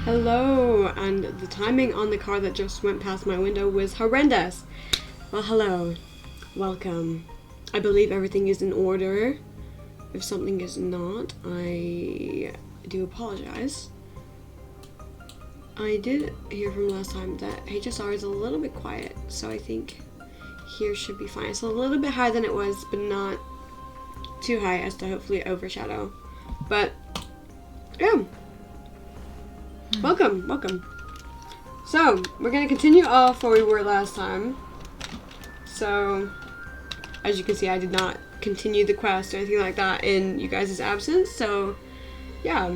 Hello, and the timing on the car that just went past my window was horrendous. Well, hello. Welcome. I believe everything is in order. If something is not, I do apologize. I did hear from last time that HSR is a little bit quiet, so I think here should be fine. It's a little bit higher than it was, but not too high as to hopefully overshadow. But, yeah. Welcome, welcome. So, we're gonna continue off where we were last time. So, as you can see, I did not continue the quest or anything like that in you guys' absence, so, yeah.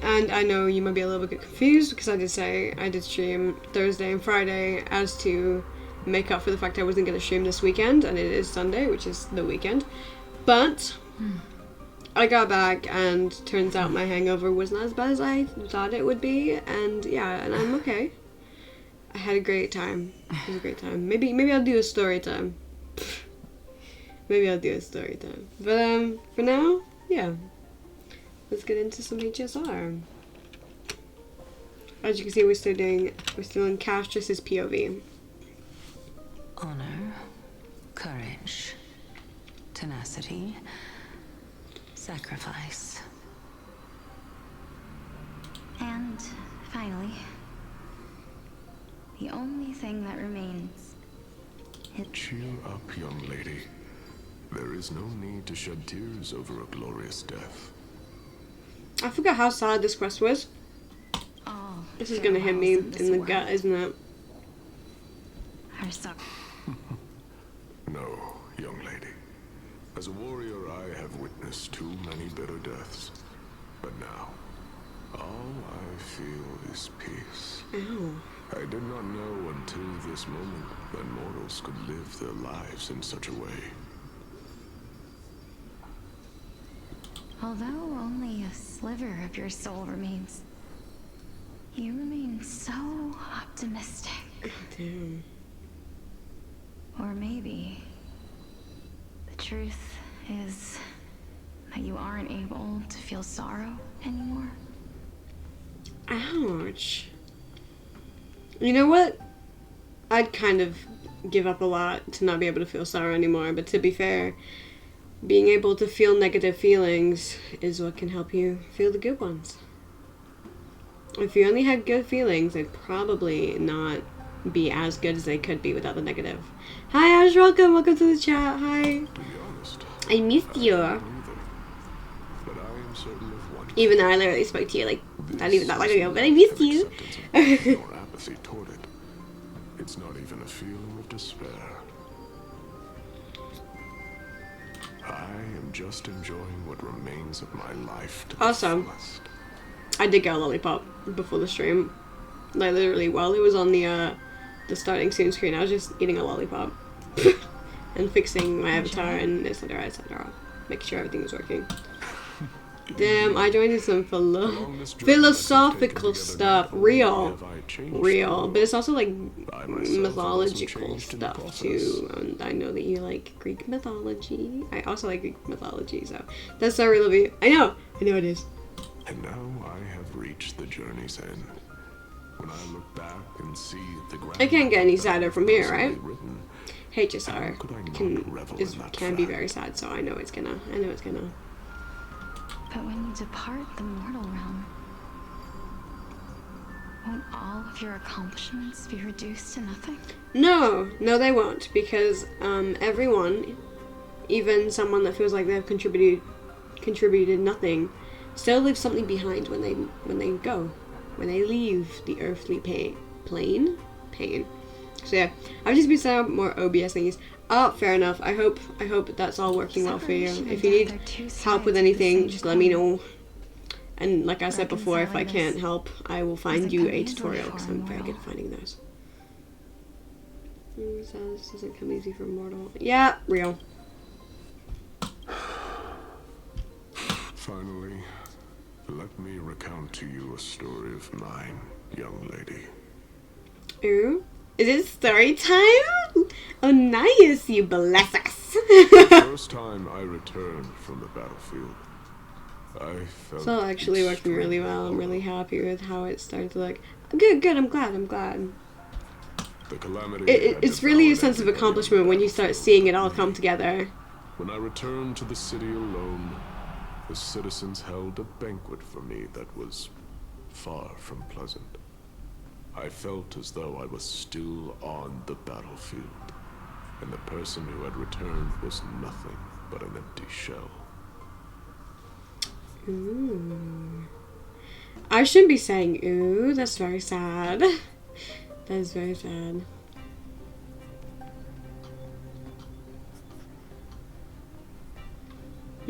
And I know you might be a little bit confused because I did say I did stream Thursday and Friday as to make up for the fact I wasn't gonna stream this weekend, and it is Sunday, which is the weekend. But I got back, and turns out my hangover was not as bad as I thought it would be, and yeah, and I'm okay. I had a great time. It was a great time. Maybe I'll do a story time. Maybe I'll do a story time. But for now, yeah. Let's get into some HSR. As you can see, we're still in Castrus's POV. Honor, courage, tenacity, sacrifice. And finally, the only thing that remains. Cheer up, young lady. There is no need to shed tears over a glorious death. I forgot how sad this quest was. Oh, This is gonna hit me in the gut, isn't it? Our sorrow. No, young lady. As a warrior, I have witnessed too many bitter deaths. But now, all I feel is peace. Ow. I did not know until this moment that mortals could live their lives in such a way. Although only a sliver of your soul remains, you remain so optimistic. Damn. Or maybe the truth is that you aren't able to feel sorrow anymore. Ouch. You know what? I'd kind of give up a lot to not be able to feel sorrow anymore, but to be fair, being able to feel negative feelings is what can help you feel the good ones. If you only had good feelings, they'd probably not be as good as they could be without the negative. Hi Ash, welcome to the chat. Hi. To be honest, I missed you. I don't either. But I am certain of one. Even though I literally spoke to you like not even that long ago, but I missed you. Acceptance of nor apathy toward it. It's not even a feeling of despair. I am just enjoying what remains of my life to Awesome. the fullest. I did get a lollipop before the stream. Like literally while it was on the starting soon screen, I was just eating a lollipop and fixing my avatar and etc. Making sure everything was working. Damn, I joined in some philosophical stuff. Real. But it's also like mythological stuff too. And I know that you like Greek mythology. I also like Greek mythology, so that's so real of you. I know it is. And now I have reached the journey's end. When I look back and see the ground, It can't get any sadder from here, right? written, HSR could I not can revel in that can be fact? very sad, so I know it's gonna. But when you depart the mortal realm, won't all of your accomplishments be reduced to nothing? No, they won't, because everyone, even someone that feels like they've contributed nothing, still leaves something behind when they leave the earthly pain. So yeah, I've just been setting up more OBS things. Oh, fair enough. I hope that's all working well for you. If you need help with anything, just let me know. And like I said before, if I can't help, I will find you a tutorial, because I'm very good at finding those. This doesn't come easy for mortal. Yeah, real. Finally, let me recount to you a story of mine, young lady. Ooh. Is it story time? Oh, nice. You bless us. The first time I returned from the battlefield, I felt It's all actually working really well. I'm really happy with how it started to look. Good, I'm glad. The calamity It's really a sense of accomplishment when you start seeing it all come together. When I returned to the city alone, the citizens held a banquet for me that was far from pleasant. I felt as though I was still on the battlefield, and the person who had returned was nothing but an empty shell. Ooh. I shouldn't be saying ooh, that's very sad. That is very sad.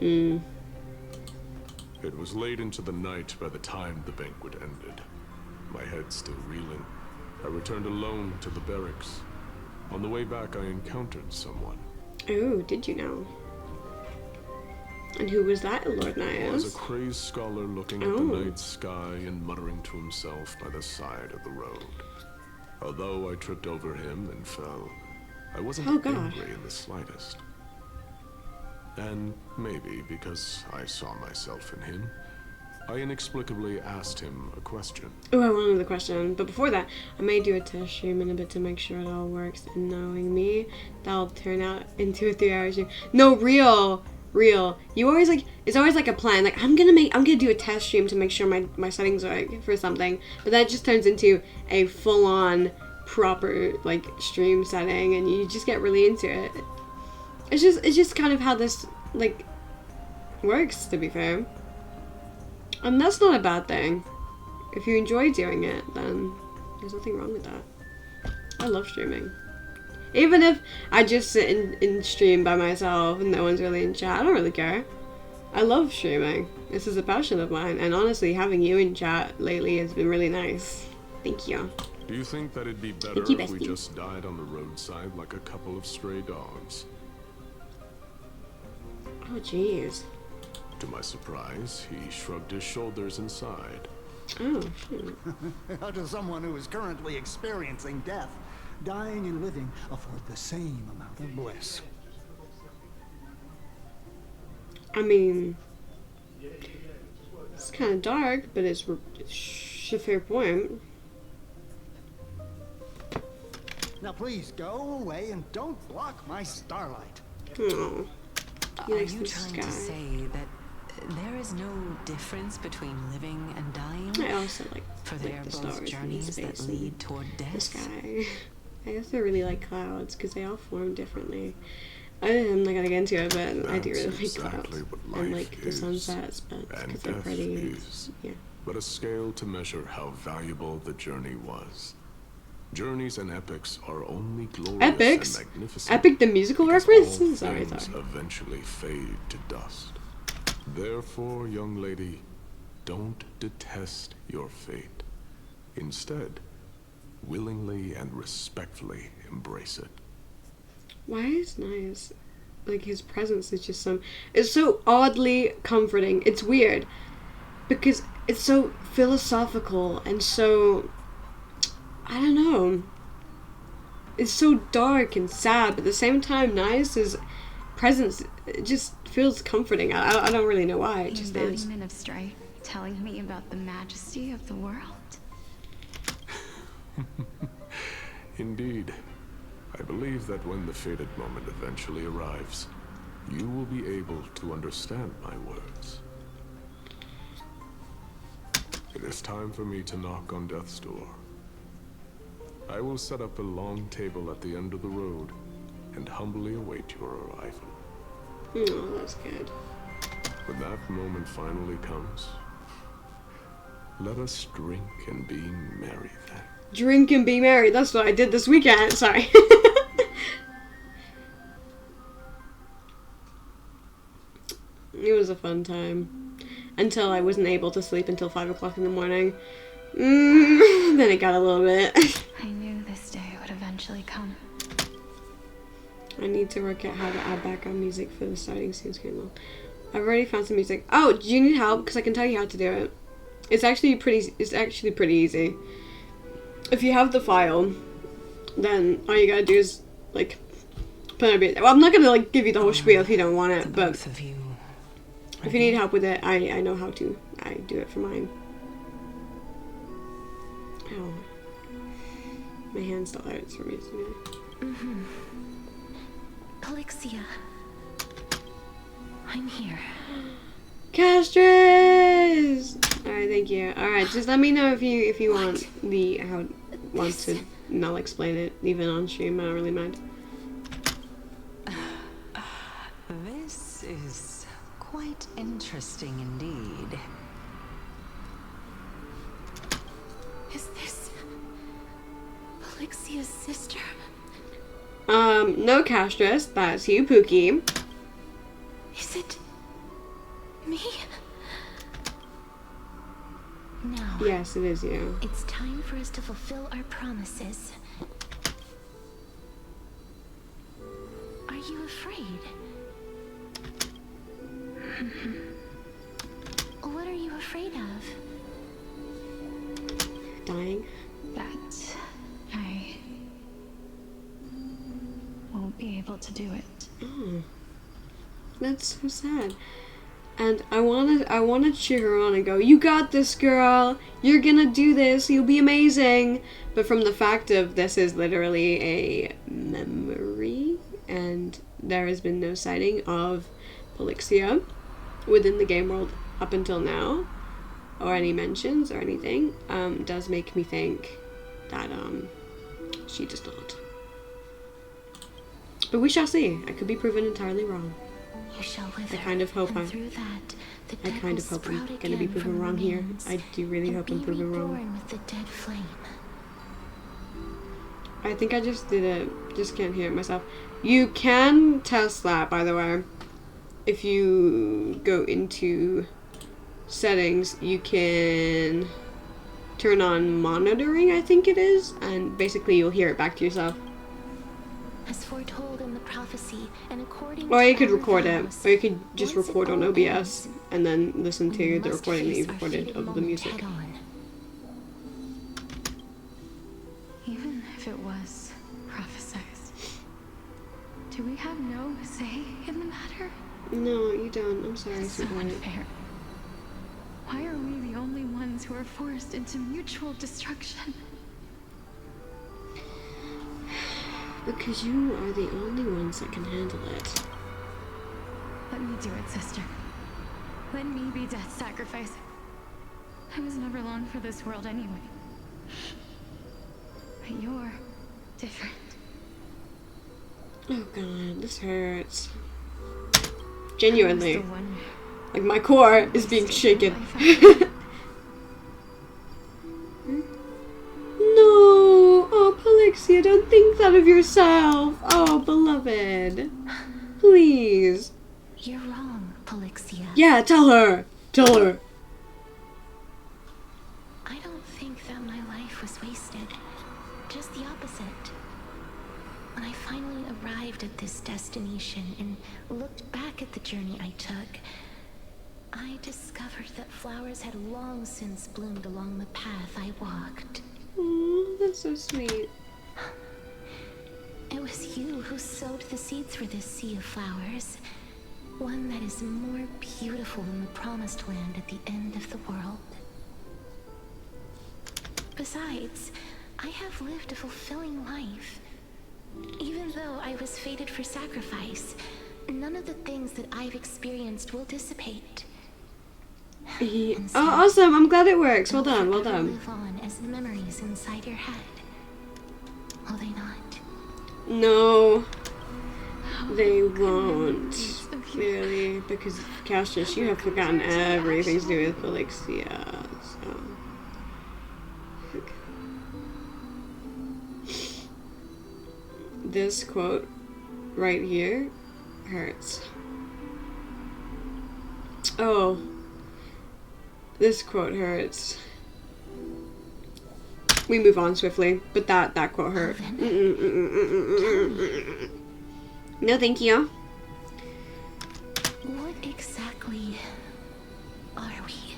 It was late into the night by the time the banquet ended. My head still reeling, I returned alone to the barracks. On the way back, I encountered someone. Oh, did you know? And who was that, Lord He was a Nias? crazed scholar looking at the night sky and muttering to himself by the side of the road. Although I tripped over him and fell, I wasn't angry in the slightest. And maybe because I saw myself in him, I inexplicably asked him a question. Oh, I wanted the question. But before that, I may do a test stream in a bit to make sure it all works. And knowing me, that'll turn out into a 3-hour stream. No, real. You always it's always like a plan. Like I'm gonna do a test stream to make sure my settings work for something. But that just turns into a full-on proper like stream setting, and you just get really into it. It's just kind of how this like works, to be fair. And that's not a bad thing. If you enjoy doing it, then there's nothing wrong with that. I love streaming. Even if I just sit in stream by myself and no one's really in chat, I don't really care. I love streaming. This is a passion of mine, and honestly, having you in chat lately has been really nice. Thank you. Do you think that it'd be better if we just died on the roadside like a couple of stray dogs? Oh, jeez. To my surprise, he shrugged his shoulders and sighed. Oh, shoot. How does someone who is currently experiencing death, dying and living, afford the same amount of bliss? I mean, it's kind of dark, but it's a fair point. Now please go away and don't block my starlight. Oh. Are you trying to say that there is no difference between living and dying? I also like For they are the both stars journeys that lead toward the death. sky. I also really like clouds because they all form differently. I'm not gonna get into it, but I do really like clouds and like the sunsets, but because they're pretty. Yeah. But a scale to measure how valuable the journey was. Journeys and epics are only glorious Epics? and magnificent. Epic the musical because reference? all Sorry. things eventually fade to dust. Therefore, young lady, don't detest your fate. Instead, willingly and respectfully embrace it. Why is Nias, like his presence is just it's so oddly comforting. It's weird because it's so philosophical and so, I don't know. It's so dark and sad, but at the same time, Nias's presence just feels comforting. I don't really know why. It just is. Embodiment of strife, telling me about the majesty of the world. Indeed. I believe that when the fated moment eventually arrives, you will be able to understand my words. It is time for me to knock on death's door. I will set up a long table at the end of the road and humbly await your arrival. Oh, that's good. When that moment finally comes, let us drink and be merry then. Drink and be merry. That's what I did this weekend. Sorry. It was a fun time. Until I wasn't able to sleep until 5 o'clock in the morning. Then it got a little bit. I knew this day would eventually come. I need to work out how to add background music for the starting scenes. I've already found some music. Oh, do you need help? Because I can tell you how to do it. It's actually pretty easy. If you have the file, then all you gotta do is like put a bit. Well, I'm not gonna like give you the whole spiel if you don't want it, but Both of you. if you need help with it, I know how to. I do it for mine. Ow. My hand still hurts from using it. Polixia. I'm here. Castris! Alright, thank you. Alright, just let me know if you want to not explain it even on stream. I don't really mind. This is quite interesting indeed. Is this Polixia's sister? No Castris, that's you, Pookie. Is it me? Now, Yes, it is you. it's time for us to fulfill our promises. Are you afraid? What are you afraid of? Dying. That I won't be able to do it. Oh. That's so sad. And I wanna cheer her on and go, you got this, girl. You're gonna do this. You'll be amazing. But from the fact of this is literally a memory, and there has been no sighting of Polixia within the game world up until now, or any mentions or anything, does make me think that she does not. But we shall see. I could be proven entirely wrong. You shall wither, I kind of hope and I through that, the I dead kind will of hope I'm sprout gonna be again proven from wrong here. remains, I do really and hope I'm be proven wrong. reborn with the dead flame. I think I just did it. Just can't hear it myself. You can test that, by the way. If you go into settings, you can turn on monitoring, I think it is, and basically you'll hear it back to yourself. As foretold in the prophecy, and according Or to you could our record it, vows, or you could just once it record on all OBS ends, and then listen we to the must recording that face you've our recorded fated of the moment music. head-on. Even if it was prophesized, do we have no say in the matter? No, you don't. I'm sorry, So sweetheart. unfair. Why are we the only ones who are forced into mutual destruction? Because you are the only ones that can handle it. Let me do it, sister. Let me be death's sacrifice. I was never long for this world anyway. But you're different. Oh god, this hurts. Genuinely. I was the one Like my core is being shaken. No! Oh, Polixia, don't think that of yourself. Oh, beloved. Please. You're wrong, Polixia. Yeah, tell her. Tell her. I don't think that my life was wasted. Just the opposite. When I finally arrived at this destination and looked back at the journey I took, I discovered that flowers had long since bloomed along the path I walked. Oh, that's so sweet. It was you who sowed the seeds for this sea of flowers. One that is more beautiful than the promised land at the end of the world. Besides, I have lived a fulfilling life. Even though I was fated for sacrifice, none of the things that I've experienced will dissipate. Oh, awesome. I'm glad it works. Well done, well They'll forever done. live on as memories inside your head. Will they not? No, they won't. Clearly, because Cassius, you have forgotten everything to do with Polixia. So. This quote right here hurts. Oh, this quote hurts. We move on swiftly, but that quote hurt. No, thank you. What exactly are we?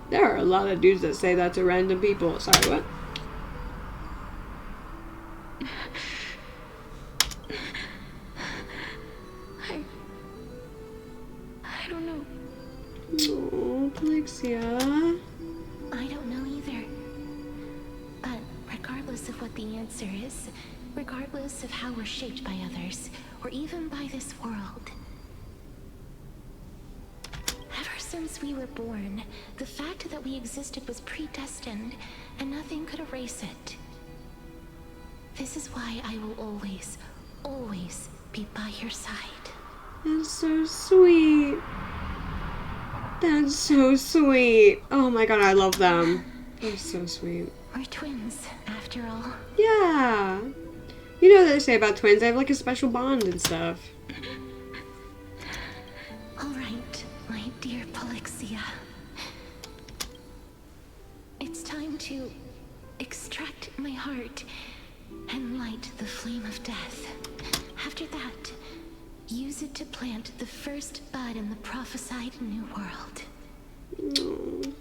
There are a lot of dudes that say that to random people. Sorry, what? I don't know. Oh, Alexia. I don't know either. But regardless of what the answer is, regardless of how we're shaped by others, or even by this world, ever since we were born, the fact that we existed was predestined, and nothing could erase it. This is why I will always, always be by your side. That's so sweet. That's so sweet. Oh my god, I love them. They're so sweet. We're twins, after all. Yeah. You know what they say about twins, they have like a special bond and stuff. Alright, my dear Polixia. It's time to extract my heart and light the flame of death. After that, use it to plant the first bud in the prophesied new world. Aww.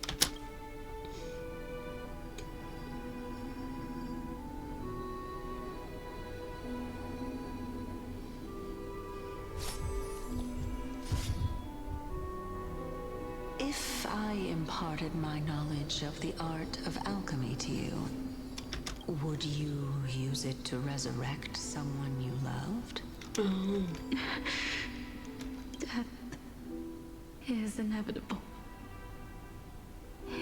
If I imparted my knowledge of the art of alchemy to you, would you use it to resurrect someone you loved? Death is inevitable.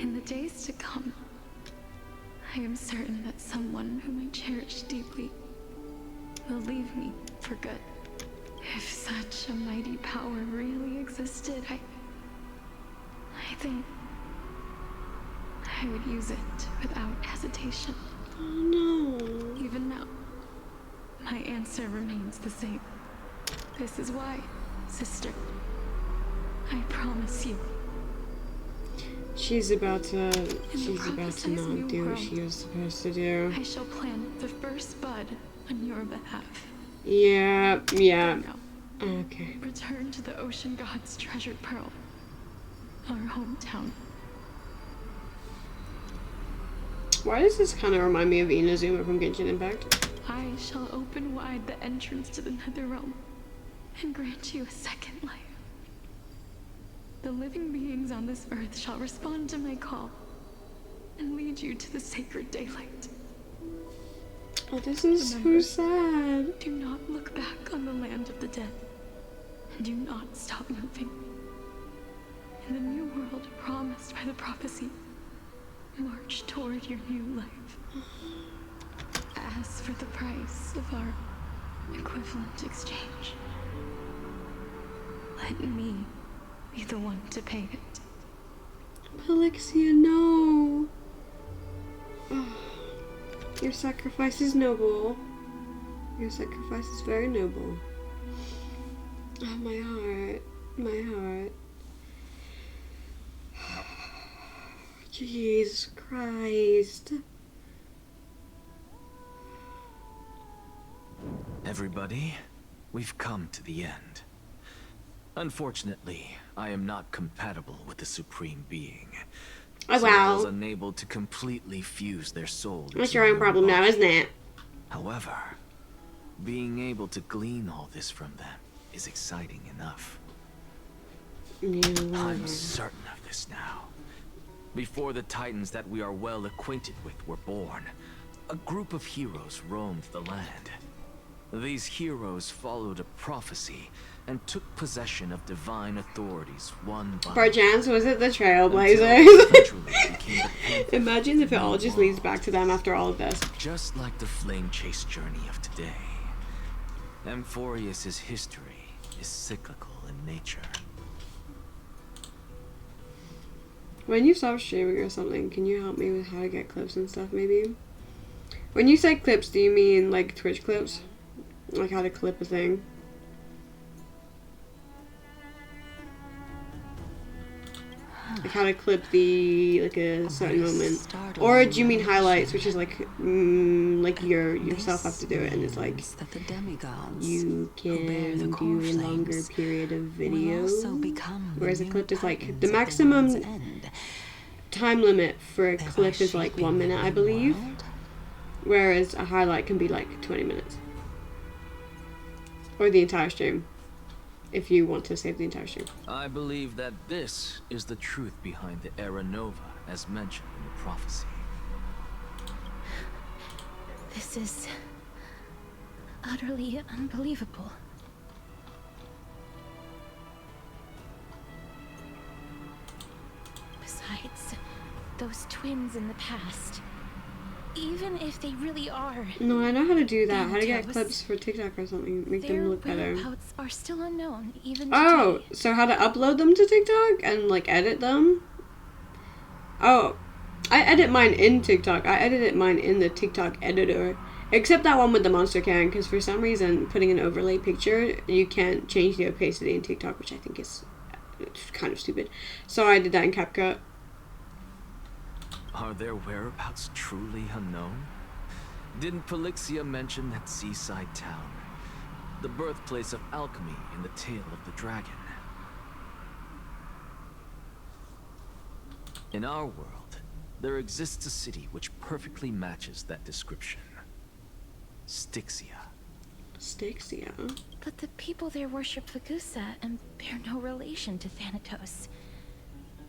In the days to come, I am certain that someone whom I cherish deeply will leave me for good. If such a mighty power really existed, I think I would use it without hesitation. Oh no. Even now, my answer remains the same. This is why, sister, I promise you. She's about to not do what she was supposed to do. I shall plant the first bud on your behalf. Yeah. Now, Okay. return to the ocean god's treasured pearl, our hometown. Why does this kind of remind me of Inazuma from Genshin Impact? I shall open wide the entrance to the nether realm and grant you a second life. The living beings on this earth shall respond to my call and lead you to the sacred daylight. Oh, this is so sad. Do not look back on the land of the dead. And do not stop moving. In the new world promised by the prophecy, march toward your new life. As for the price of our equivalent exchange, let me be the one to pay it. Polixia, no. Oh, your sacrifice is noble. Your sacrifice is very noble. Oh, my heart. My heart. Jesus Christ. Everybody, we've come to the end. Unfortunately, I am not compatible with the Supreme Being. Oh, So I was wow. unable to completely fuse their soul. That's into your own my problem now, body. isn't it? However, being able to glean all this from them is exciting enough. I'm certain of this now. Before the Titans that we are well acquainted with were born, a group of heroes roamed the land. These heroes followed a prophecy and took possession of divine authorities one by Perchance, was it the until Trailblazers? eventually became the pinnacle Imagine if it of the all new just leads world. back to them after all of this. Just like the flame chase journey of today, Amphorius's history is cyclical in nature. When you stop streaming or something, can you help me with how to get clips and stuff, maybe? When you say clips, do you mean like Twitch clips? Like how to clip a thing? Like how to clip like a certain moment, or do you mean highlights, which is like yourself have to do it, and it's like that the demigods you who bear the can core do a longer flames period of will video. also become the Whereas a new clip is like Titans the at world's maximum end. time limit for a Thereby clip is like shaping 1 the minute, I new believe. world whereas a highlight can be like 20 minutes. Or the entire stream, if you want to save the entire stream. I believe that this is the truth behind the Era Nova, as mentioned in the prophecy. This is utterly unbelievable. Besides, those twins in the past, even if they really are... No, I know how to do that. How to get Thanatos, clips for TikTok or something. Make them their look better. whereabouts are still unknown, even Oh, today. so how to upload them to TikTok and like edit them? Oh, I edit mine in TikTok. I edited mine in the TikTok editor. Except that one with the monster can, because for some reason putting an overlay picture, you can't change the opacity in TikTok, which I think is kind of stupid. So I did that in CapCut. Are their whereabouts truly unknown? Didn't Polixia mention that seaside town? The birthplace of alchemy in the tale of the dragon. In our world, there exists a city which perfectly matches that description. Styxia. Styxia? But the people there worship Fagusa and bear no relation to Thanatos.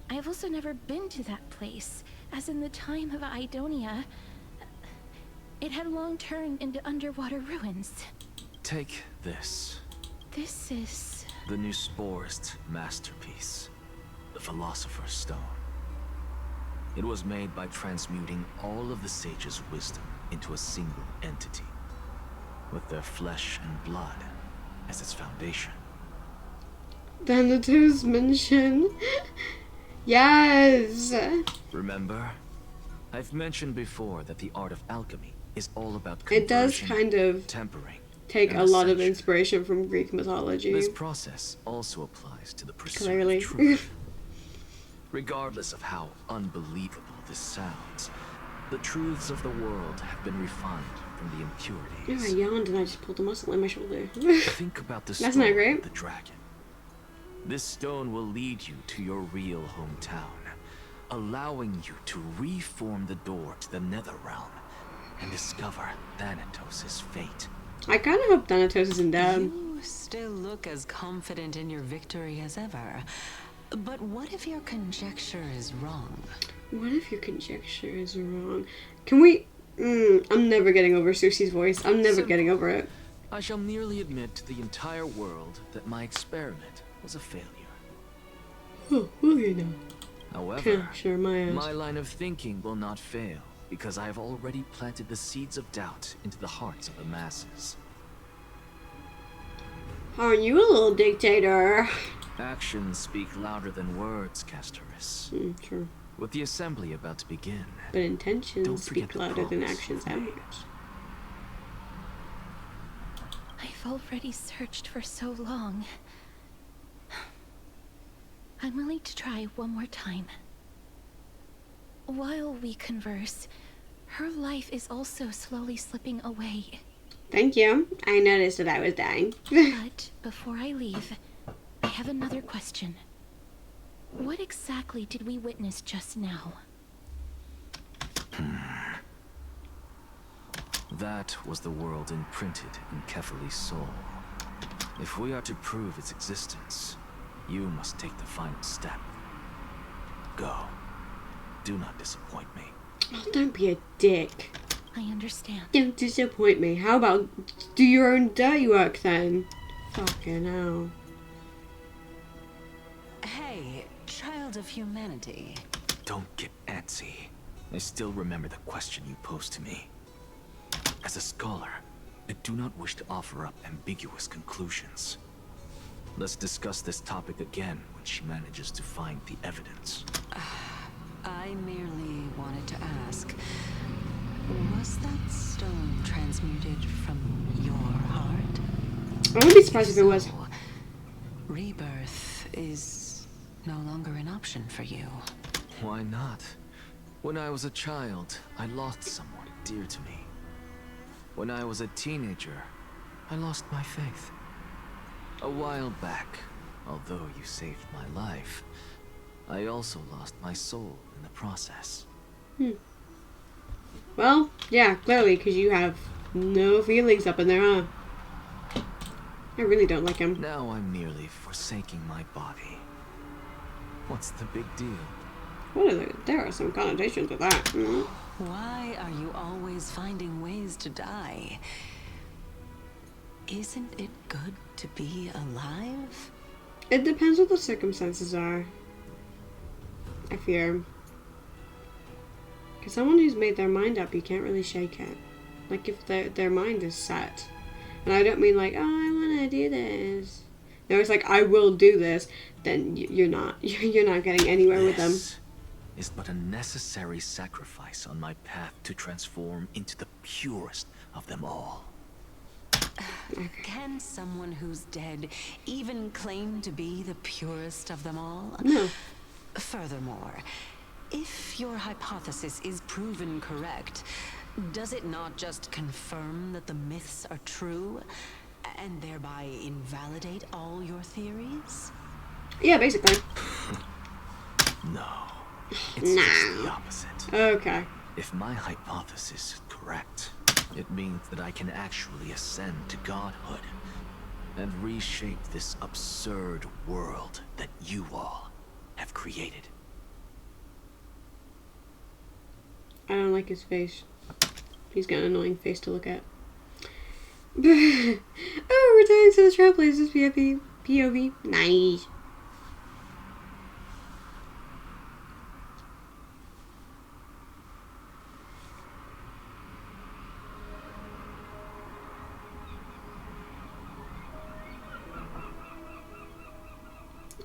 I have also never been to that place, as in the time of Idonia, it had long turned into underwater ruins. Take this. This is... The new Sporist masterpiece. The Philosopher's Stone. It was made by transmuting all of the sage's wisdom into a single entity, with their flesh and blood as its foundation. Thanatos mention. Yes! Remember? I've mentioned before that the art of alchemy is all about It does conversion, kind of tempering, take and a lot of ascension. inspiration from Greek mythology. This process also applies to the pursuit Clearly. of truth. Regardless of how unbelievable this sounds, the truths of the world have been refined from the Oh, impurities. I yawned and I just pulled a muscle in my shoulder. Think about the That's story not great. of the dragon. This stone will lead you to your real hometown, allowing you to reform the door to the nether realm and discover Thanatos' fate. I kind of hope Thanatos isn't dead. You still look as confident in your victory as ever. But what if your conjecture is wrong? What if your conjecture is wrong? Can we... I'm never getting over Susie's voice. I'm never getting over it. I shall merely admit to the entire world that my experiment was a failure. Oh, okay now. However, Sure, my ass. my line of thinking will not fail, because I have already planted the seeds of doubt into the hearts of the masses. Aren't you a little dictator? Actions speak louder than words, Castoris. True. With the assembly about to begin, But intentions Don't forget speak the louder than promise actions you've and made. words. I've already searched for so long. I'm willing to try one more time. While we converse, her life is also slowly slipping away. Thank you. I noticed that I was dying. But before I leave, I have another question. What exactly did we witness just now? that was the world imprinted in Kefali's soul. If we are to prove its existence, you must take the final step. Go. Do not disappoint me. Oh, don't be a dick. I understand. Don't disappoint me. How about do your own dirty work then? Fucking hell. Hey, child of humanity. Don't get antsy. I still remember the question you posed to me. As a scholar, I do not wish to offer up ambiguous conclusions. Let's discuss this topic again when she manages to find the evidence. I merely wanted to ask, was that stone transmuted from your heart? I wouldn't be surprised if it was. So, rebirth is no longer an option for you. Why not? When I was a child, I lost someone dear to me. When I was a teenager, I lost my faith. A while back, although you saved my life, I also lost my soul in the process. Well, yeah, clearly, because you have no feelings up in there, huh? I really don't like him. Now I'm merely forsaking my body. What's the big deal? There are some connotations with that. Mm. Why are you always finding ways to die? Isn't it good to be alive? It depends what the circumstances are. I fear. Because someone who's made their mind up, you can't really shake it. Like if their mind is set. And I don't mean like, oh, I want to do this. No, it's like, I will do this. Then you're not. You're not getting anywhere with them. This is but a necessary sacrifice on my path to transform into the purest of them all. Can someone who's dead even claim to be the purest of them all? No. Furthermore, if your hypothesis is proven correct, does it not just confirm that the myths are true, and thereby invalidate all your theories? Yeah, basically. No. It's just the opposite. Okay. If my hypothesis is correct, it means that I can actually ascend to godhood and reshape this absurd world that you all have created. I don't like his face. He's got an annoying face to look at. Oh, returning to the Trailblazers POV. Nice.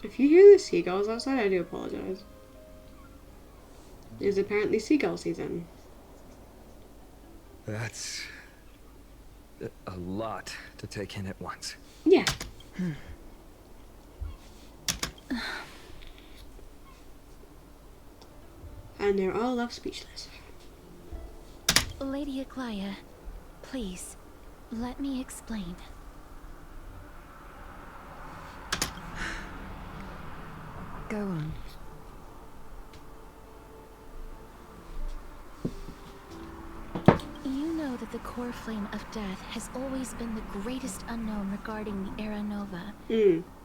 If you hear the seagulls outside, I do apologize. It's apparently seagull season. That's a lot to take in at once. Yeah. And they're all left speechless. Lady Aglaia, please, let me explain. Go on. You know that the core flame of death has always been the greatest unknown regarding the Era Nova.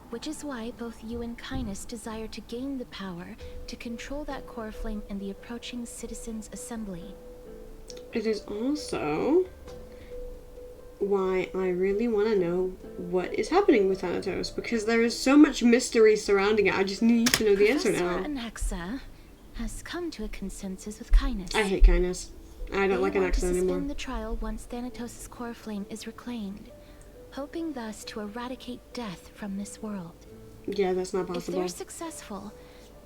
Which is why both you and Kindness desire to gain the power to control that core flame in the approaching Citizens' Assembly. It is also why I really want to know what is happening with Thanatos, because there is so much mystery surrounding it. I just need to know the answer now. Professor Anaxa has come to a consensus with Kindness. I hate Kindness. I don't like Anaxa anymore. They want to suspend the trial once Thanatos' core flame is reclaimed, hoping thus to eradicate death from this world. Yeah, that's not possible. If they're successful,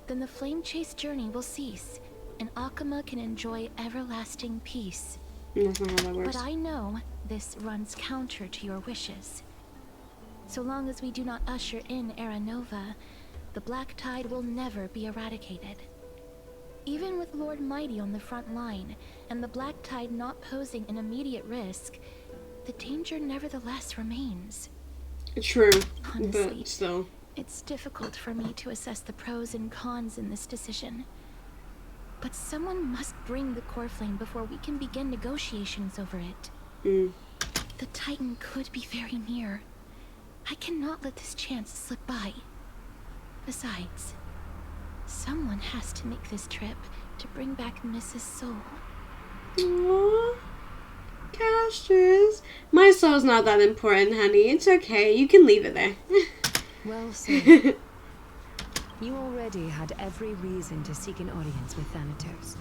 then the flame chase journey will cease, and Akama can enjoy everlasting peace. That's not how that works. But I know this runs counter to your wishes. So long as we do not usher in Era Nova, the Black Tide will never be eradicated. Even with Lord Mighty on the front line, and the Black Tide not posing an immediate risk, the danger nevertheless remains. True, Honestly, but still. It's difficult for me to assess the pros and cons in this decision. But someone must bring the core flame before we can begin negotiations over it. The Titan could be very near. I cannot let this chance slip by. Besides, someone has to make this trip to bring back Mrs. Soul. Aww. Castrus. My soul's not that important, honey. It's okay. You can leave it there. Well said. You already had every reason to seek an audience with Thanatos.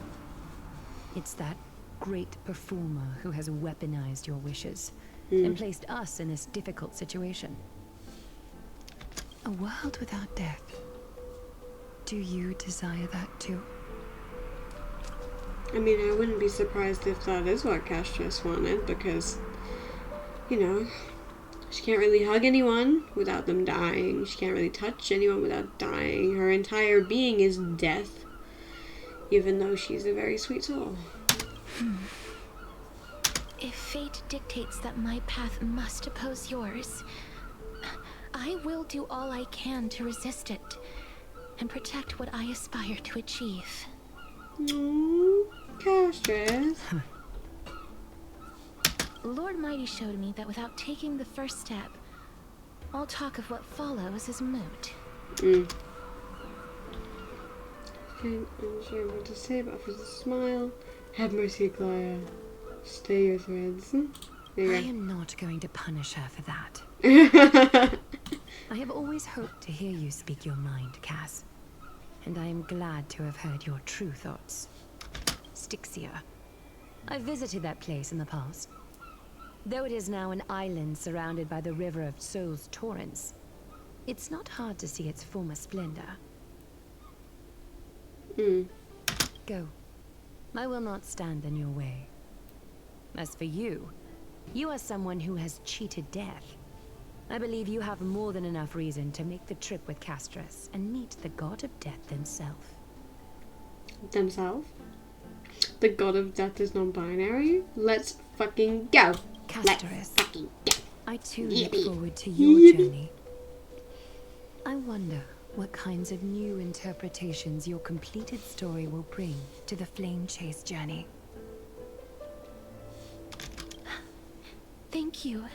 It's that great performer who has weaponized your wishes and placed us in this difficult situation. A world without death. Do you desire that too? I mean, I wouldn't be surprised if that is what Castrus wanted, because, you know, she can't really hug anyone without them dying. She can't really touch anyone without dying. Her entire being is death, even though she's a very sweet soul. If fate dictates that my path must oppose yours, I will do all I can to resist it and protect what I aspire to achieve. Aww, Castrus. Lord Mighty showed me that without taking the first step, all talk of what follows is moot. Okay, I'm sure what to say, but offers a smile. Have mercy, Clara. Stay your threads. There you I go. am not going to punish her for that. I have always hoped to hear you speak your mind, Cass. And I am glad to have heard your true thoughts. Styxia. I visited that place in the past. Though it is now an island surrounded by the river of Souls torrents, it's not hard to see its former splendor. Go. I will not stand in your way. As for you, you are someone who has cheated death. I believe you have more than enough reason to make the trip with Castris and meet the god of death himself. Themselves? The god of death is non-binary? Let's fucking go! Let's Castris, fucking go! I too Yippee. look forward to your journey. I wonder what kinds of new interpretations your completed story will bring to the Flame Chase journey. Thank you,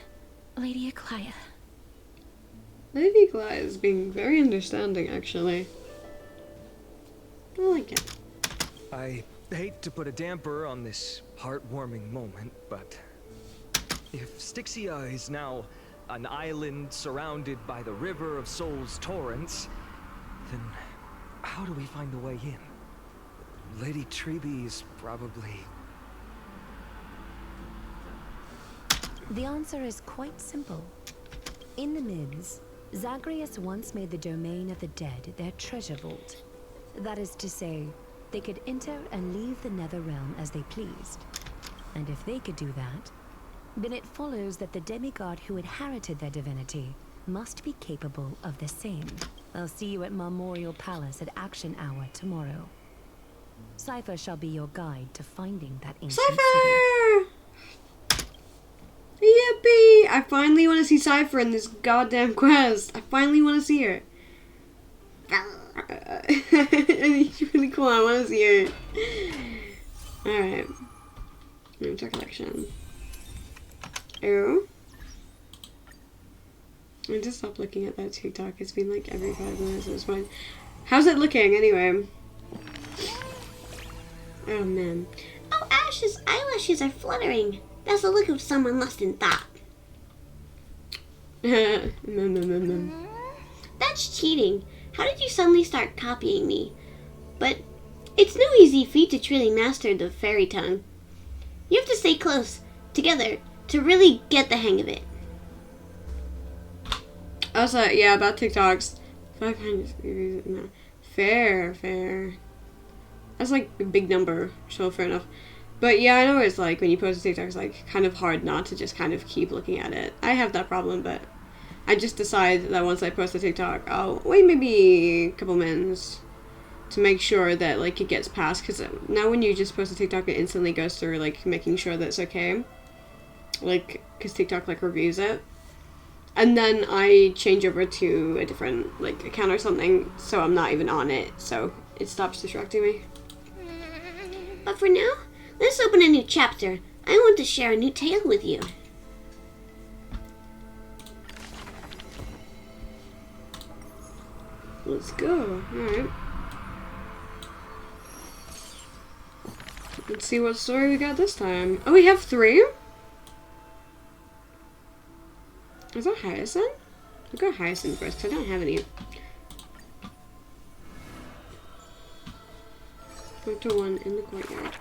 Lady Akaya. Lady Clyde is being very understanding, actually. I like it. I hate to put a damper on this heartwarming moment, but if Styxia is now an island surrounded by the river of Souls torrents, then how do we find a way in? Lady Treby is probably... The answer is quite simple. In the Mids, Zagreus once made the domain of the dead their treasure vault. That is to say, they could enter and leave the Nether Realm as they pleased. And if they could do that, then it follows that the demigod who inherited their divinity must be capable of the same. I'll see you at Marmorial Palace at Action Hour tomorrow. Cypher shall be your guide to finding that ancient city. Cypher! Yippee! I finally want to see Cypher in this goddamn quest. I finally want to see her. She's really cool. I want to see her. Alright. Enter collection. Oh. I just stopped looking at that TikTok. It's been like every 5 minutes at this point. How's it looking anyway? Oh man. Oh, Ash's eyelashes are fluttering. That's the look of someone lost in thought. That's cheating. How did you suddenly start copying me? But it's no easy feat to truly master the fairy tongue. You have to stay close, together, to really get the hang of it. Also, yeah, about TikToks. 500. No. Fair. That's like a big number, so fair enough. But yeah, I know it's like when you post a TikTok, it's like kind of hard not to just kind of keep looking at it. I have that problem, but I just decide that once I post a TikTok, I'll wait maybe a couple minutes to make sure that like it gets past. Because now when you just post a TikTok, it instantly goes through like making sure that it's okay. Like, because TikTok like reviews it. And then I change over to a different like account or something, so I'm not even on it, so it stops distracting me. But for now, let's open a new chapter. I want to share a new tale with you. Let's go. Alright. Let's see what story we got this time. Oh, we have 3? Is that Hyacinth? I'll go Hyacinth first, because I don't have any. Chapter 1 in the courtyard.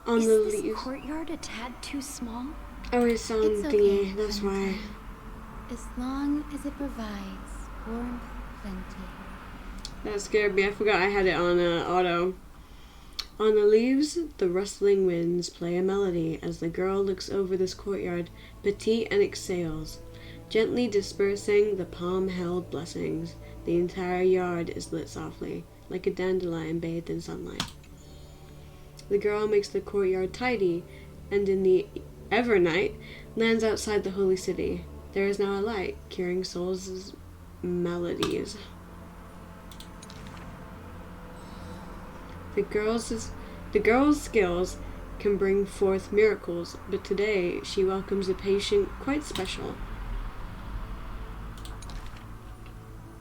On Is the this leaves. courtyard a tad too small? Oh, it's on It's thingy, okay, that's why. Clementine. As long as it provides warmth, plenty. That scared me. I forgot I had it on auto. On the leaves, the rustling winds play a melody as the girl looks over this courtyard, petite and exhales, gently dispersing the palm-held blessings. The entire yard is lit softly, like a dandelion bathed in sunlight. The girl makes the courtyard tidy, and in the Evernight, lands outside the holy city. There is now a light, curing souls' maladies. The girl's skills can bring forth miracles, but today she welcomes a patient quite special.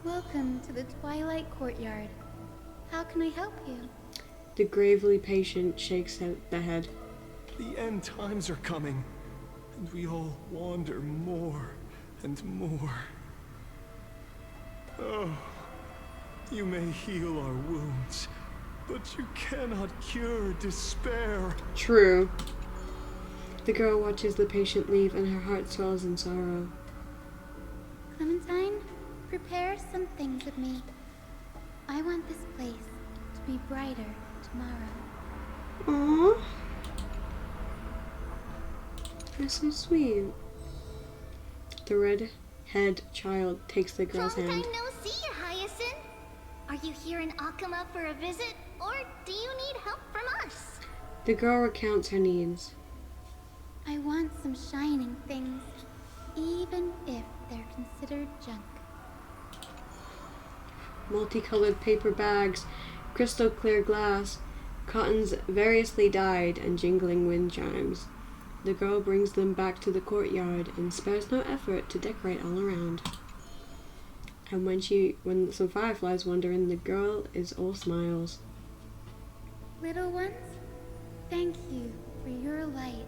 Welcome to the Twilight Courtyard. How can I help you? The gravely patient shakes out the head. The end times are coming, and we all wander more and more. Oh, you may heal our wounds, but you cannot cure despair. True. The girl watches the patient leave and her heart swells in sorrow. Clementine, prepare some things with me. I want this place to be brighter tomorrow. Aww. That's so sweet. The red-haired child takes the girl's hand. Long time no see, Hyacinth. Are you here in Akama for a visit, or do you need help from us? The girl recounts her needs. I want some shining things, even if they're considered junk. Multicolored paper bags, crystal clear glass, cottons variously dyed, and jingling wind chimes. The girl brings them back to the courtyard and spares no effort to decorate all around. And when some fireflies wander in, the girl is all smiles. Little ones, thank you for your light.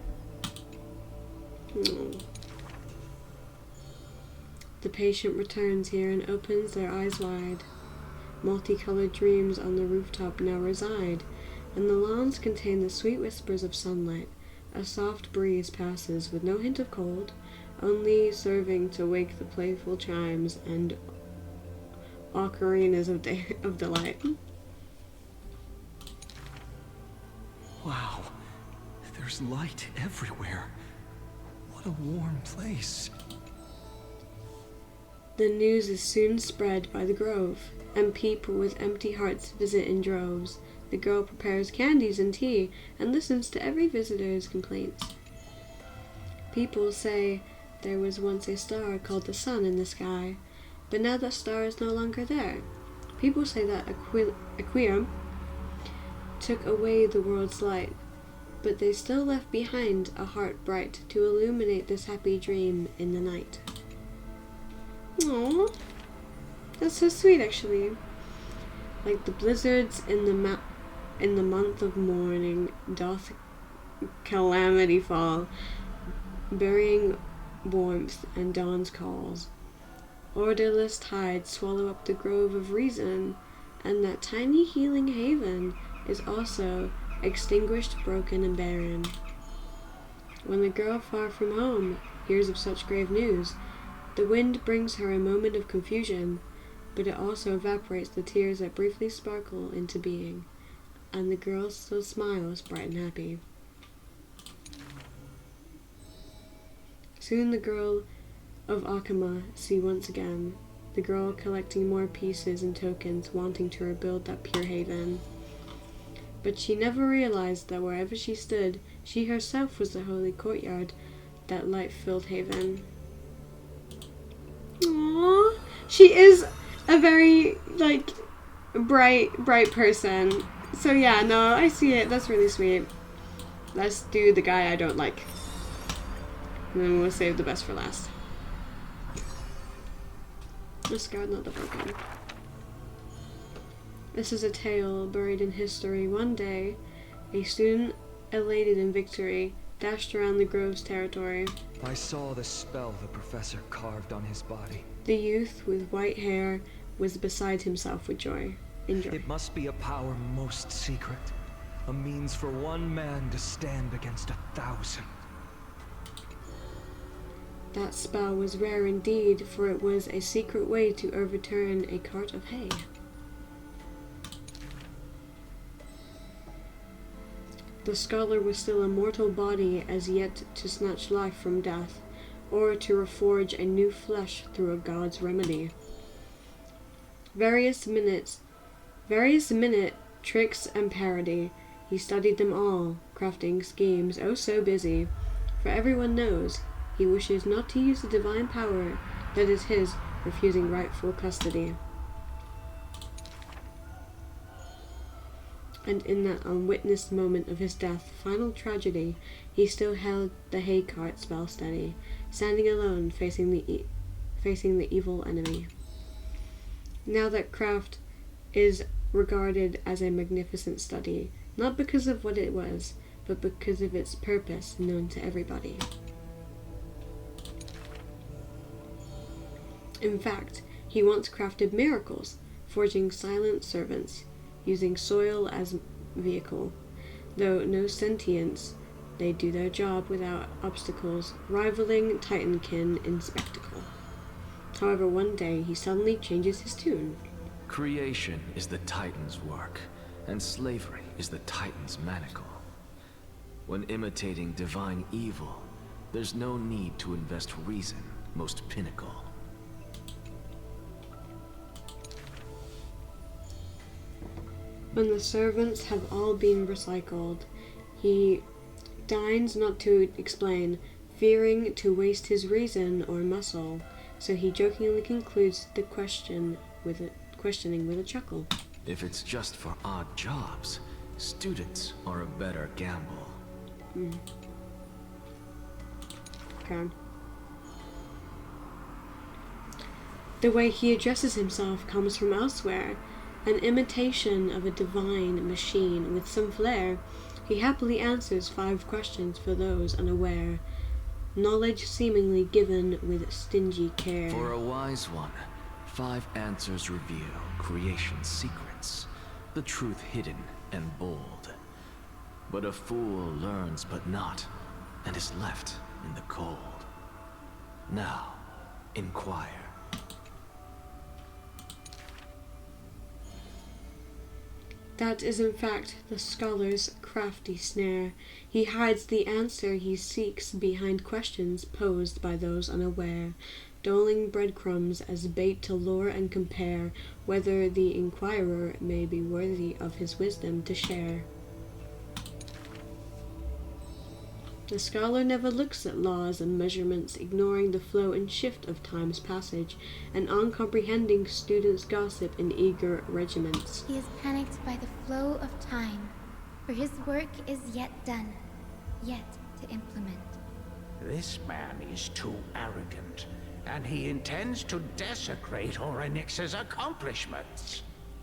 The patient returns here and opens their eyes wide. Multicolored dreams on the rooftop now reside, and the lawns contain the sweet whispers of sunlight. A soft breeze passes with no hint of cold, only serving to wake the playful chimes and ocarinas of delight. Wow, there's light everywhere. What a warm place. The news is soon spread by the grove, and people with empty hearts visit in droves. The girl prepares candies and tea and listens to every visitor's complaints. People say there was once a star called the sun in the sky, but now that star is no longer there. People say that Aquia took away the world's light, but they still left behind a heart bright to illuminate this happy dream in the night. Aww, that's so sweet, actually. Like the blizzards in the month of mourning doth calamity fall, burying warmth and dawn's calls. Orderless tides swallow up the grove of reason, and that tiny healing haven is also extinguished, broken, and barren. When the girl far from home hears of such grave news, the wind brings her a moment of confusion, but it also evaporates the tears that briefly sparkle into being, and the girl still smiles bright and happy. Soon the girl of Akama see once again, the girl collecting more pieces and tokens, wanting to rebuild that pure haven. But she never realized that wherever she stood, she herself was the holy courtyard, that light-filled haven. Aww, she is a very, bright person. So yeah, no, I see it. That's really sweet. Let's do the guy I don't like. And then we'll save the best for last. Discard not the broken. This is a tale buried in history. One day, a student, elated in victory, dashed around the grove's territory. I saw the spell the professor carved on his body. The youth with white hair was beside himself with joy. It must be a power most secret. A means for one man to stand against 1,000. That spell was rare indeed, for it was a secret way to overturn a cart of hay. The scholar was still a mortal body, as yet to snatch life from death, or to reforge a new flesh through a god's remedy. Various minute tricks and parody, he studied them all, crafting schemes oh so busy, for everyone knows he wishes not to use the divine power that is his, refusing rightful custody. And in that unwitnessed moment of his death, final tragedy, he still held the hay cart spell steady, standing alone, facing the evil enemy. Now that craft is regarded as a magnificent study, not because of what it was, but because of its purpose known to everybody. In fact, he once crafted miracles, forging silent servants, using soil as vehicle. Though no sentience, they do their job without obstacles, rivaling Titankin in spectacle. However, one day he suddenly changes his tune. Creation is the Titan's work, and slavery is the Titan's manacle. When imitating divine evil, there's no need to invest reason, most pinnacle. When the servants have all been recycled, he deigns not to explain, fearing to waste his reason or muscle, so he jokingly concludes the questioning with a chuckle. If it's just for odd jobs, students are a better gamble. Okay. The way he addresses himself comes from elsewhere, an imitation of a divine machine with some flair. He happily answers 5 questions for those unaware, knowledge seemingly given with stingy care. For a wise one, 5 answers reveal creation's secrets, the truth hidden and bold. But a fool learns but not, and is left in the cold. Now, inquire. That is in fact the scholar's crafty snare. He hides the answer he seeks behind questions posed by those unaware, doling breadcrumbs as bait to lure and compare whether the inquirer may be worthy of his wisdom to share. The scholar never looks at laws and measurements, ignoring the flow and shift of time's passage, and uncomprehending students' gossip in eager regiments. He is panicked by the flow of time, for his work is yet done, yet to implement. This man is too arrogant, and he intends to desecrate Orynyx's accomplishments.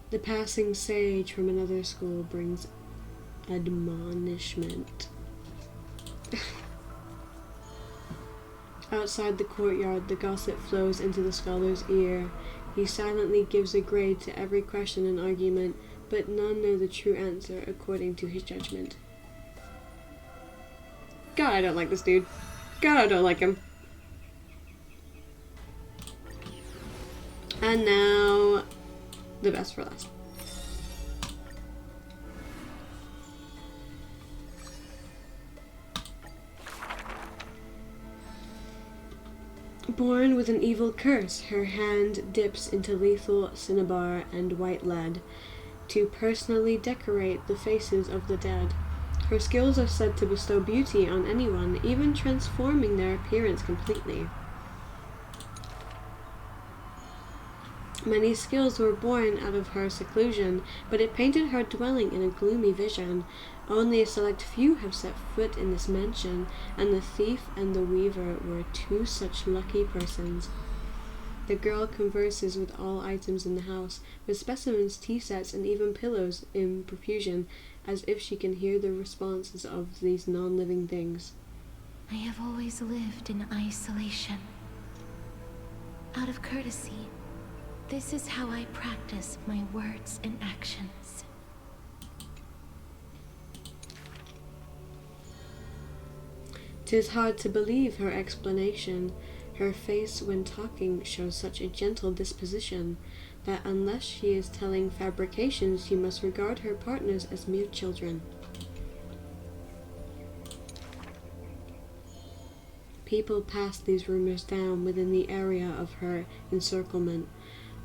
The passing sage from another school brings admonishment. Outside the courtyard, the gossip flows into the scholar's ear. He silently gives a grade to every question and argument, but none know the true answer according to his judgment. God, I don't like this dude. God, I don't like him. And now, the best for last. Born with an evil curse, her hand dips into lethal cinnabar and white lead to personally decorate the faces of the dead. Her skills are said to bestow beauty on anyone, even transforming their appearance completely. Many skills were born out of her seclusion, but it painted her dwelling in a gloomy vision. Only a select few have set foot in this mansion, and the thief and the weaver were 2 such lucky persons. The girl converses with all items in the house, with specimens, tea sets, and even pillows in profusion, as if she can hear the responses of these non-living things. I have always lived in isolation. Out of courtesy, this is how I practice my words and actions. 'Tis hard to believe her explanation. Her face when talking shows such a gentle disposition that unless she is telling fabrications, you must regard her partners as mere children. People pass these rumors down within the area of her encirclement.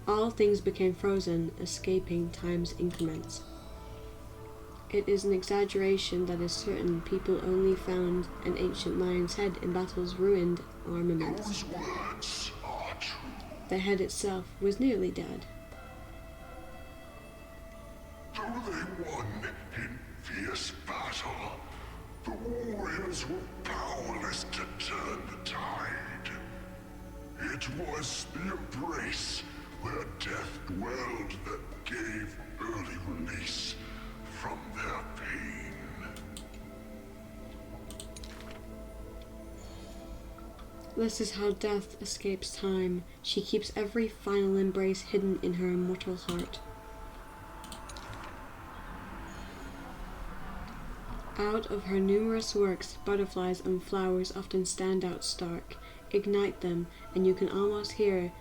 All things became frozen, escaping time's increments. It is an exaggeration that is certain people only found an ancient lion's head in battle's ruined armaments. The head itself was nearly dead. Do they won was the embrace where death dwelled that gave early release from their pain. This is how death escapes time. She keeps every final embrace hidden in her immortal heart. Out of her numerous works, butterflies and flowers often stand out stark. Ignite them, and you can almost hear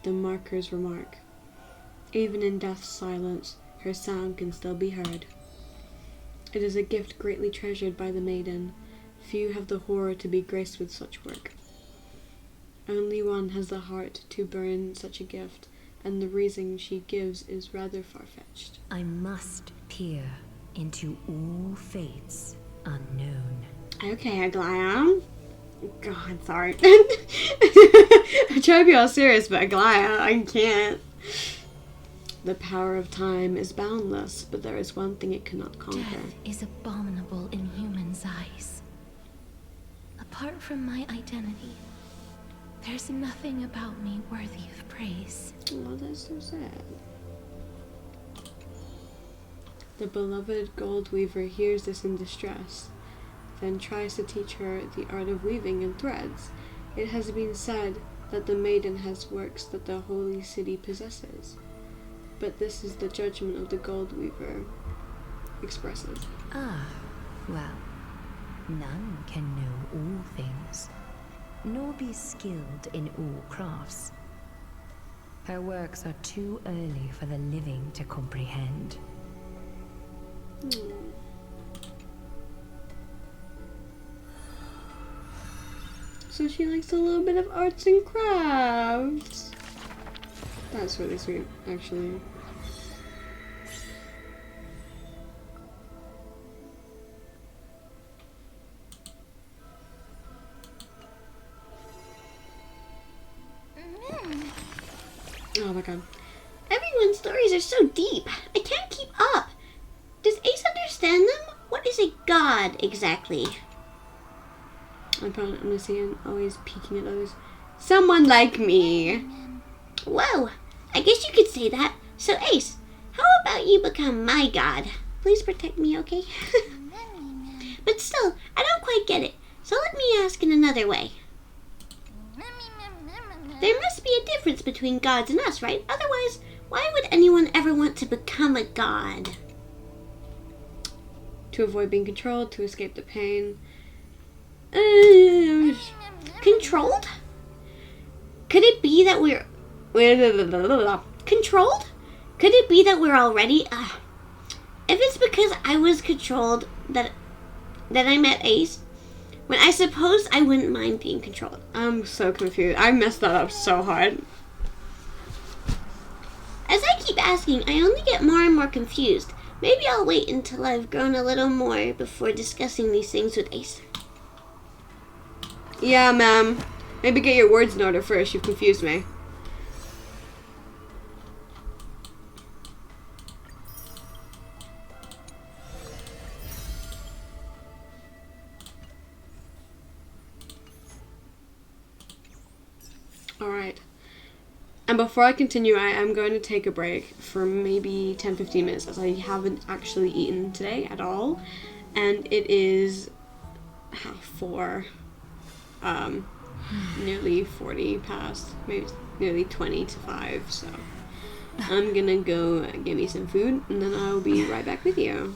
the marker's remark. Even in death's silence, her sound can still be heard. It is a gift greatly treasured by the maiden. Few have the horror to be graced with such work. Only one has the heart to burn such a gift, and the reason she gives is rather far-fetched. I must peer into all fates unknown. Okay, Aglaya. God, sorry. I try to be all serious, but Aglaya, I can't. The power of time is boundless, but there is one thing it cannot conquer. Death is abominable in humans' eyes. Apart from my identity, there's nothing about me worthy of praise. Oh, that's so sad. The beloved gold weaver hears this in distress, then tries to teach her the art of weaving in threads. It has been said that the maiden has works that the holy city possesses, but this is the judgment of the gold weaver expresses. Ah, well, none can know all things, nor be skilled in all crafts. Her works are too early for the living to comprehend. So she likes a little bit of arts and crafts. That's really sweet, actually. Oh my god. Everyone's stories are so deep. I can't keep up. Does Ace understand them? What is a god exactly? I'm probably understand, always peeking at others. Someone like me. Whoa, I guess you could say that. So Ace, how about you become my god? Please protect me, okay? But still, I don't quite get it. So let me ask in another way. There must be a difference between gods and us, right? Otherwise, why would anyone ever want to become a god? To avoid being controlled, to escape the pain. Controlled? Could it be that we're... Controlled? Could it be that we're already... if it's because I was controlled that I met Ace, when I suppose I wouldn't mind being controlled. I'm so confused. I messed that up so hard. As I keep asking, I only get more and more confused. Maybe I'll wait until I've grown a little more before discussing these things with Ace. Yeah, ma'am. Maybe get your words in order first. You've confused me. Alright. And before I continue, I am going to take a break for maybe 10-15 minutes, as I haven't actually eaten today at all. And it is 4. Nearly 40 past, maybe nearly 20 to 5, so I'm gonna go get me some food, and then I'll be right back with you.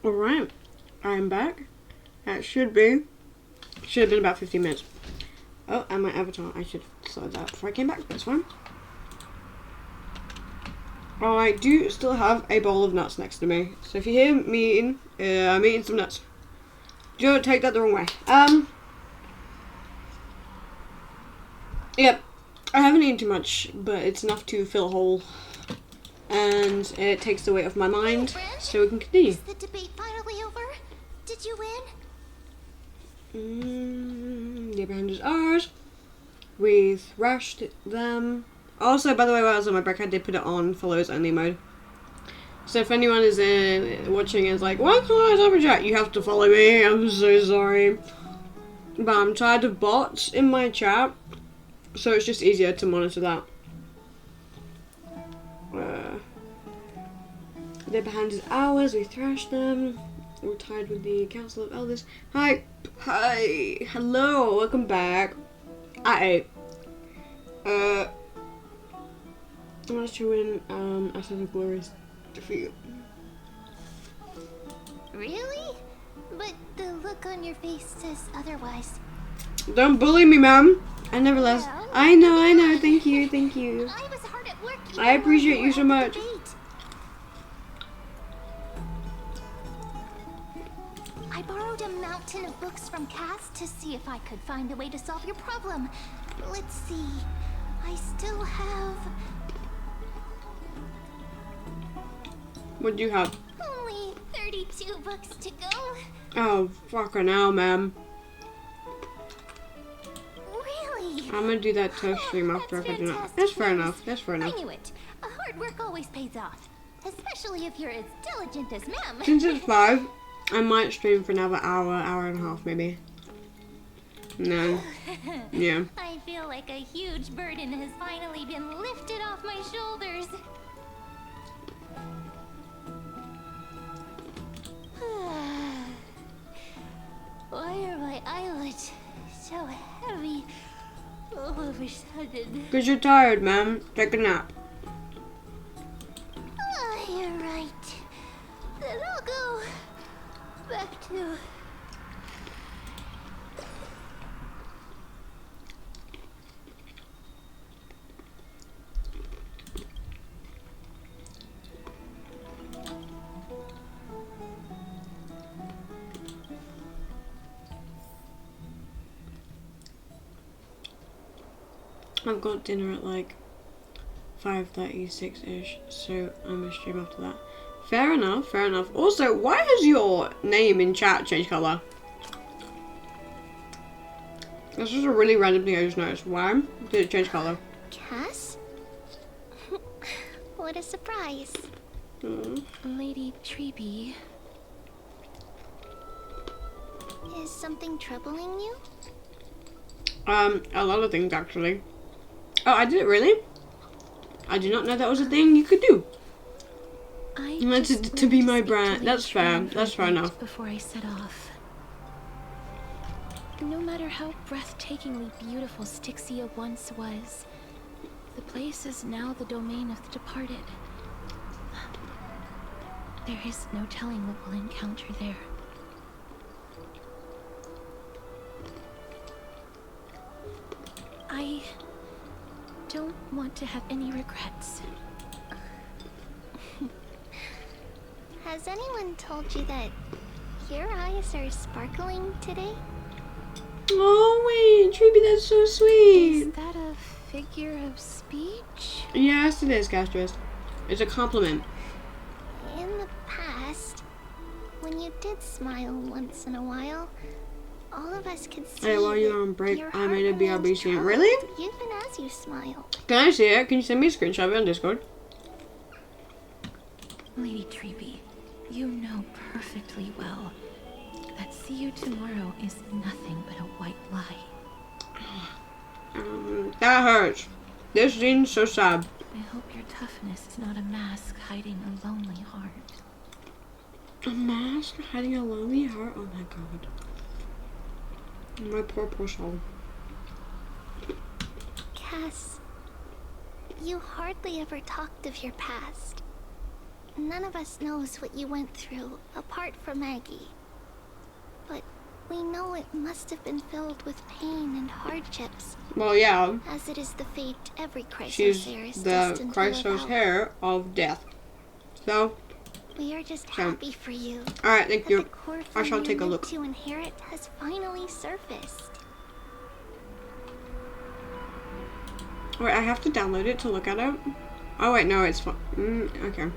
Alright, I'm back. That should have been about 15 minutes. Oh, and my avatar, I should have started that before I came back, that's fine. I do still have a bowl of nuts next to me, so if you hear me eating, I'm eating some nuts. Don't take that the wrong way. Yep, I haven't eaten too much, but it's enough to fill a hole. And it takes the weight off my mind, so we can continue. Is the debate finally over? Did you win? The upper hand is ours. We thrashed them. Also, by the way, while I was on my break, I did put it on follows only mode. So if anyone is watching and is like, why can't I super chat? You have to follow me. I'm so sorry. But I'm tired of bots in my chat, so it's just easier to monitor that. The upper hand is ours. We thrashed them. We're tied with the Council of Elders. Hi, hello, welcome back. I managed to win after the glorious defeat. Really? But the look on your face says otherwise. Don't bully me, ma'am. I never left. Well, I know. Thank you. I was hard at work. I appreciate you so much. I borrowed a mountain of books from Cass to see if I could find a way to solve your problem. Let's see. I still have... What do you have? Only 32 books to go. Oh, fucking hell, ma'am. Really? I'm gonna do that toast stream after I do that. That's fair enough. I knew it. A hard work always pays off. Especially if you're as diligent as ma'am. Since it's 5, I might stream for another hour, hour and a half maybe. No. Yeah. I feel like a huge burden has finally been lifted off my shoulders. Why are my eyelids so heavy all of a sudden? Because you're tired, man. Take a nap. You're right. Then I'll go back to... I've got dinner at like 5:36ish, so I'm gonna stream after that. Fair enough, fair enough. Also, why has your name in chat changed colour? That's just a really random thing I just noticed. Why did it change colour? Cass? What a surprise. Lady Treby. Is something troubling you? A lot of things actually. Oh, I did it really? I did not know that was a thing you could do. To be my brand. That's fair. That's fair enough. Before I set off. No matter how breathtakingly beautiful Styxia once was, the place is now the domain of the departed. There is no telling what we'll encounter there. I don't want to have any regrets. Has anyone told you that your eyes are sparkling today? Oh wait, Treby, that's so sweet. Is that a figure of speech? Yes, it is, Castress. It's a compliment. In the past, when you did smile once in a while, all of us could see. Hey, while you're on break, your I made a heart BRB scene. remained Really? troubled even as you smiled. Can I see it? Can you send me a screenshot of it on Discord? Lady Treby, you know perfectly well that see you tomorrow is nothing but a white lie. That hurts. This scene's so sad. I hope your toughness is not a mask hiding a lonely heart. A mask hiding a lonely heart? Oh my god. My poor soul. Cass, you hardly ever talked of your past. None of us knows what you went through, apart from Maggie. But we know it must have been filled with pain and hardships. Well, yeah. As it is the fate every She's Chrysosaur is the destined to live Chrysos out. hair of death. So, We are just happy for you. alright, thank that you. the core I shall form take a you're look. meant to inherit has finally surfaced. Wait, I have to download it to look at it? Oh wait, no, it's fine. Okay.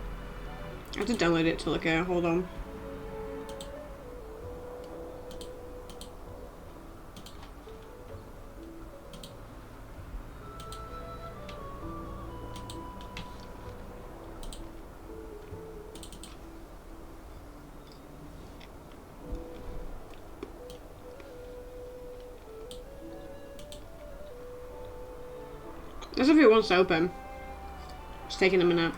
I have to download it to look at it. Hold on. As if it wants to open. It's taking a minute.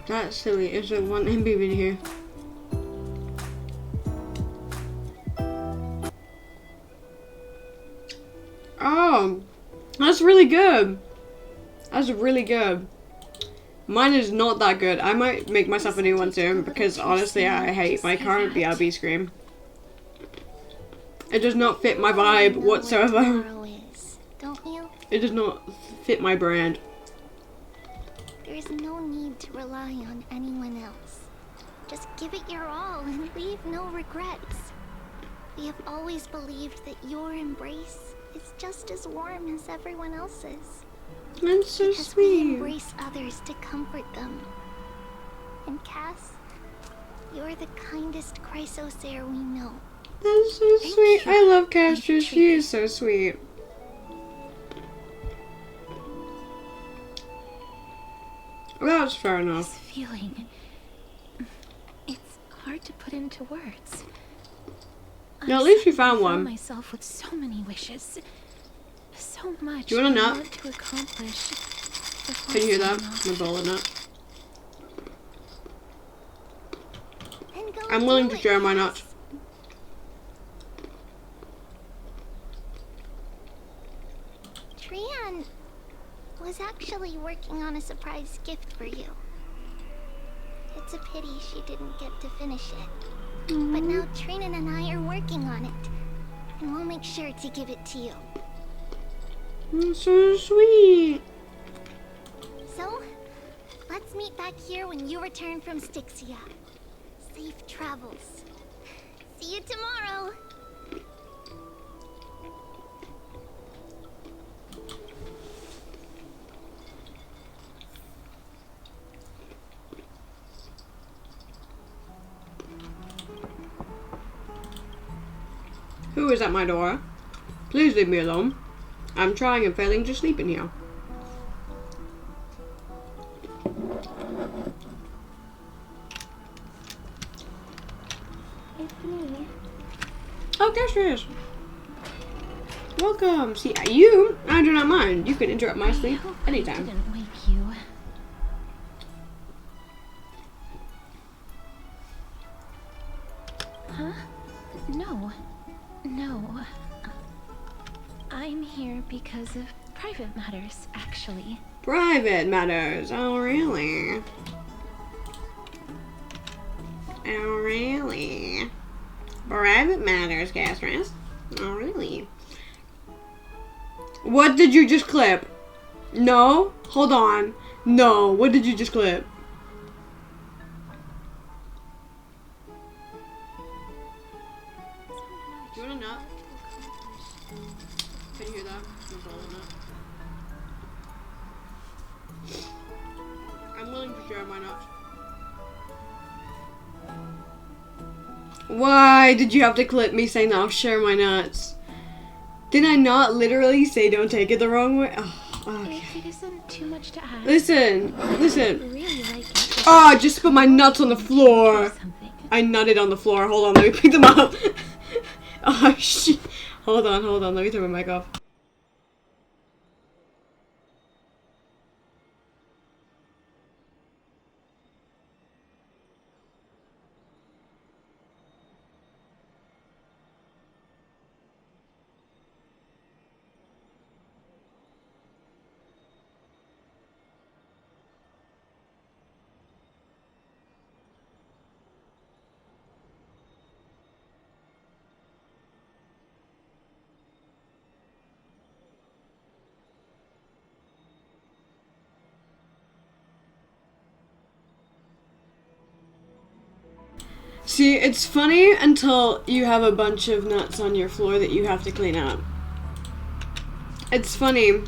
That's silly. It's a 1 MB video. Oh, that's really good. That's really good. Mine is not that good. I might make myself a new one soon because honestly I hate my current BRB screen. It does not fit my vibe whatsoever. Tomorrow is, don't you? It does not fit my brand. There's no need to rely on anyone else. Just give it your all and leave no regrets. We have always believed that your embrace is just as warm as everyone else's. That's so because we sweet. embrace others to comfort them. And Cass, you're the kindest Chrysosaur we know. That's so sweet. I love Castress. She is so sweet. That's fair enough. This feeling, it's hard to put into words. No, at least you found I one. myself with so many wishes, so much Do you want a I nut? want to accomplish. Can you hear that? My bowl of nut. I'm willing to share my nuts. Trian was actually working on a surprise gift for you. It's a pity she didn't get to finish it. But now Trinan and I are working on it. And we'll make sure to give it to you. That's so sweet. So, let's meet back here when you return from Styxia. Safe travels. See you tomorrow. Who is at my door? Please leave me alone. I'm trying and failing to sleep in here. It's me. Oh, there she is. Welcome. See, you, I do not mind. You can interrupt my sleep anytime. I didn't wake you. Huh? No. No. I'm here because of private matters, actually. Private matters. Oh, really? Oh, really? Private matters, Castris. Oh, really? What did you just clip? No? Hold on. No. What did you just clip? Do you want a nut? Can you hear that? I'm willing to share my nuts. Why did you have to clip me saying that I'll share my nuts? Did I not literally say don't take it the wrong way? Oh, okay. If it isn't too much to ask. Listen. Really like it. Oh, I just put my nuts on the floor. I nutted on the floor. Hold on, let me pick them up. Oh, shit. Hold on. Let me turn my mic off. See, it's funny until you have a bunch of nuts on your floor that you have to clean up. It's funny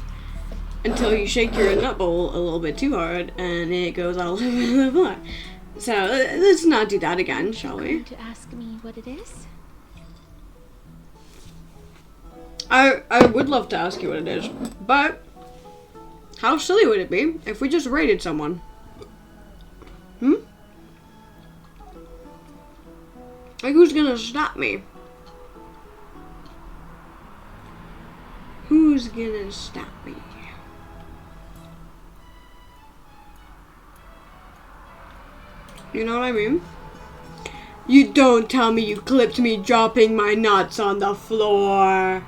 until you shake your nut bowl a little bit too hard and it goes all over the floor. So, let's not do that again, shall we? To ask me what it is? I would love to ask you what it is, but how silly would it be if we just raided someone? Hmm? Like, who's gonna stop me? Who's gonna stop me? You know what I mean? You don't tell me you clipped me dropping my nuts on the floor.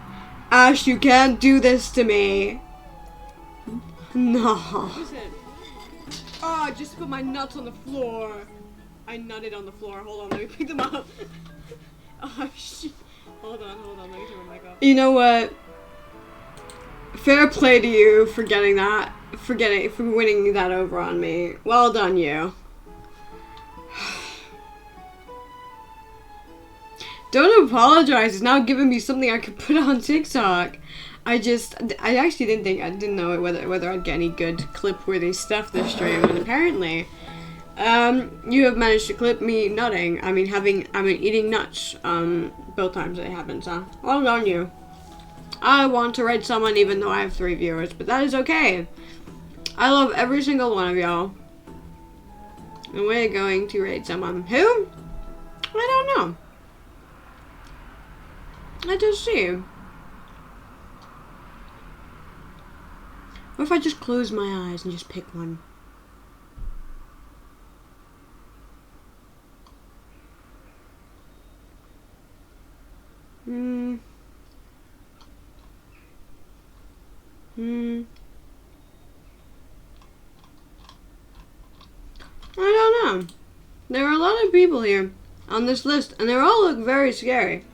Ash, you can't do this to me. No. Listen. Oh, I just put my nuts on the floor. I nutted on the floor. Hold on, let me pick them up. Oh, shit. Hold on, let me turn my mic off. You know what? Fair play to you for getting that, for winning that over on me. Well done, you. Don't apologize. It's now giving me something I could put on TikTok. I actually didn't know whether I'd get any good clip-worthy stuff this stream, and apparently, you have managed to clip me nutting. I mean, eating nuts, both times it happened, so well done, you. I want to raid someone even though I have 3 viewers, but that is okay. I love every single one of y'all. And we're going to raid someone. Who? I don't know. I just see. What if I just close my eyes and just pick one? I don't know. There are a lot of people here on this list, and they all look very scary.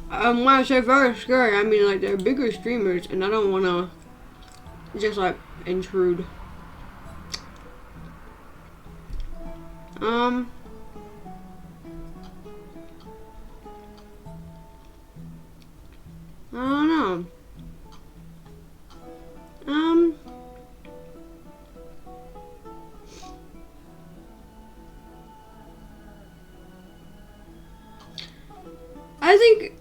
When I say very scary, I mean like they're bigger streamers, and I don't want to just like intrude. I don't know. I think,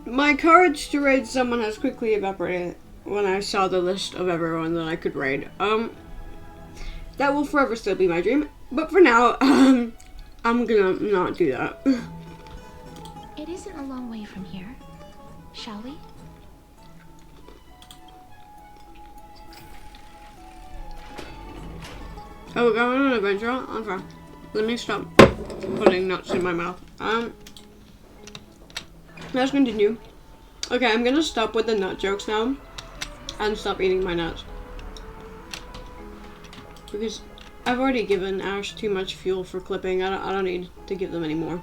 my courage to raid someone has quickly evaporated when I saw the list of everyone that I could raid. That will forever still be my dream, but for now, I'm gonna not do that. It isn't a long way from here. Shall we? Oh, we're going on an adventure? Okay. Let me stop putting nuts in my mouth. Let's continue. Okay, I'm gonna stop with the nut jokes now and stop eating my nuts. Because I've already given Ash too much fuel for clipping. I don't need to give them any more.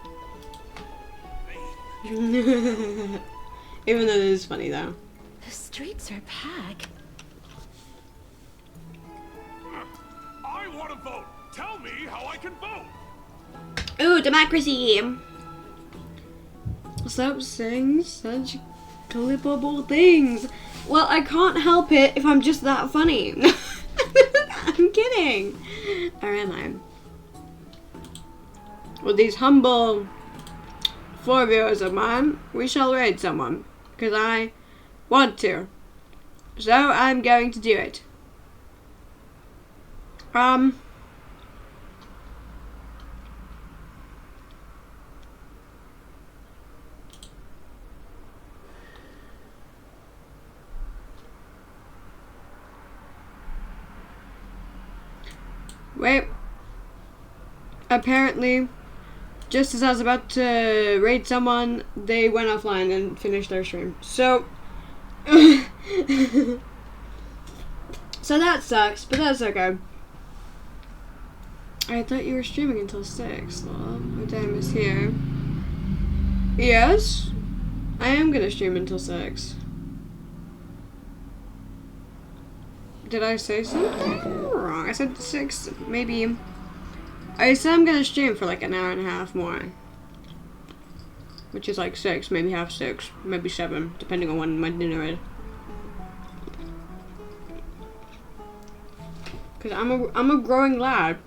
Even though it is funny though. The streets are packed. I want to vote. Tell me how I can vote. Ooh, democracy. Stop saying such clippable things. Well, I can't help it if I'm just that funny. I'm kidding. Or am I? With these humble 4 viewers of mine, we shall raid someone. Because I want to. So I'm going to do it. Wait. Apparently, just as I was about to raid someone, they went offline and finished their stream. So, so that sucks, but that's okay. I thought you were streaming until 6. Well, my time is here. Yes, I am gonna stream until 6. Did I say something wrong? I said 6, maybe. I said I'm gonna stream for like an hour and a half more. Which is like 6, maybe half 6, maybe 7, depending on when my dinner is. Cause I'm a growing lad.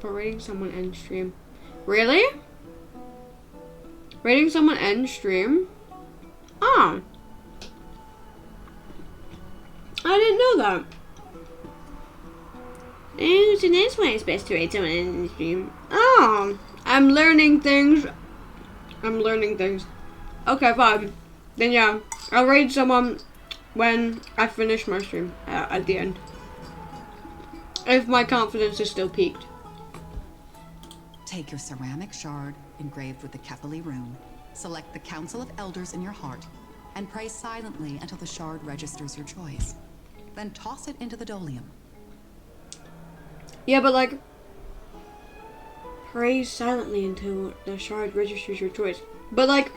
For rating someone end stream. Really? Rating someone end stream? Oh. I didn't know that. Ooh, so that's why it's best to rate someone in the stream. Oh. I'm learning things. I'm learning things. Okay, fine. Then yeah, I'll raid someone when I finish my stream at the end. If my confidence is still peaked. Take your ceramic shard engraved with the Kepali rune, select the Council of Elders in your heart, and pray silently until the shard registers your choice. Then toss it into the Dolium. Yeah, but like, pray silently until the shard registers your choice. But like,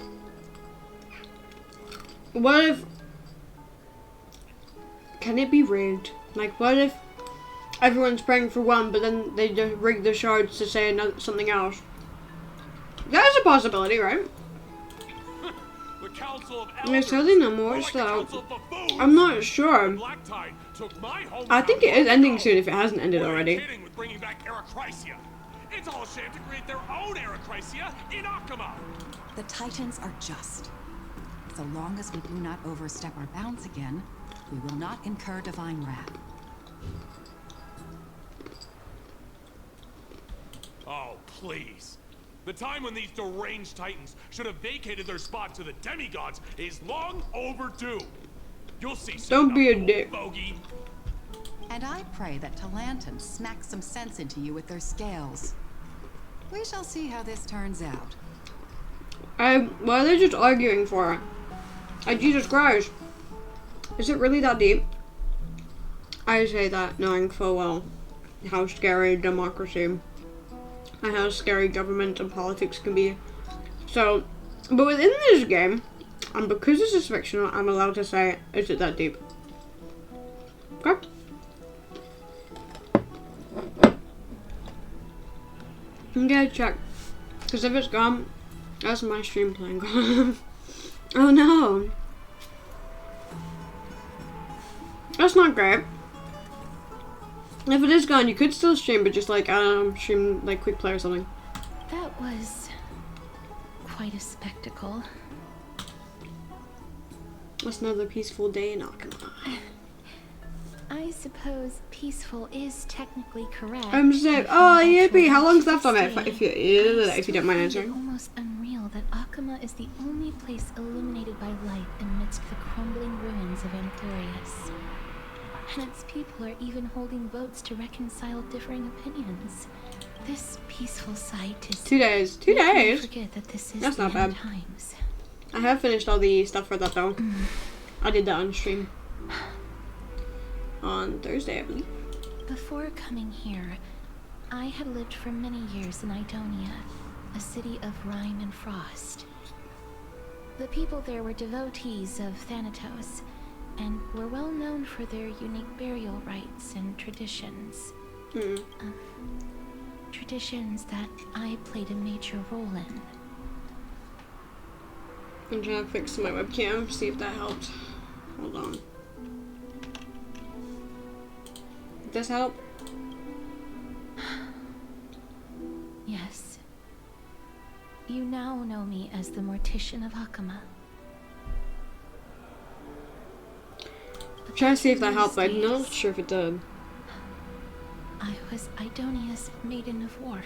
what if, can it be rigged? Like, what if everyone's praying for one, but then they just rig the shards to say something else? That's a possibility, right? The Council of There's totally no more, so I'm not sure. I think it is ending soon if it hasn't ended already. It's all a shame to create their own Arachrysia in Akama. The Titans are just. So long as we do not overstep our bounds again, we will not incur divine wrath. please. The time when these deranged titans should have vacated their spot to the demigods is long overdue. You'll see soon. Don't be a dick. Bogey. And I pray that Talanton smacks some sense into you with their scales. We shall see how this turns out. Why are they just arguing for it? Like, Jesus Christ. Is it really that deep? I say that knowing full well how scary democracy and how scary government and politics can be. So, but within this game, and because this is fictional, I'm allowed to say, is it that deep? Okay. I'm gonna check. Because if it's gone, that's my stream playing gone. Oh no. That's not great. If it is gone, you could still stream, but just like, stream like quick play or something. That was quite a spectacle. That's another peaceful day in Akama. I suppose peaceful is technically correct. I'm sick. Oh, yippee! How long's left on it? If you don't mind answering. It's almost unreal that Akama is the only place illuminated by light amidst the crumbling ruins of Anthurius. And its people are even holding votes to reconcile differing opinions. This peaceful sight is 2 days. 2 days? Forget that this is That's not bad. times. I have finished all the stuff for that though. I did that on stream. On Thursday, I believe. Before coming here, I had lived for many years in Idonia, a city of rime and frost. The people there were devotees of Thanatos, and were well known for their unique burial rites and traditions. Traditions that I played a major role in. I'm trying to fix my webcam, see if that helped. Hold on. Did this help? Yes. You now know me as the Mortician of Akama. I'm trying to see if that helped, but I'm not sure if it did. I was Idonia's maiden of war.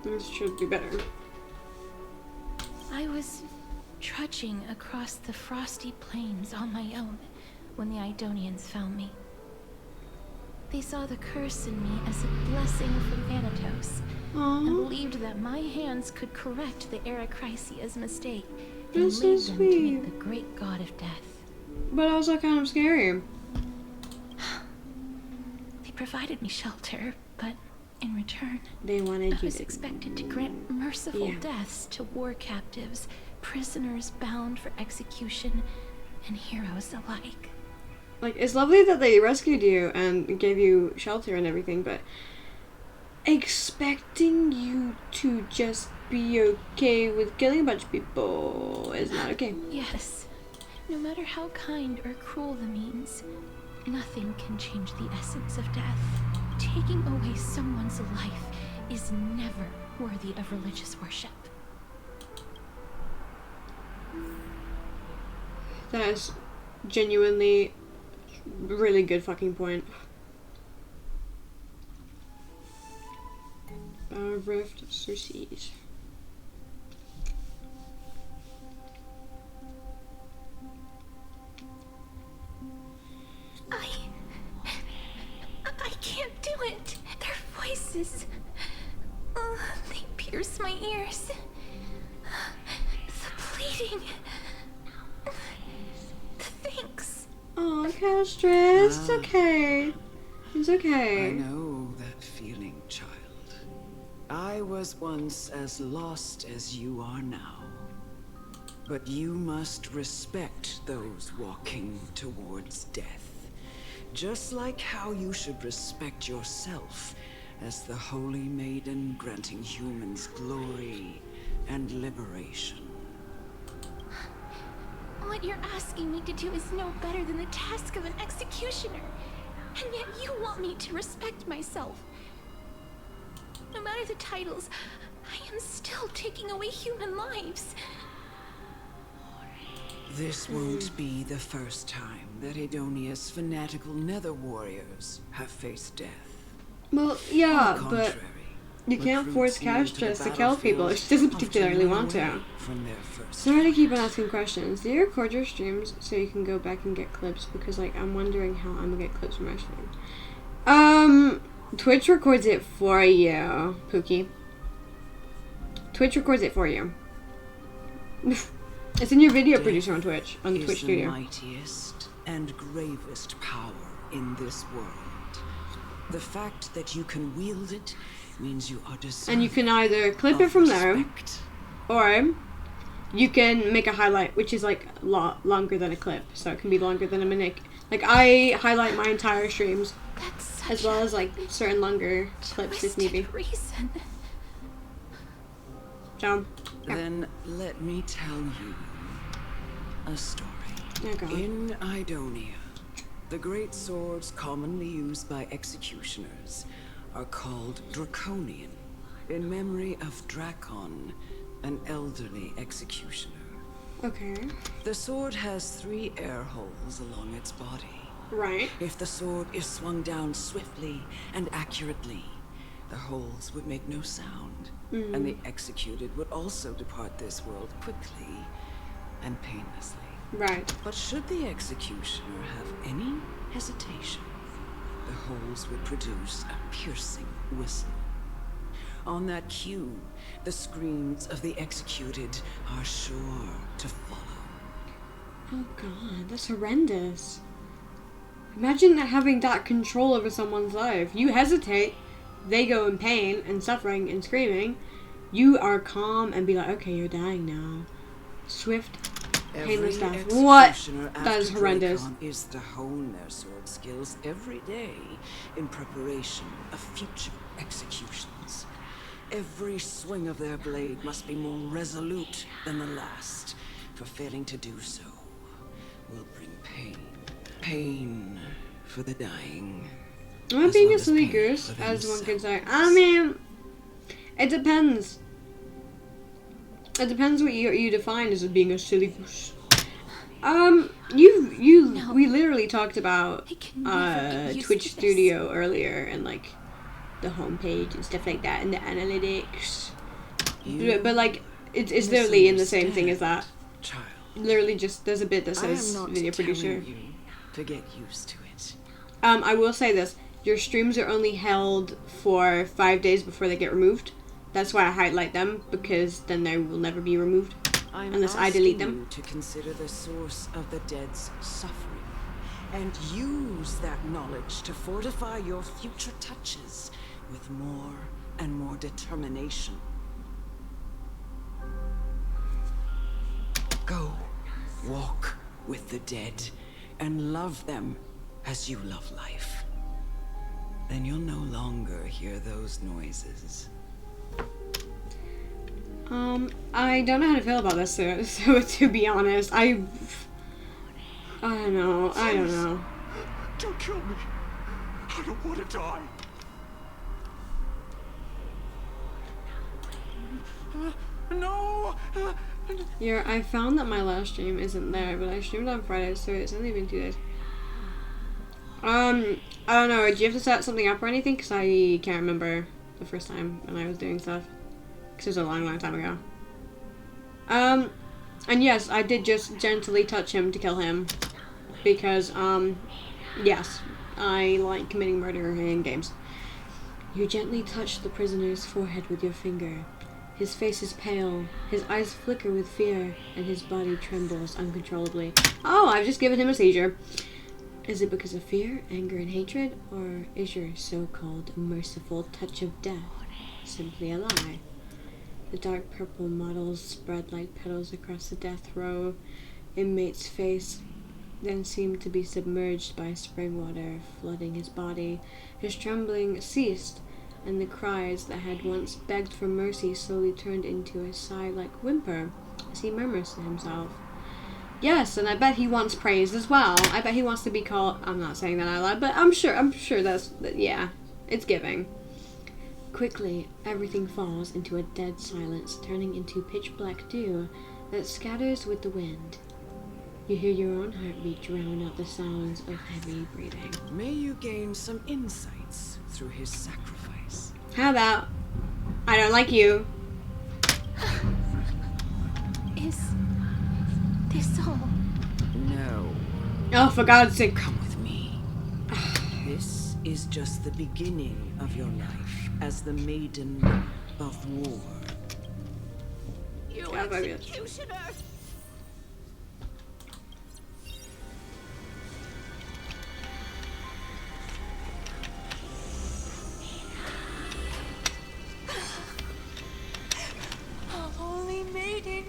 This should be better. I was trudging across the frosty plains on my own when the Idonians found me. They saw the curse in me as a blessing from Thanatos, and believed that my hands could correct the Eracrisia's mistake and lead them to meet the great god of death. But also kind of scary. They provided me shelter, but in return, they wanted I was expected to grant merciful deaths to war captives, prisoners bound for execution, and heroes alike. Like, it's lovely that they rescued you and gave you shelter and everything, but expecting you to just be okay with killing a bunch of people is not okay. Yes. No matter how kind or cruel the means, nothing can change the essence of death. Taking away someone's life is never worthy of religious worship. That is genuinely really good fucking point. Rift Circes. I can't do it. Their voices, they pierce my ears. The pleading. The thanks. Oh, Castris, it's okay. It's okay. I know that feeling, child. I was once as lost as you are now. But you must respect those walking towards death. Just like how you should respect yourself as the Holy Maiden granting humans glory and liberation. What you're asking me to do is no better than the task of an executioner. And yet you want me to respect myself. No matter the titles, I am still taking away human lives. This won't be the first time that Idonia's fanatical nether warriors have faced death. Well, yeah, but you can't force Cash just to kill people if she doesn't particularly want to. Sorry to keep on asking questions. Do you record your streams so you can go back and get clips? Because, like, I'm wondering how I'm gonna get clips from my stream. Twitch records it for you, Pookie. Twitch records it for you. It's in your video producer on Twitch, on the Twitch studio. The mightiest and gravest power in this world. The fact that you can wield it means you are deserving. And you can either clip it from there, or you can make a highlight, which is like a lot longer than a clip, so it can be longer than a minute. Like, I highlight my entire streams, as well as like certain longer clips if need be. So, yeah. Then let me tell you a story. In Idonia, the great swords commonly used by executioners are called Draconian, in memory of Drakon, an elderly executioner. Okay. The sword has 3 air holes along its body. Right. If the sword is swung down swiftly and accurately, the holes would make no sound, and the executed would also depart this world quickly and painlessly. Right. But should the executioner have any hesitation, the holes would produce a piercing whistle. On that cue, the screams of the executed are sure to follow. Oh god, that's horrendous. Imagine having that control over someone's life. You hesitate, they go in pain and suffering and screaming. You are calm and be like, okay, you're dying now. Swift, painless death. What? That is horrendous. Is to hone their sword skills every day in preparation of future executions. Every swing of their blade must be more resolute than the last, for failing to do so will bring pain. Pain for the dying. Am I being a silly goose, as one could say? I mean, it depends. It depends what you define as being a silly goose. We literally talked about Twitch Studio earlier and like the homepage and stuff like that and the analytics. But like it's literally in the same thing as that. Child. Literally just there's a bit that says video producer. You to get used to it. I will say this. Your streams are only held for 5 days before they get removed. That's why I highlight them, because then they will never be removed unless I delete them. To consider the source of the dead's suffering and use that knowledge to fortify your future touches with more and more determination. Go, walk with the dead and love them as you love life. Then you'll no longer hear those noises. I don't know how to feel about this, so to be honest, I don't know. Don't kill me. I don't want to die. No. I found that my last stream isn't there, but I streamed on Friday, so it's only been 2 days. I don't know. Do you have to set something up or anything? Because I can't remember the first time when I was doing stuff. Because it was a long, long time ago. And yes, I did just gently touch him to kill him. Because, yes, I like committing murder in games. You gently touch the prisoner's forehead with your finger. His face is pale, his eyes flicker with fear, and his body trembles uncontrollably. Oh, I've just given him a seizure. Is it because of fear, anger, and hatred, or is your so-called merciful touch of death simply a lie? The dark purple mottles spread like petals across the death row inmate's face, then seemed to be submerged by spring water flooding his body. His trembling ceased, and the cries that had once begged for mercy slowly turned into a sigh-like whimper as he murmurs to himself. Yes, and I bet he wants praise as well. I bet he wants to be called. I'm not saying that out loud, but I'm sure yeah, it's giving. Quickly, everything falls into a dead silence, turning into pitch-black dew that scatters with the wind. You hear your own heartbeat drown out the sounds of heavy breathing. May you gain some insights through his sacrifice. How about I don't like you? Is this all? No. Oh, for God's sake. Come with me. This is just the beginning of your life as the Maiden of War. You Yeah, baby. executioner! Holy maiden!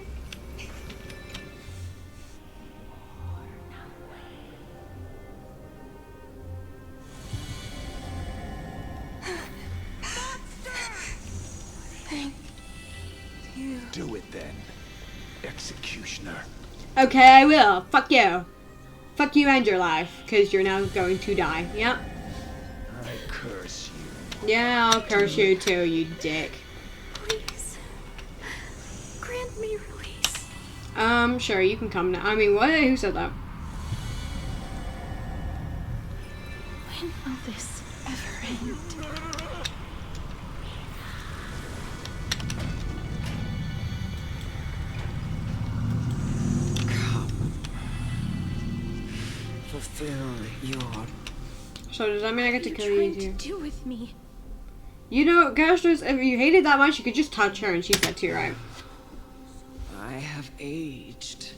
Thank you. Do it then, executioner. Okay, I will. Fuck you. Fuck you and your life, because you're now going to die. Yep. I curse you. Yeah, I'll curse you too, you dick. Please. Grant me release. Sure, you can come now. I mean, what? Who said that? When will this ever end? Fulfill your... So does that mean I get to kill you Trying to too? do with me. You know, Gastrus, if you hated that much, you could just touch her and she's dead too, right? I have aged.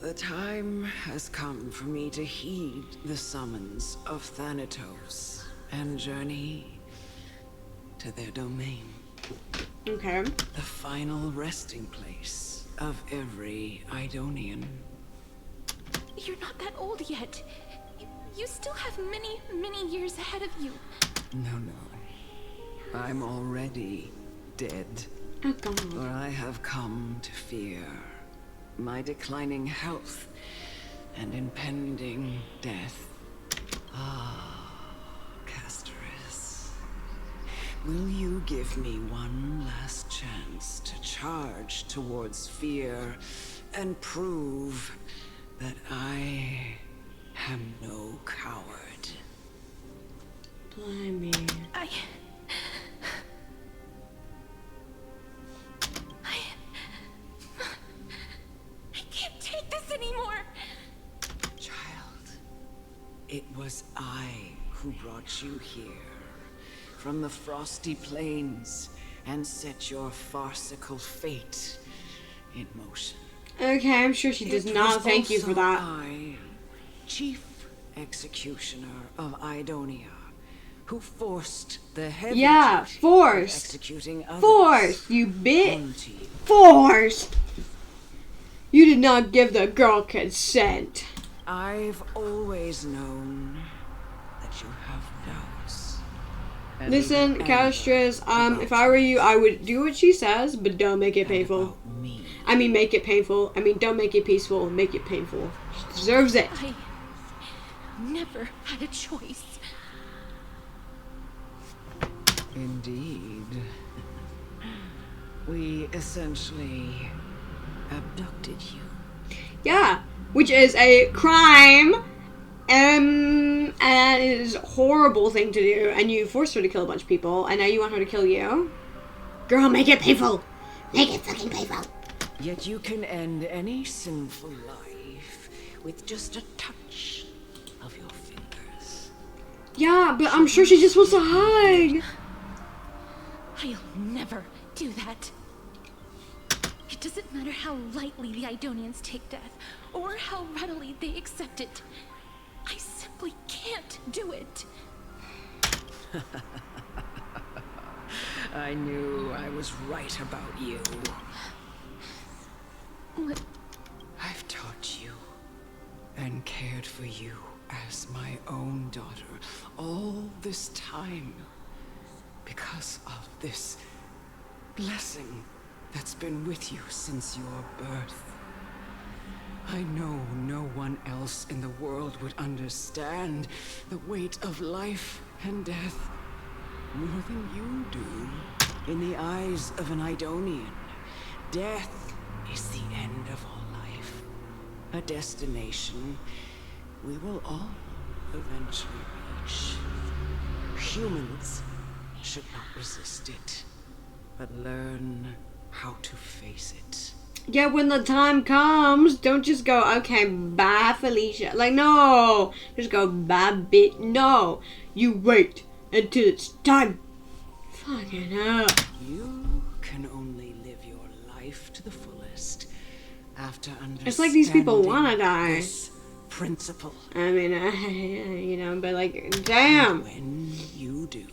The time has come for me to heed the summons of Thanatos and journey to their domain. Okay. The final resting place of every Idonian. You're not that old yet. You still have many, many years ahead of you. No. I'm already dead. Oh, God. For I have come to fear my declining health and impending death. Ah, Casterus. Will you give me one last chance to charge towards fear and prove that I am no coward? Blimey. I can't take this anymore. Child, it was I who brought you here from the frosty plains and set your farcical fate in motion. Okay, I'm sure she does not thank you for that. I, Chief Executioner of Idonia, who forced the heavy duty of forced. executing others. Forced, you bit. Onto you. Forced. You did not give the girl consent. I've always known that you have doubts. And Listen, even Castrus, anger if I were you, I would do what she says, but don't make it painful. about me. I mean, make it painful. I mean, don't make it peaceful. Make it painful. She deserves it. I never had a choice. Indeed. We essentially abducted you. Yeah, which is a crime, and it is a horrible thing to do, and you forced her to kill a bunch of people, and now you want her to kill you? Girl, make it painful! Make it fucking painful! Yet you can end any sinful life with just a touch of your fingers. Yeah, but I'm sure she just wants to hug! I'll never do that. It doesn't matter how lightly the Idonians take death, or how readily they accept it. I simply can't do it. I knew I was right about you. What? I've taught you and cared for you as my own daughter all this time because of this blessing that's been with you since your birth. I know no one else in the world would understand the weight of life and death more than you do. In the eyes of an Idonian, death is the end of all life. A destination we will all eventually reach. Humans should not resist it, but learn how to face it. Yeah, when the time comes, don't just go, okay, bye, Felicia. Like, no. Just go, bye, bitch. No. You wait until it's time. Fucking hell. You can only live your life to the fullest after understanding It's like these people wanna die. this principle. I mean, you know, but like, damn. And when you do,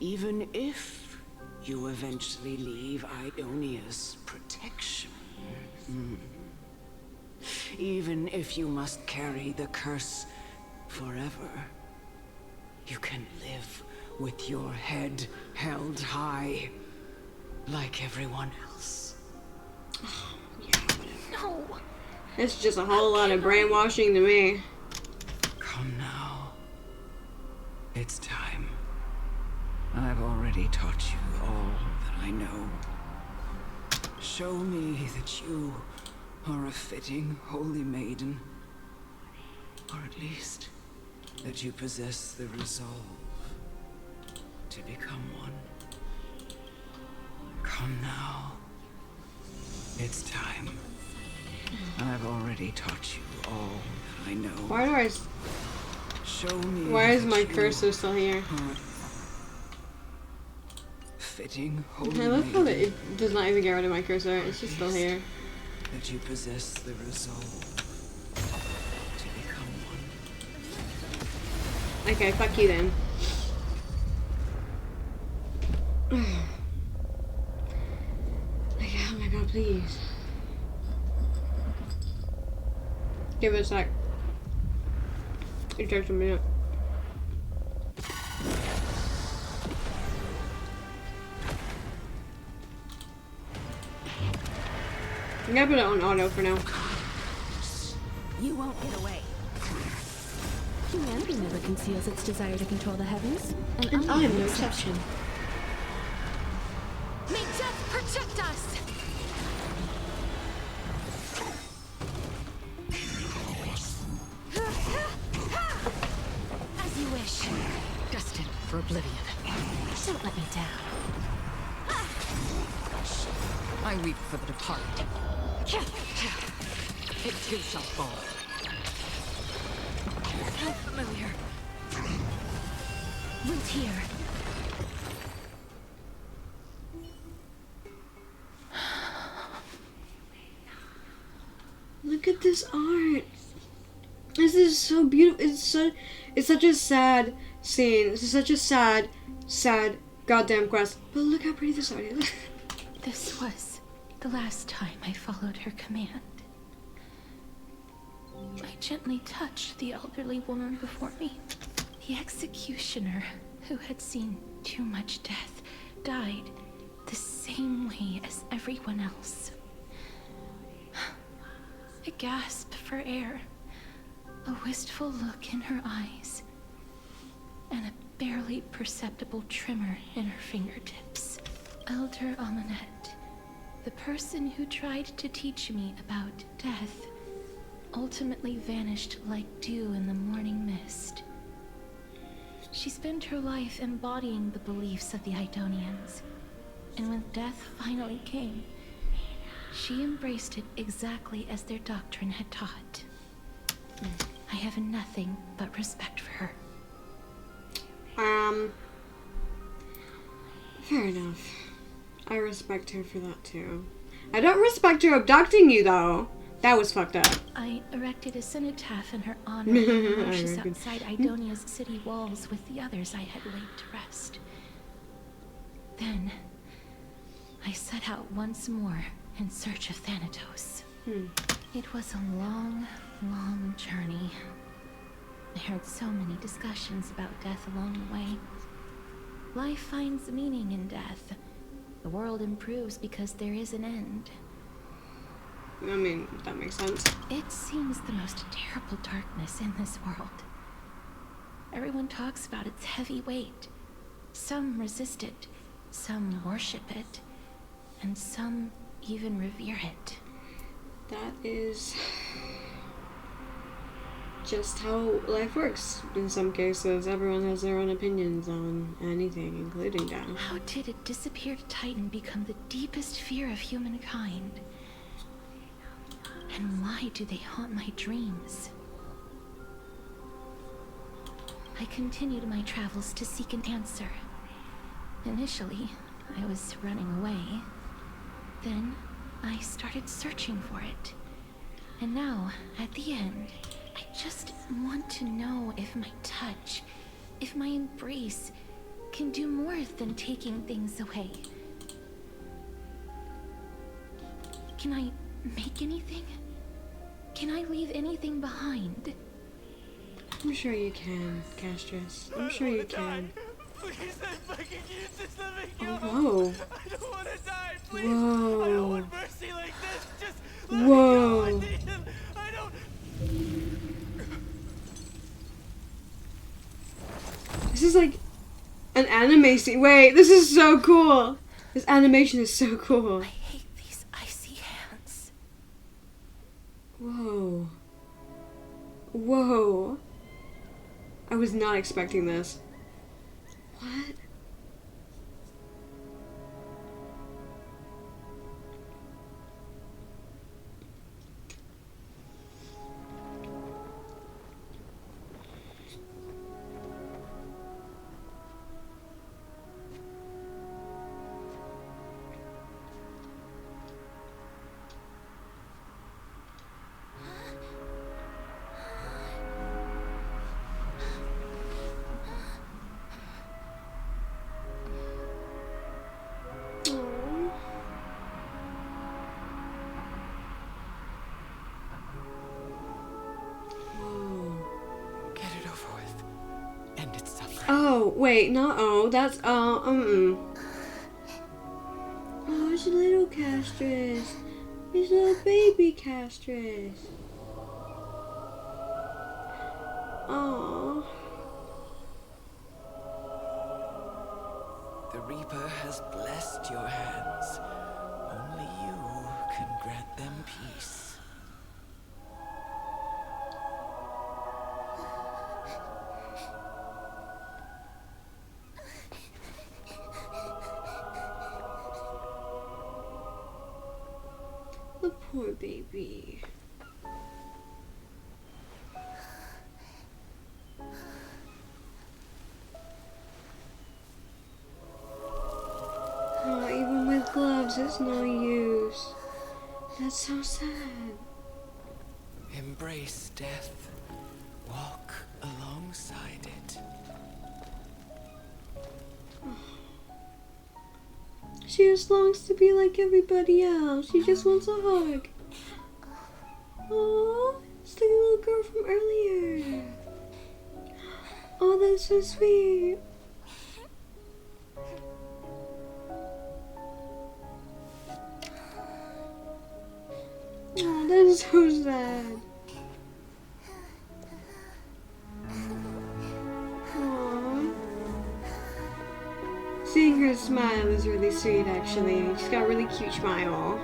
even if you eventually leave Idonia's protection, even if you must carry the curse forever, you can live with your head held high, like everyone else. No. It's just a whole lot of brainwashing to me. Come now. It's time. I've already taught you all that I know. Show me that you are a fitting holy maiden. Or at least, that you possess the resolve to become one. Come now. It's time. I've already taught you all that I know. Why do I... Show me. Why is that my you cursor still here? are fitting holy I love how maiden. it does not even get rid of my cursor. It's just still here. That you possess the resolve to become one. Okay, fuck you then. Okay, oh my god, please. Give it a sec. It takes a minute. I'm gonna put it on auto for now. You won't get away. Humanity never conceals its desire to control the heavens, And I am no exception. May death protect us! As you wish. Destined for oblivion. Don't let me down. I weep for the departed. It too shall fall. How familiar. Root here. Look at this art. This is so beautiful. It's such a sad scene. This is such a sad goddamn quest. But look how pretty this art is. This was the last time I followed her command. I gently touched the elderly woman before me. The executioner, who had seen too much death, died the same way as everyone else. A gasp for air, a wistful look in her eyes, and a barely perceptible tremor in her fingertips. Elder Amunet, the person who tried to teach me about death, ultimately vanished like dew in the morning mist. She spent her life embodying the beliefs of the Idonians, and when death finally came, she embraced it exactly as their doctrine had taught. I have nothing but respect for her. Fair enough. I respect her for that too. I don't respect her abducting you though. That was fucked up. I erected a cenotaph in her honor when she's outside Idonia's city walls with the others I had laid to rest. Then, I set out once more in search of Thanatos. It was a long, long journey. I heard so many discussions about death along the way. Life finds meaning in death. The world improves because there is an end. I mean, that makes sense. It seems the most terrible darkness in this world. Everyone talks about its heavy weight. Some resist it, some worship it, and some even revere it. That is just how life works. In some cases, everyone has their own opinions on anything, including death. How did a disappeared titan become the deepest fear of humankind? And why do they haunt my dreams? I continued my travels to seek an answer. Initially, I was running away. Then, I started searching for it. And now, at the end, I just want to know if my touch, if my embrace, can do more than taking things away. Can I make anything? Can I leave anything behind? I'm sure you can, Castris. I'm sure you can. Please, I can use this, let me go. Oh, whoa. I don't want to die, please. Whoa. I don't want mercy like this. Just let Whoa. me go. I don't. This is like an anime scene. Wait, this is so cool. This animation is so cool. I hate these icy hands. Whoa. Whoa. I was not expecting this. What? Oh, wait, not oh, that's Oh, it's little Castris. It's little baby Castris. Oh. The Reaper has blessed your hands. Only you can grant them peace. The poor baby. Oh, even with gloves, it's no use. That's so sad. Embrace death. Walk alongside it. She just longs to be like everybody else. She just wants a hug. Oh, it's the little girl from earlier. Oh, that's so sweet. Oh, that's so sad. Aww. Seeing her smile is really sweet, actually. She's got a really cute smile.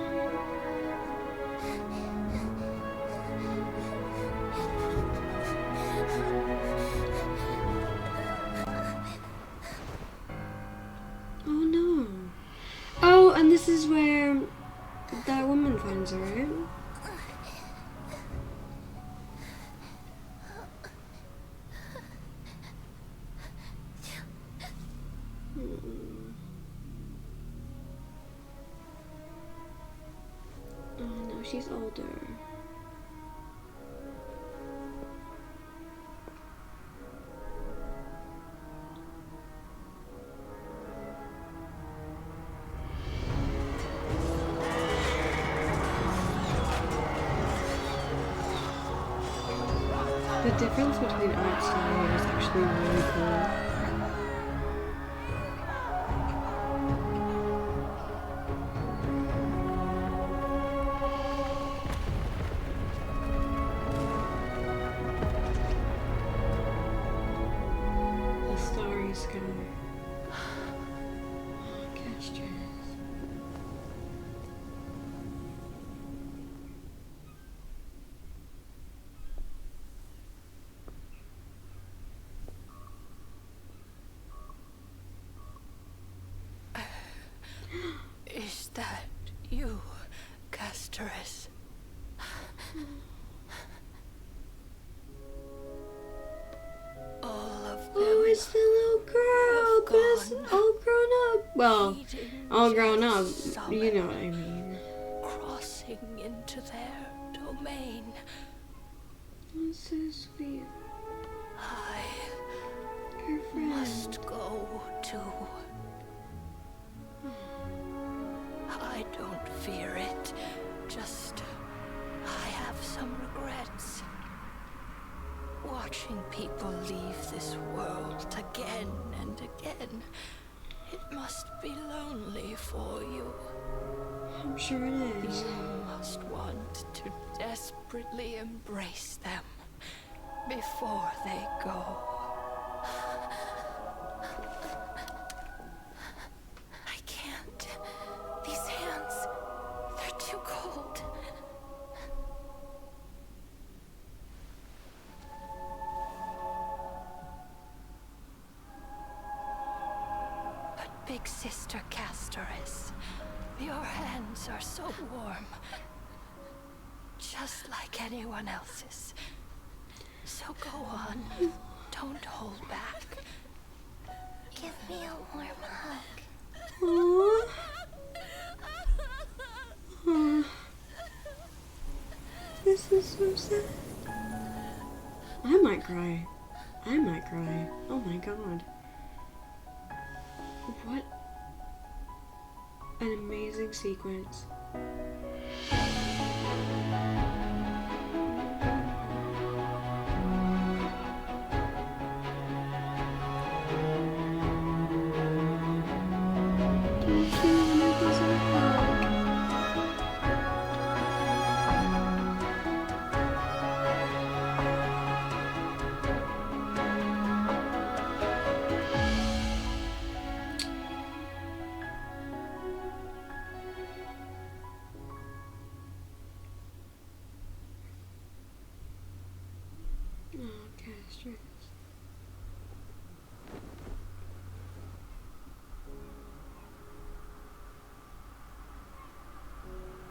Oh no. Oh, and this is where that woman finds her, right? Oh no, she's older. The difference between art style here is actually really cool. The starry sky. Oh, Castris. that you, Casteress? All of them. Oh, it's the little girl, but it's all grown up. Well, all grown up, you know what I mean. Crossing into their domain. That's so sweet. I must go too. I don't fear it. Just, I have some regrets. Watching people leave this world again and again. It must be lonely for you. I'm sure it is. You must want to desperately embrace them before they go. I can't. These hands, they're too cold. But Big Sister Casteress, your hands are so warm. Just like anyone else's. So go on. Don't hold back. Give me a warm hug. Aww. Aww. This is so sad. I might cry. I might cry. Oh my god. What an amazing sequence.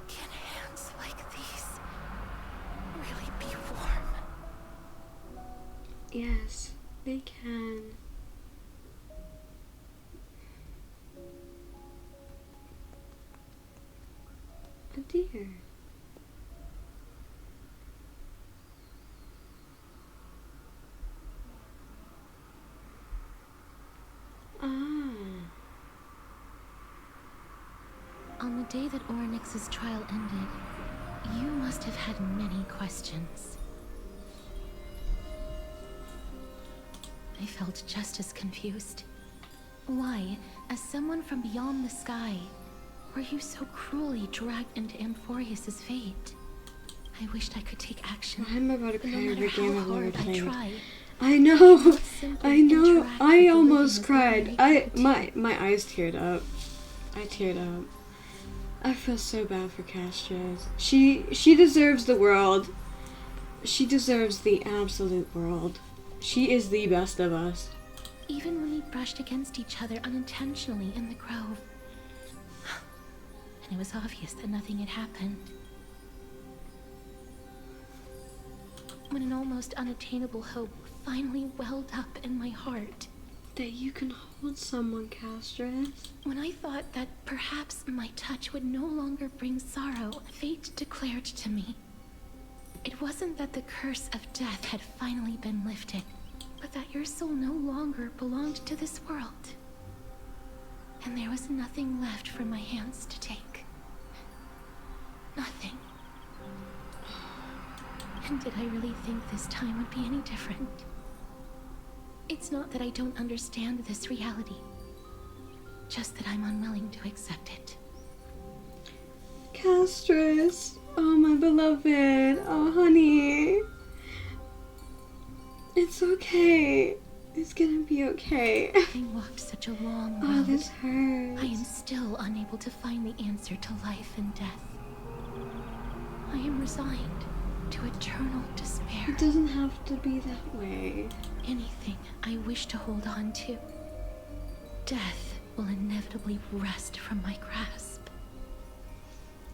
Can hands like these really be warm? Yes, they can. A deer. On the day that Orynyx's trial ended, you must have had many questions. I felt just as confused. Why, as someone from beyond the sky, were you so cruelly dragged into Amphorius's fate? I wished I could take action. I'm about to cry no every game I've ever I played. tried. I know. I know. I almost cried. My eyes teared up. I teared up. I feel so bad for Castress. She deserves the world. She deserves the absolute world. She is the best of us. Even when we brushed against each other unintentionally in the grove. And it was obvious that nothing had happened. When an almost unattainable hope finally welled up in my heart. That you can hold someone, Castress. When I thought that perhaps my touch would no longer bring sorrow, fate declared to me. It wasn't that the curse of death had finally been lifted, but that your soul no longer belonged to this world. And there was nothing left for my hands to take. Nothing. And did I really think this time would be any different? It's not that I don't understand this reality, just that I'm unwilling to accept it. Castress, oh my beloved, oh honey. It's okay. It's gonna be okay. Having walked such a long road, Oh, this hurts. I am still unable to find the answer to life and death. I am resigned to eternal despair. It doesn't have to be that way. Anything I wish to hold on to, death will inevitably wrest from my grasp.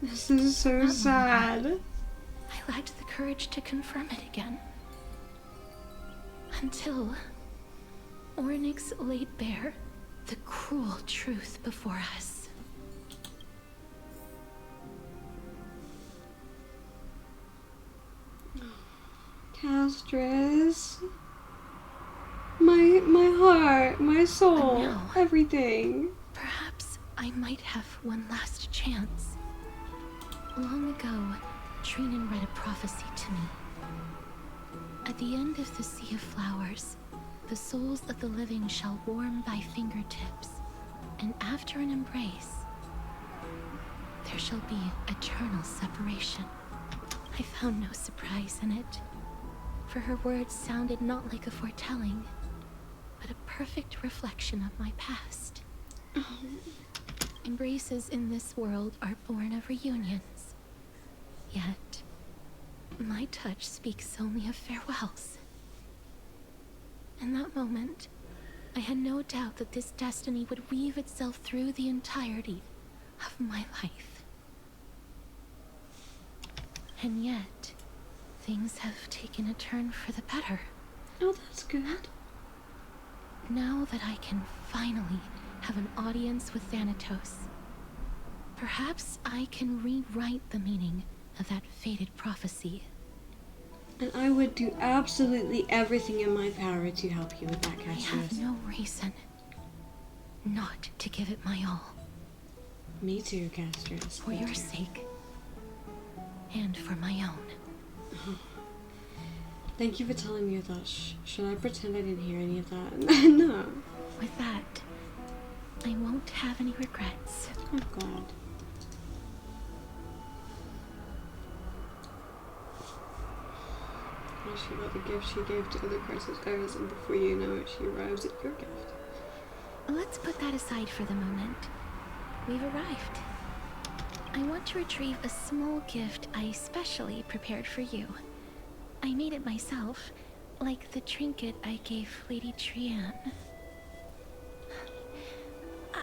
This is so sad. I lacked the courage to confirm it again. Until Ornyx laid bare the cruel truth before us. Castris. My heart, my soul, now, everything. Perhaps I might have one last chance. Long ago, Trinan read a prophecy to me. At the end of the Sea of Flowers, the souls of the living shall warm thy fingertips, and after an embrace, there shall be eternal separation. I found no surprise in it, for her words sounded not like a foretelling, but a perfect reflection of my past. Embraces in this world are born of reunions, yet my touch speaks only of farewells. In that moment, I had no doubt that this destiny would weave itself through the entirety of my life. And yet, things have taken a turn for the better. Oh, that's good. Now that I can finally have an audience with Thanatos, perhaps I can rewrite the meaning of that fated prophecy. And I would do absolutely everything in my power to help you with that, Castris. I have no reason not to give it my all. Me too, Castris. For your sake. And for my own. Thank you for telling me of that. Should I pretend I didn't hear any of that? No. With that, I won't have any regrets. Oh, God. She got the gift she gave to other crisis heirs, and before you know it, she arrives at your gift. Let's put that aside for the moment. We've arrived. I want to retrieve a small gift I specially prepared for you. I made it myself, like the trinket I gave Lady Trian.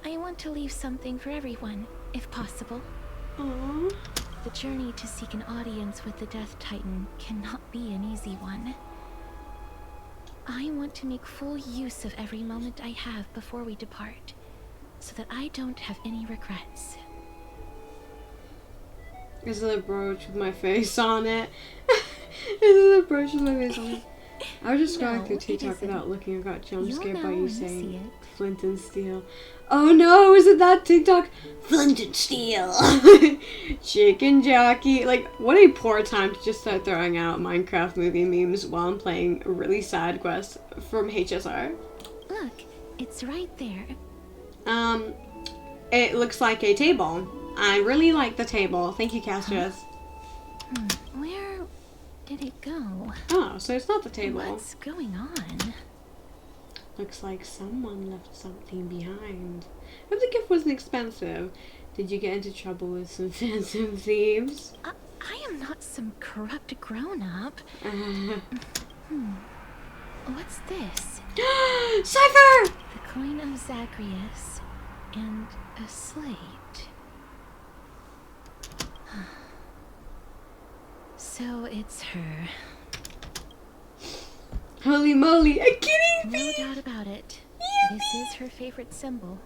I want to leave something for everyone, if possible. Aww. The journey to seek an audience with the Death Titan cannot be an easy one. I want to make full use of every moment I have before we depart, so that I don't have any regrets. Is it a brooch with my face on it? Is it a brooch with my face on it? I was just scrolling through TikTok without looking. I got jump scared by you saying Flint and Steel. Oh no, is it that TikTok? Flint and Steel. Chicken jockey. Like, what a poor time to just start throwing out Minecraft movie memes while I'm playing a really sad quest from HSR. Look, it's right there. It looks like a table. I really like the table. Thank you, Castris. Where did it go? Oh, so it's not the table. What's going on? Looks like someone left something behind. Hope the gift wasn't expensive. Did you get into trouble with some phantom thieves? I am not some corrupt grown-up. What's this? Cypher! The coin of Zagreus and a slate. So it's her. Holy moly, a kitty thief! No doubt about it. Yippee! This is her favorite symbol.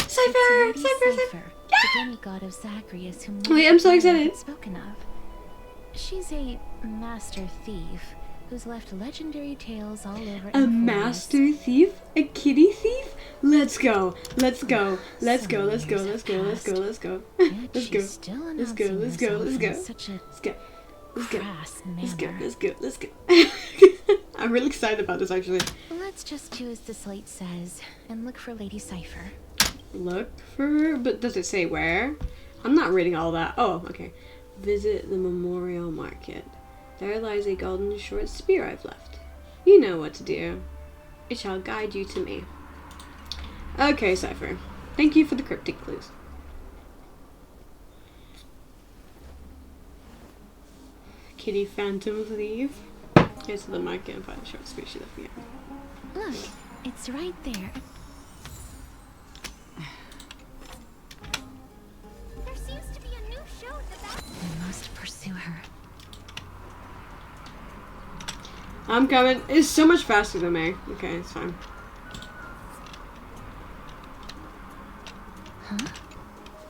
Cypher! It's Cypher! Cypher, the demigod of Zagreus, whom Wait, I'm so excited. spoken of. She's a master thief who's left legendary tales all over. A master thief? A kitty thief? Let's go. Let's go. Let's go. Let's go. Let's go. Let's go. Let's go. Let's go. Let's go. Let's go. Let's go. Such a Let's go. Let's go. Let's go. manner. Let's go. Let's go. I'm really excited about this actually. Let's just do as the slate says and look for Lady Cypher. Look for her? But does it say where? I'm not reading all that. Oh, okay. Visit the memorial market. There lies a golden short spear I've left. You know what to do. It shall guide you to me. Okay, Cypher. Thank you for the cryptic clues. Kitty Phantom Thief. Here's to the market and find the short spear she left behind. Look, it's right there. There's I'm coming. It's so much faster than me. Okay, it's fine. Huh?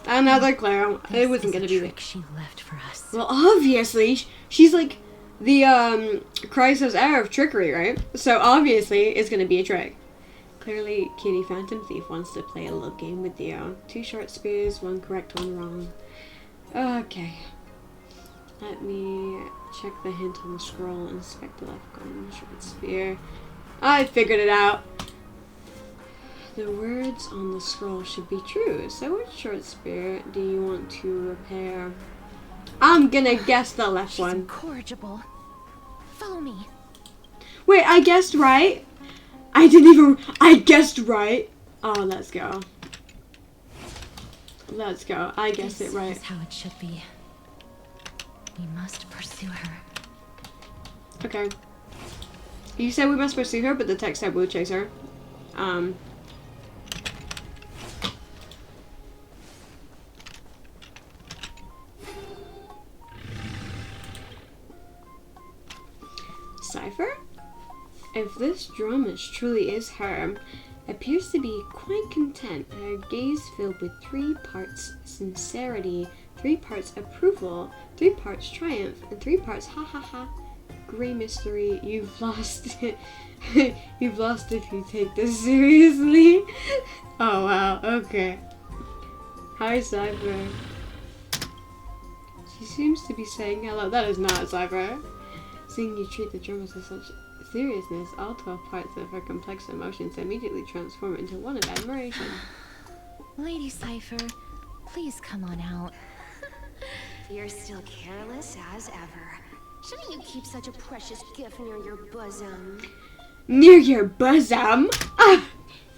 Another Claire. It wasn't gonna be the trick she left for us. Well, obviously, she's like the Chrysos heir of trickery, right? So obviously, it's gonna be a trick. Clearly, Kitty Phantom Thief wants to play a love game with Theo. 2 short spears, 1 correct, 1 wrong. Okay. Let me check the hint on the scroll. Inspect the left golden short spear. I figured it out. The words on the scroll should be true. So which short spear do you want to repair? I'm gonna guess the left She's one. incorrigible. Follow me. Wait, I guessed right? I guessed right. Oh, let's go. Let's go. I guessed it right. This is how it should be. We must pursue her. Okay. You said we must pursue her, but the text said we'll chase her. Cypher? If this drumist truly is her, appears to be quite content, her gaze filled with 3 parts sincerity, 3 parts approval, 3 parts triumph, and 3 parts ha ha ha. Gray mystery, you've lost it. You've lost if you take this seriously. Oh wow, okay. Hi Cypher. She seems to be saying hello. That is not Cypher. Seeing you treat the drummers with such seriousness, all 12 parts of her complex emotions immediately transform into one of admiration. Lady Cypher, please come on out. You're still careless as ever. Shouldn't you keep such a precious gift near your bosom? Near your bosom? Ah!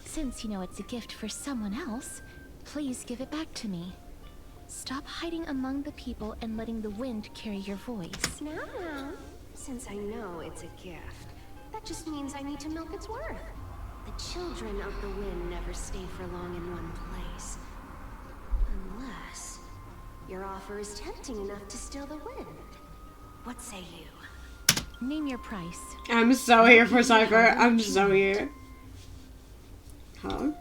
Since you know it's a gift for someone else, please give it back to me. Stop hiding among the people and letting the wind carry your voice. No. Since I know it's a gift, that just means I need to milk its worth. The children of the wind never stay for long in one place. Unless your offer is tempting enough to steal the wind. What say you? Name your price. I'm so here for Cypher. I'm so here. Huh?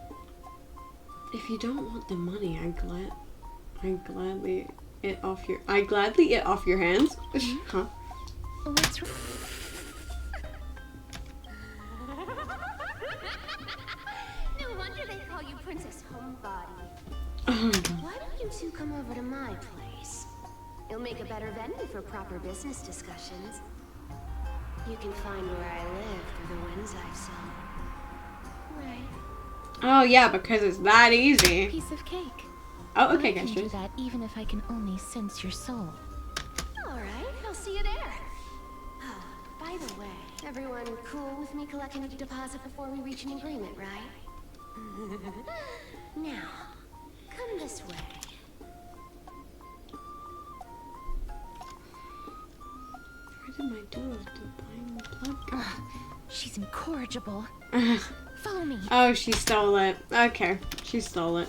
If you don't want the money, I gladly it off your hands. Huh? What's No wonder they call you Princess Homebody. Oh, Why don't you two come over to my place? It'll make a better venue for proper business discussions. You can find where I live through the winds I've sown. Right. Oh yeah, because it's that easy. Piece of cake. Oh, okay, I can guys. do that even if I can only sense your soul. All right, I'll see you there. Oh, by the way, everyone cool with me collecting a deposit before we reach an agreement, right? Now, come this way. Where did my duo divine plug go? She's incorrigible. Follow me. Oh, she stole it. Okay, she stole it.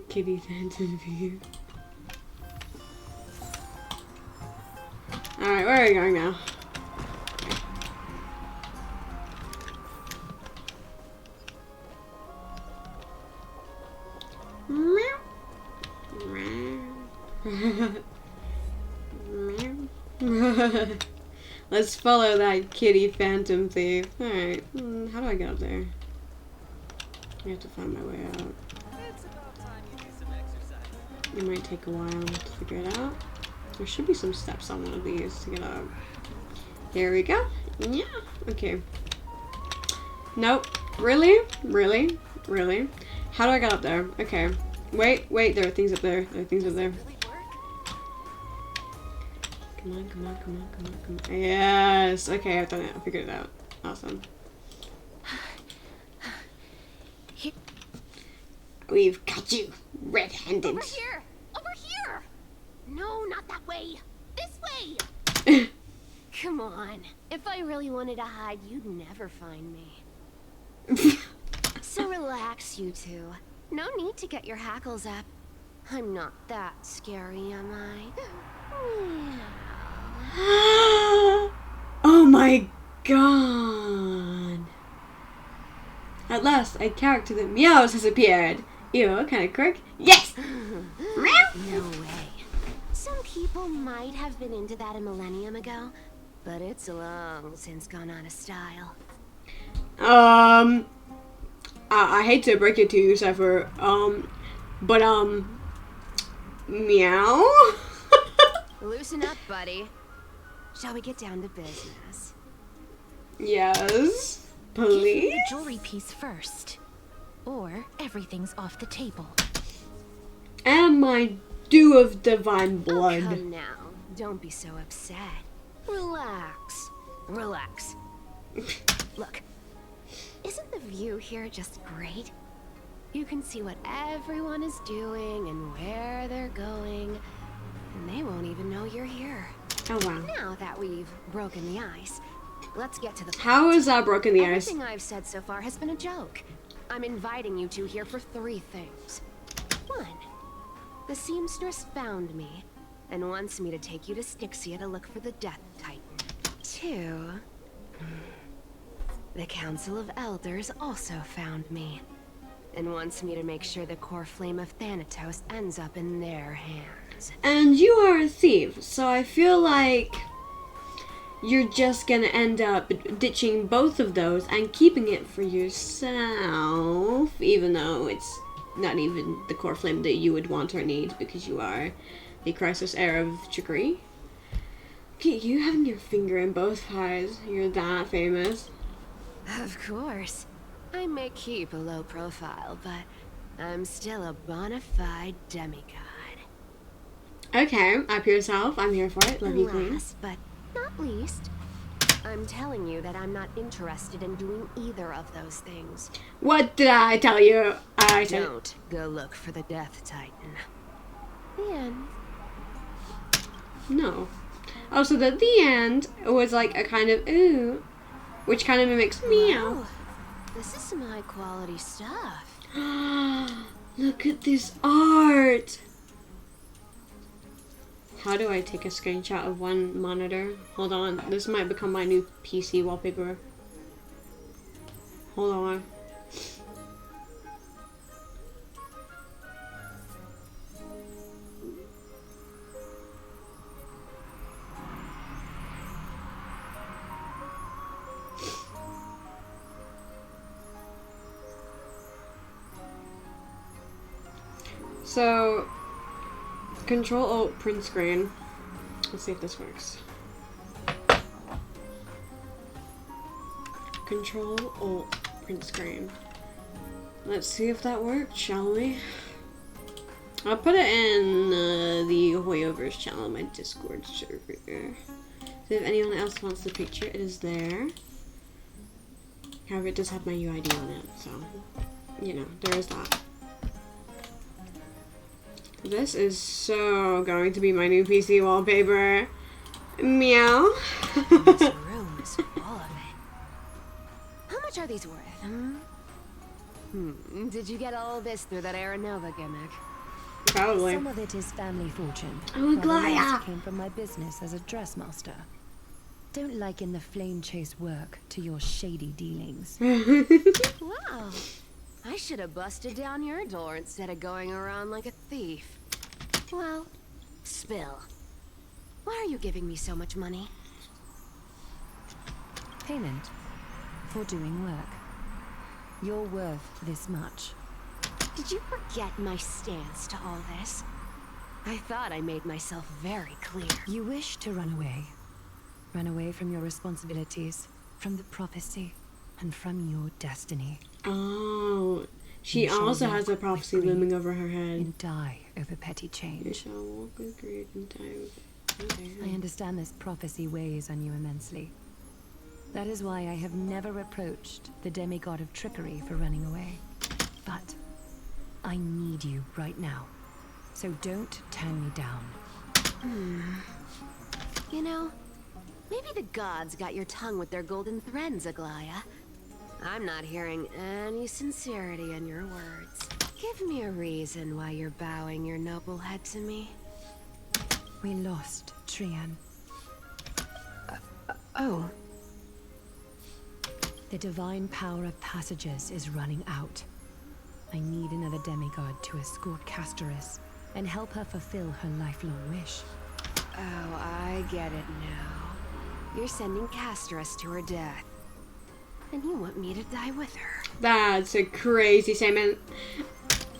Kitty Phantom View. Alright, where are we going now? Let's follow that kitty phantom thief. Alright, how do I get up there? I have to find my way out. It might take a while to figure it out. There should be some steps on one of these to get up. There we go. Yeah, okay. Nope. Really? Really? Really? How do I get up there? Okay. Wait, there are things up there. There are things up there. Come on, come on, come on, come on, come on. Yes! Okay, I've done it. I figured it out. Awesome. We've got you, red-handed. Over here! Over here! No, not that way! This way! Come on. If I really wanted to hide, you'd never find me. So relax, you two. No need to get your hackles up. I'm not that scary, am I? Oh my my god. At last, a character that meows has appeared. Ew, what kind of quirk? Yes! No way. Some people might have been into that a millennium ago, but it's long since gone out of style. I hate to break it to you, Cypher, but, meow? Loosen up, buddy. Shall we get down to business? Yes, Give me please? the jewelry piece first, or everything's off the table. And my dew of divine blood. Oh, come now. Don't be so upset. Relax. Relax. Look, isn't the view here just great? You can see what everyone is doing and where they're going, and they won't even know you're here. Oh, wow. Now that we've broken the ice, let's get to the point. How is that broken the ice? Everything I've said so far has been a joke. I'm inviting you two here for 3 things. 1, the seamstress found me and wants me to take you to Styxia to look for the Death Titan. 2, the Council of Elders also found me and wants me to make sure the core flame of Thanatos ends up in their hands. And you are a thief, so I feel like you're just gonna end up ditching both of those and keeping it for yourself, even though it's not even the core flame that you would want or need, because you are the crisis heir of trickery. Okay, you having your finger in both pies. You're that famous. Of course. I may keep a low profile, but I'm still a bona fide demigod. Okay, up yourself. I'm here for it. Love you, queen. Last but not least, I'm telling you that I'm not interested in doing either of those things. What did I tell you? I said... Don't go look for the Death Titan. The end. No. Oh, so the end was like a kind of ooh, which kind of mimics meow. Wow. This is some high quality stuff. Look at this art. How do I take a screenshot of one monitor? Hold on. This might become my new PC wallpaper. Hold on. So, Control-Alt print screen. Let's see if this works. Control-Alt print screen. Let's see if that worked, shall we? I'll put it in the Hoyovers channel on my Discord server. So if anyone else wants the picture, it is there. However, it does have my UID on it, so, you know, there is that. This is so going to be my new PC wallpaper. Meow. This room is full of it. How much are these worth? Did you get all this through that Aranova gimmick? Probably. Some of it is family fortune. Oh, while the Glaya! rest came from my business as a dressmaster. Don't liken the flame chase work to your shady dealings. Wow. I should have busted down your door instead of going around like a thief. Well, spill. Why are you giving me so much money? Payment for doing work. You're worth this much. Did you forget my stance to all this? I thought I made myself very clear. You wish to run away. Run away from your responsibilities, from the prophecy, and from your destiny. Oh, she also has a prophecy looming over her head. And die over petty change. You shall walk with greed and die over... I understand this prophecy weighs on you immensely. That is why I have never reproached the demigod of trickery for running away. But I need you right now, so don't turn me down. You know, maybe the gods got your tongue with their golden threads, Aglaya. I'm not hearing any sincerity in your words. Give me a reason why you're bowing your noble head to me. We lost Trian. Oh. The divine power of passages is running out. I need another demigod to escort Castoris and help her fulfill her lifelong wish. Oh, I get it now. You're sending Castoris to her death. And you want me to die with her. That's a crazy statement.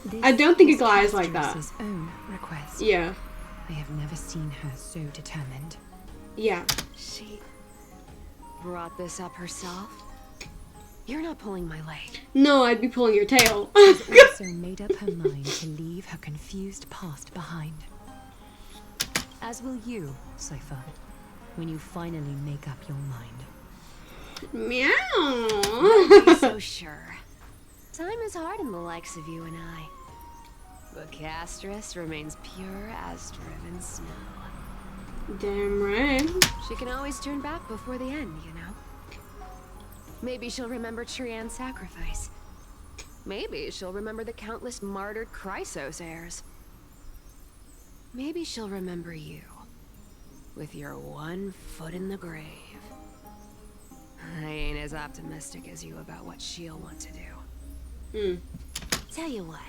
This I don't think is Aglaia is like that. Castoris' own request. Yeah. I have never seen her so determined. Yeah. She brought this up herself? You're not pulling my leg. No, I'd be pulling your tail. She's also made up her mind to leave her confused past behind. As will you, Cypher, when you finally make up your mind. Meow. Don't be so sure. Time is hard in the likes of you and I. But Castoris remains pure as driven snow. Damn right. She can always turn back before the end, you know? Maybe she'll remember Trian's sacrifice. Maybe she'll remember the countless martyred Chrysos heirs. Maybe she'll remember you, with your one foot in the grave. I ain't as optimistic as you about what she'll want to do. Tell you what.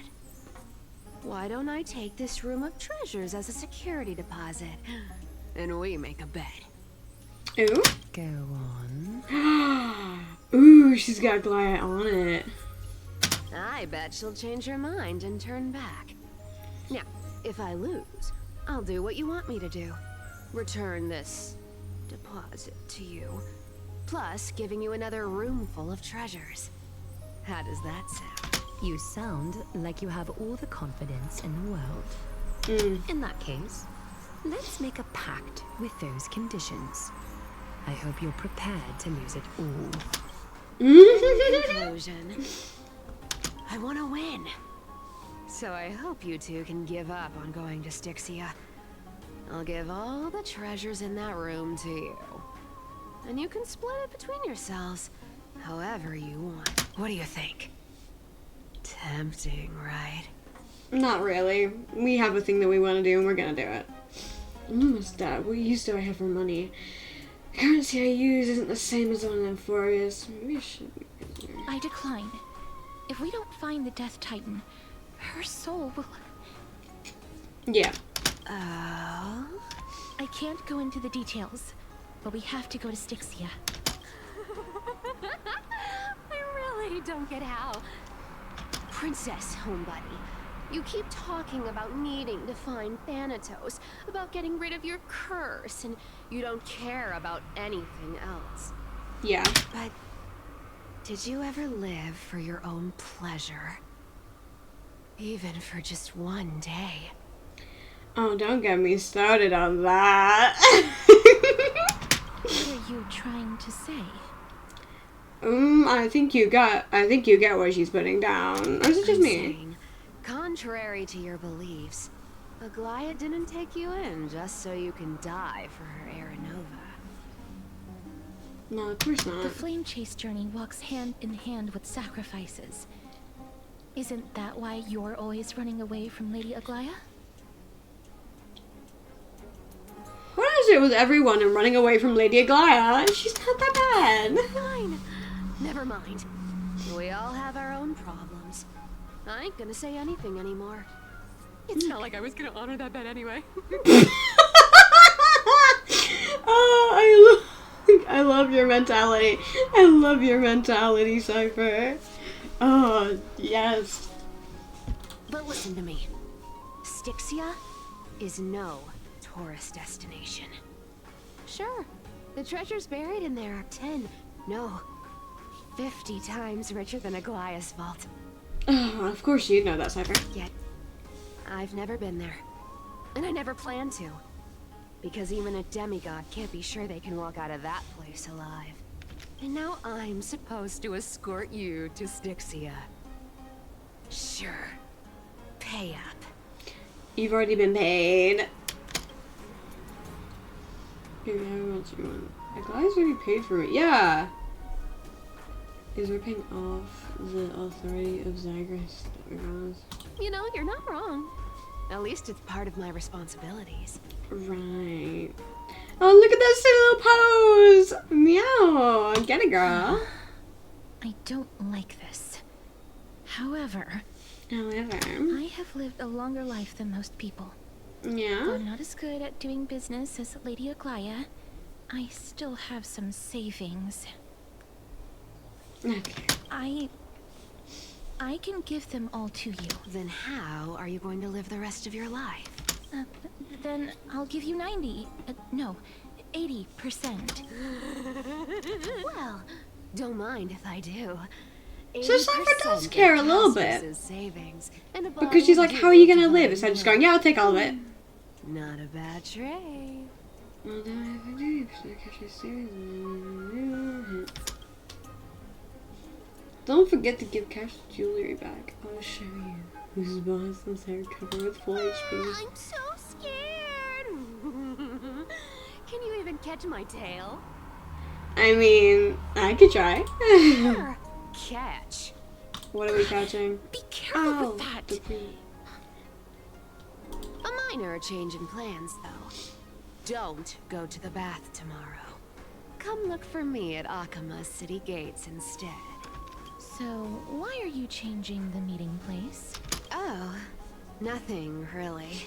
Why don't I take this room of treasures as a security deposit? And we make a bet. Ooh. Go on. Ooh, she's got Aglaia on it. I bet she'll change her mind and turn back. Now, if I lose, I'll do what you want me to do. Return this deposit to you, plus giving you another room full of treasures. How does that sound? You sound like you have all the confidence in the world. In that case, let's make a pact with those conditions. I hope you're prepared to lose it all. In conclusion, I want to win. So I hope you two can give up on going to Styxia. I'll give all the treasures in that room to you. And you can split it between yourselves, however you want. What do you think? Tempting, right? Not really. We have a thing that we want to do and we're gonna do it. I'm almost dead. What use do I have for money? The currency I use isn't the same as the one in Amphorius. Maybe I should be busier. I decline. If we don't find the Death Titan, her soul will... Yeah. I can't go into the details, but we have to go to Styxia. I really don't get how. Princess, homebuddy, you keep talking about needing to find Thanatos, about getting rid of your curse, and you don't care about anything else. Yeah. But did you ever live for your own pleasure? Even for just one day? Oh, don't get me started on that. What are you trying to say? I think you get what she's putting down. Or is it just me? Saying, contrary to your beliefs, Aglaia didn't take you in just so you can die for her Aranova. No, of course not. The flame chase journey walks hand in hand with sacrifices. Isn't that why you're always running away from Lady Aglaia? What is it with everyone and running away from Lady Aglaia? She's not that bad. Fine. Never mind. We all have our own problems. I ain't gonna say anything anymore. It's not like I was gonna honor that bet anyway. Oh, I love your mentality. I love your mentality, Cypher. Oh, yes. But listen to me. Styxia is no tourist destination. Sure, the treasures buried in there are 10, no, 50 times richer than Aglaia's vault. Oh, of course you'd know that, Cypher. Yet, I've never been there. And I never plan to. Because even a demigod can't be sure they can walk out of that place alive. And now I'm supposed to escort you to Styxia. Sure. Pay up. You've already been paid. Here, what else do you want? Aglaia's already paid for it. Yeah! Is ripping off the authority of Zagreus. You know, you're not wrong. At least it's part of my responsibilities. Right. Oh, look at that silly little pose! Meow! Get it, girl. I don't like this. However, I have lived a longer life than most people. Yeah? Though I'm not as good at doing business as Lady Aglaia, I still have some savings. Okay. I can give them all to you. Then how are you going to live the rest of your life? Then I'll give you 90. No, 80%. Well, don't mind if I do. So Cypher does care a little bit. Savings, and Because she's like, how are you gonna live? Instead of just going, yeah, I'll take all of it. Not a bad trade. Don't forget to give Cash jewelry back. I'll show you. Whose boss's hair covered with full HP. I'm so scared. Can you even catch my tail? I mean, I could try. Catch. What are we catching? Be careful with that. A minor change in plans, though. Don't go to the bath tomorrow. Come look for me at Akama's city gates instead. So, why are you changing the meeting place? Oh, nothing really.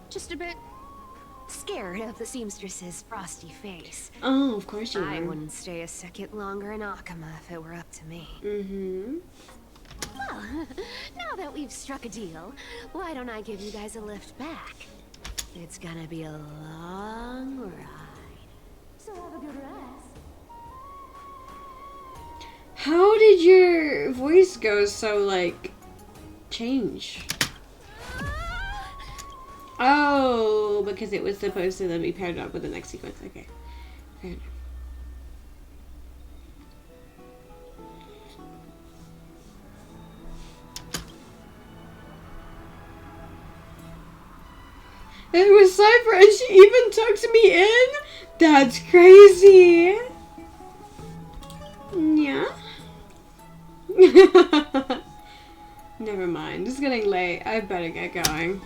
Just a bit scared of the seamstress's frosty face. Oh, of course you I are. wouldn't stay a second longer in Akama if it were up to me. Mm-hmm. Well, now that we've struck a deal, why don't I give you guys a lift back? It's gonna be a long ride. So have a good rest. How did your voice go so, like, change? Oh, because it was supposed to then be paired up with the next sequence. Okay. Fair enough. It was Cypher and she even tucked me in? That's crazy. Yeah. Never mind. It's getting late. I better get going.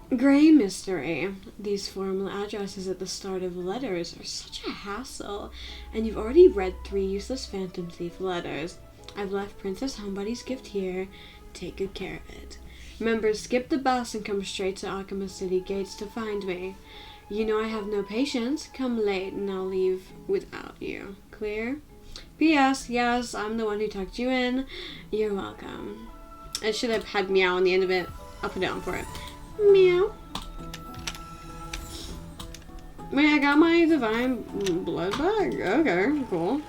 Gray mystery. These formal addresses at the start of letters are such a hassle. And you've already read 3 useless Phantom Thief letters. I've left Princess Homebody's gift here. Take good care of it. Remember, skip the bus and come straight to Akama City Gates to find me. You know I have no patience. Come late and I'll leave without you. Clear? P.S. Yes, I'm the one who tucked you in. You're welcome. It should have had meow on the end of it. I'll put it on for it. Meow. Wait, I got my divine blood back? Okay, cool.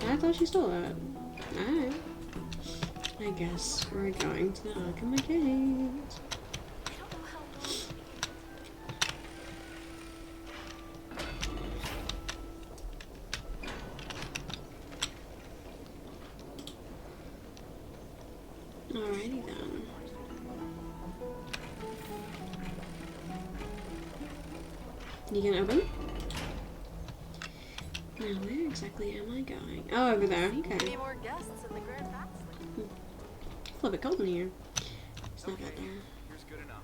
I thought she stole that. Alright. I guess we're going to Akama Gate. Alrighty then. You gonna open? Now where exactly am I going? Oh, over there. Okay. It's a little bit cold in here. It's not that there. Here's good enough.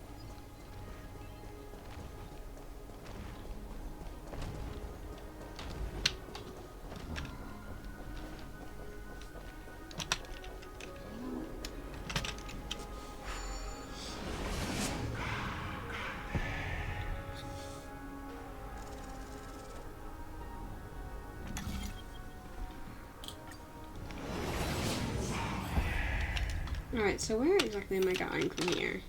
Alright, so where exactly am I going from here?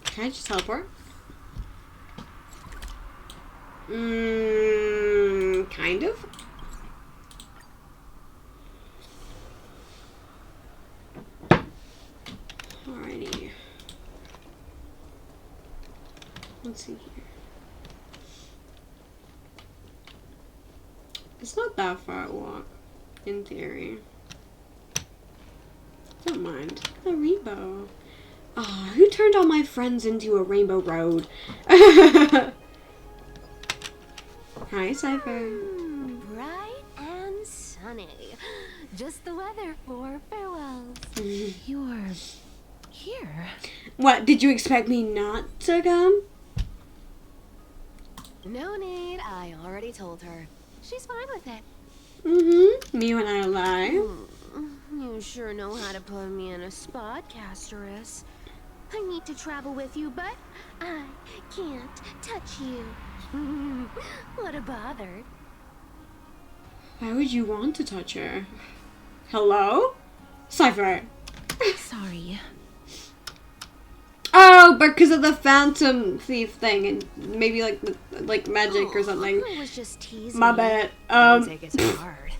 Can I just teleport? Kind of. Alrighty. Let's see here. It's not that far a walk. In theory. Don't mind. The rainbow. Ah, who turned all my friends into a rainbow road? Hi, Cypher. Bright and sunny. Just the weather for farewells. You're here. What, did you expect me not to come? No need, I already told her. She's fine with it. Mm-hmm. Me when I lie. You sure know how to put me in a spot, Casterus. I need to travel with you, but I can't touch you. What a bother. Why would you want to touch her? Hello? Cypher. Sorry. Oh, because of the Phantom Thief thing, and maybe like magic or something. I was just teasing. My bad. Don't take it too hard.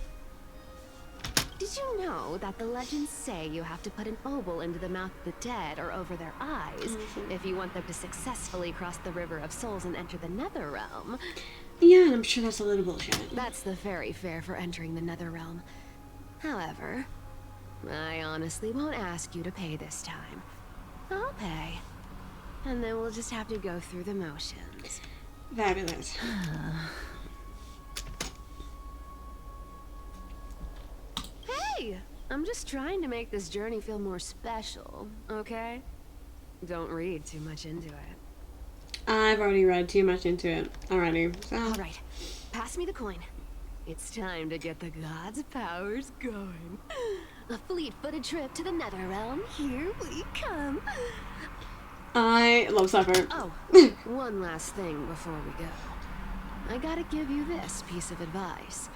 Did you know that the legends say you have to put an obol into the mouth of the dead or over their eyes if you want them to successfully cross the River of Souls and enter the Nether Realm? Yeah, and I'm sure that's a little bullshit. That's the fairy fare for entering the Nether Realm. However, I honestly won't ask you to pay this time. I'll pay. And then we'll just have to go through the motions. Fabulous. Hey! I'm just trying to make this journey feel more special, okay? Don't read too much into it. I've already read too much into it already. So. Alright, pass me the coin. It's time to get the gods' powers going. A fleet-footed trip to the Nether Realm. Here we come. I love Cypher. Oh, one last thing before we go. I gotta give you this piece of advice.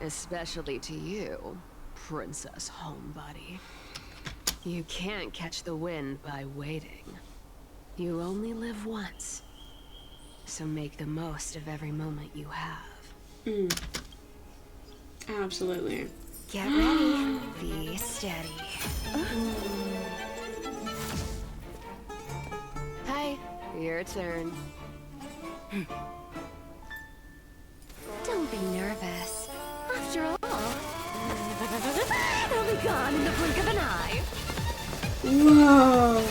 Especially to you, Princess Homebody. You can't catch the wind by waiting. You only live once. So make the most of every moment you have. Absolutely. Get ready. Be steady. Hi, your turn. Don't be nervous. After all, it'll be gone in the blink of an eye. Whoa.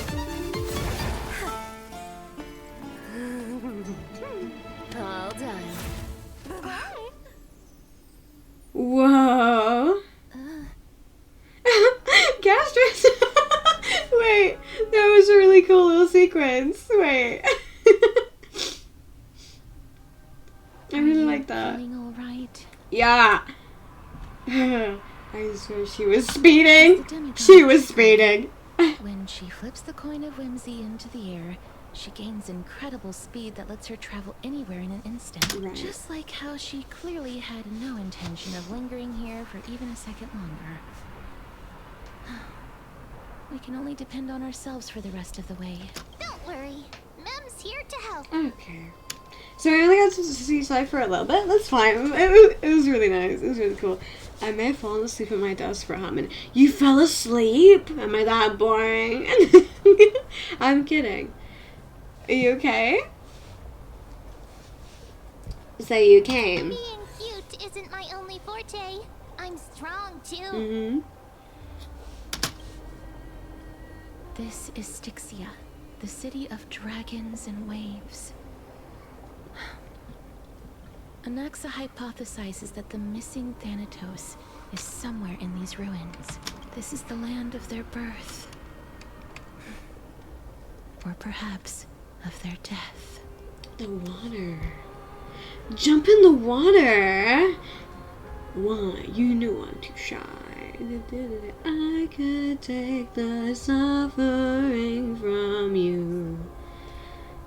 All done. Whoa. Castrus. Wait, that was a really cool little sequence. Wait. I really like that. Feeling all right? Yeah. I swear she was speeding. She was speeding. When she flips the coin of whimsy into the air, she gains incredible speed that lets her travel anywhere in an instant. Right. Just like how she clearly had no intention of lingering here for even a second longer. We can only depend on ourselves for the rest of the way. Don't worry. Mem's here to help. Okay. So I only got to see Cypher a little bit. That's fine. It was really nice. It was really cool. I may have fallen asleep at my desk for a hot minute. You fell asleep? Am I that boring? I'm kidding. Are you okay? So you came. Being cute isn't my only forte. I'm strong too. Mm-hmm. This is Styxia, the city of dragons and waves. Anaxa hypothesizes that the missing Thanatos is somewhere in these ruins. This is the land of their birth. Or perhaps of their death. The water. Jump in the water. Why? You know I'm too shy. I could take the suffering from you.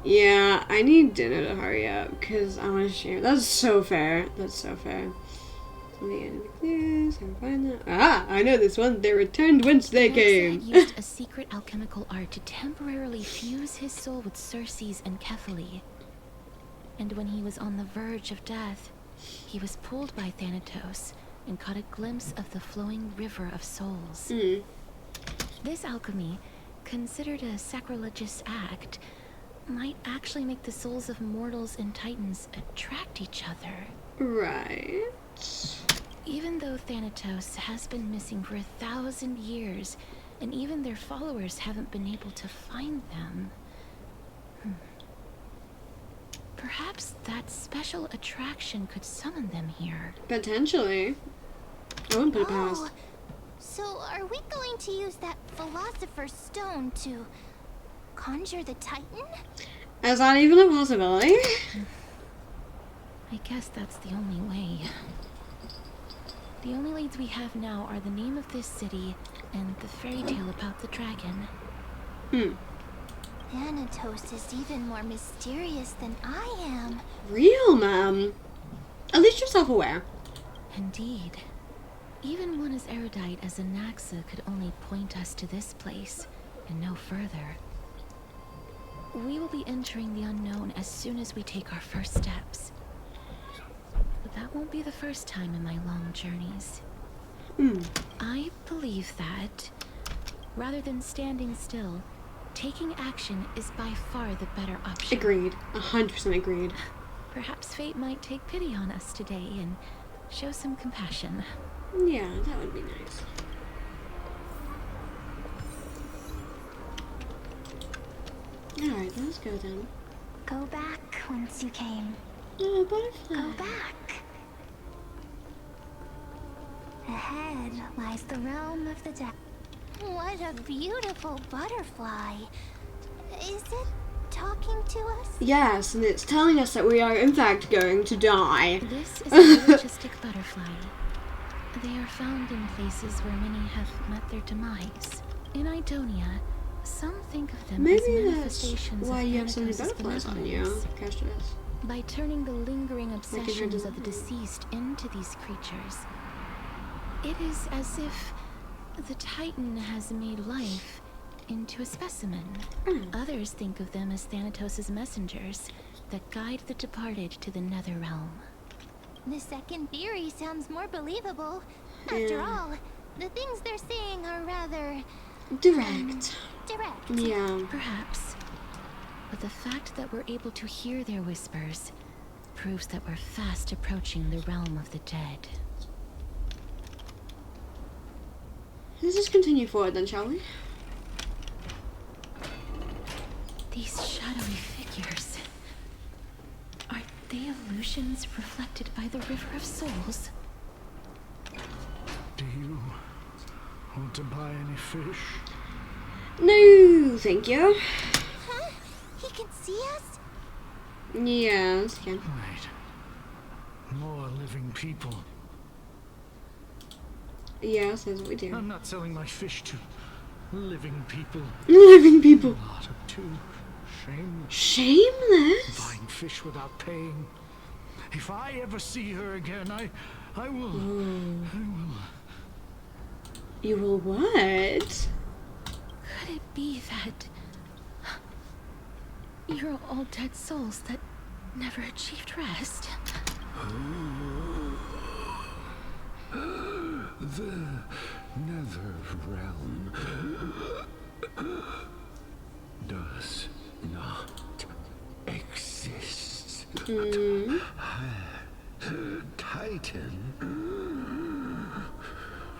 Yeah, I need dinner to hurry up because I want to share. That's so fair. That's so fair. The end of the clues. How to find that? Ah, I know this one. They returned whence they came. Anaxa used a secret alchemical art to temporarily fuse his soul with Circe's and Kephae. And when he was on the verge of death, he was pulled by Thanatos and caught a glimpse of the flowing river of souls. This alchemy, considered a sacrilegious act, might actually make the souls of mortals and titans attract each other. Right. Even though Thanatos has been missing for 1,000 years, and even their followers haven't been able to find them. Perhaps that special attraction could summon them here. Potentially. I wouldn't put it past. So are we going to use that Philosopher's Stone to conjure the Titan? Is that even a possibility? I guess that's the only way. The only leads we have now are the name of this city and the fairy tale about the dragon. Thanatos is even more mysterious than I am. Real, ma'am. At least you're self-aware. Indeed. Even one as erudite as Anaxa could only point us to this place, and no further. We will be entering the unknown as soon as we take our first steps. But that won't be the first time in my long journeys. I believe that, rather than standing still, taking action is by far the better option. Agreed. 100% agreed. Perhaps fate might take pity on us today and show some compassion. Yeah, that would be nice. Alright, let's go then. Go back whence you came. Oh, butterfly. Go back. Ahead lies the realm of the dead. What a beautiful butterfly. Is it talking to us? Yes, and it's telling us that we are in fact going to die. This is a majestic butterfly. They are found in places where many have met their demise. In Idonia, some think of them as Maybe that's manifestations why of you have so many Thanatos' butterflies on you, benevolence. Castras. By turning the lingering obsessions of the design. deceased into these creatures, it is as if the Titan has made life into a specimen. Others think of them as Thanatos' messengers that guide the departed to the nether realm. The second theory sounds more believable. After all, the things they're saying are rather... direct. Direct. Yeah. Perhaps. But the fact that we're able to hear their whispers proves that we're fast approaching the realm of the dead. Let's just continue forward then, shall we? These shadowy figures... are they illusions reflected by the River of Souls? Do you want to buy any fish? No, thank you. Huh? He can see us? Yes, can. Wait. More living people. Yes, that's what we do. I'm not selling my fish to living people. Living people. Not too shameless. Shameless? Buying fish without paying. If I ever see her again, I will. You will what? Could it be that you're all dead souls that never achieved rest? The nether realm does not exist. Titan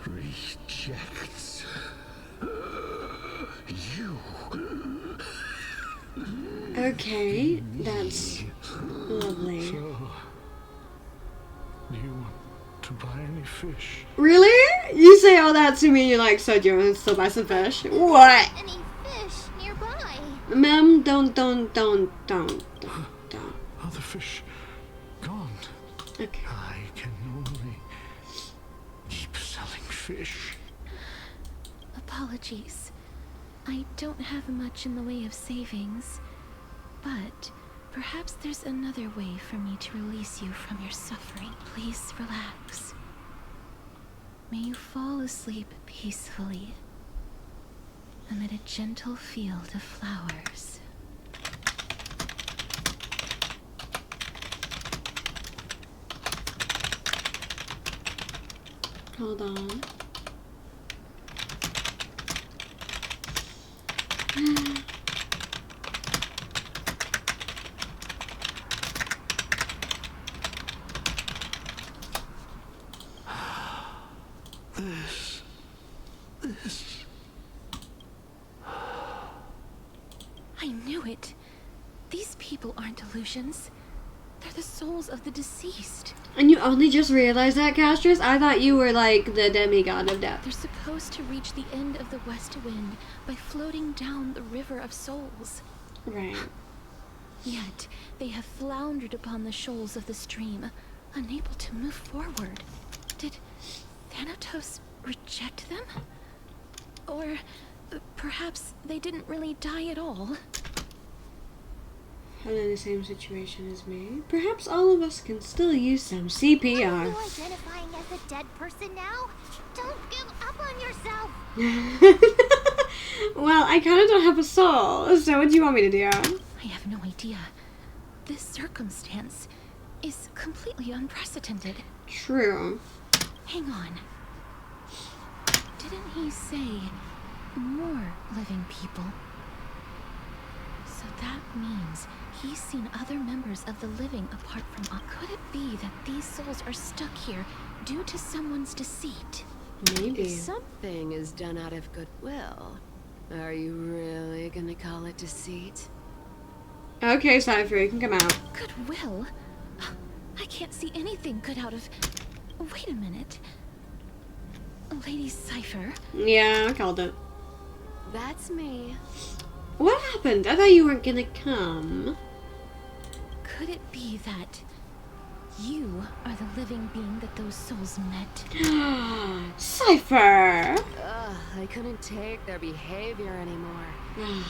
rejects you. Okay, that's lovely. So, do you want to buy any fish? Really? You say all that to me and you're like, so do you want to still buy some fish? What? Any fish nearby? Ma'am, don't. Other fish gone. Okay. I can only keep selling fish. Apologies. I don't have much in the way of savings, but perhaps there's another way for me to release you from your suffering. Please relax. May you fall asleep peacefully amid a gentle field of flowers. Hold on. This. I knew it. These people aren't illusions. They're the souls of the deceased. And you only just realized that, Castras? I thought you were like the demigod of death. They're supposed to reach the end of the west wind by floating down the River of Souls. Right. Yet, they have floundered upon the shoals of the stream, unable to move forward. Did Thanatos reject them? Or perhaps they didn't really die at all? I'm in the same situation as me. Perhaps all of us can still use some CPR. Are you identifying as a dead person now? Don't give up on yourself. Well, I kind of don't have a soul, so what do you want me to do? I have no idea. This circumstance is completely unprecedented. True. Hang on. Didn't he say more living people? So that means he's seen other members of the living apart from us. Could it be that these souls are stuck here due to someone's deceit? Maybe. If something is done out of goodwill, are you really gonna call it deceit? Okay, Cypher, you can come out. Goodwill? I can't see anything good out of... Wait a minute. Lady Cypher? Yeah, I called it. That's me. What happened? I thought you weren't gonna come. Could it be that you are the living being that those souls met? Cypher! Ugh, I couldn't take their behavior anymore.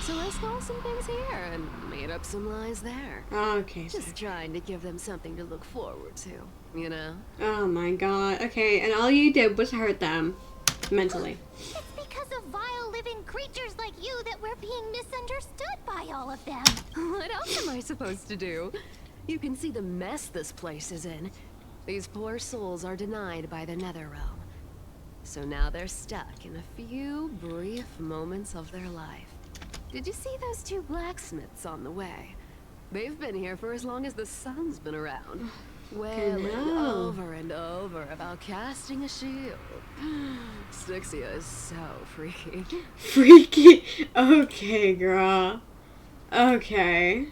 So I stole some things here and made up some lies there. Okay, Just trying to give them something to look forward to, you know? Oh my god. Okay, and all you did was hurt them. Mentally. It's because of vile living creatures like you that we're being misunderstood by all of them. What else am I supposed to do? You can see the mess this place is in. These poor souls are denied by the Nether Realm. So now they're stuck in a few brief moments of their life. Did you see those two blacksmiths on the way? They've been here for as long as the sun's been around. Wailing over and over about casting a shield. Styxia is so freaky. Freaky? Okay, girl. Okay.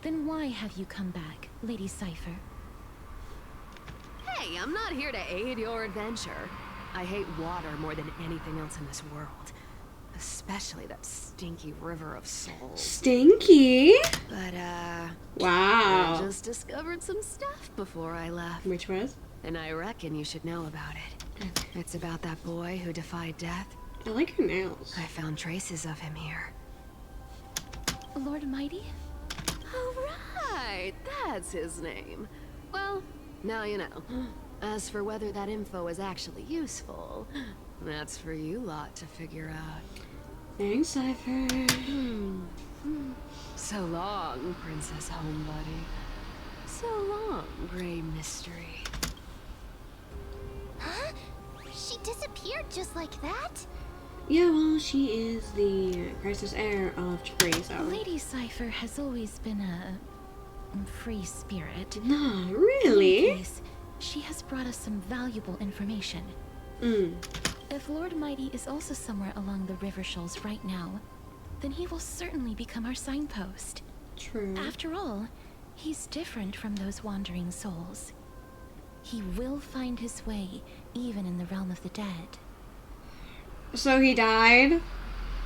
Then why have you come back, Lady Cypher? Hey, I'm not here to aid your adventure. I hate water more than anything else in this world. Especially that stinky river of souls. Stinky? But, wow. I just discovered some stuff before I left. Which was? And I reckon you should know about it. It's about that boy who defied death. I like her nails. I found traces of him here. Lord Mighty? Oh, right. That's his name. Well, now you know. As for whether that info is actually useful, that's for you lot to figure out. Thanks, Cypher. So long, Princess Homebody. So long, Grey Mystery. Huh? She disappeared just like that? Yeah, well, she is the crisis heir of Tree, so... Lady Cypher has always been a free spirit. No, really? In any case, she has brought us some valuable information. If Lord Mighty is also somewhere along the river shoals right now, then he will certainly become our signpost. True. After all, he's different from those wandering souls. He will find his way, even in the realm of the dead. So he died?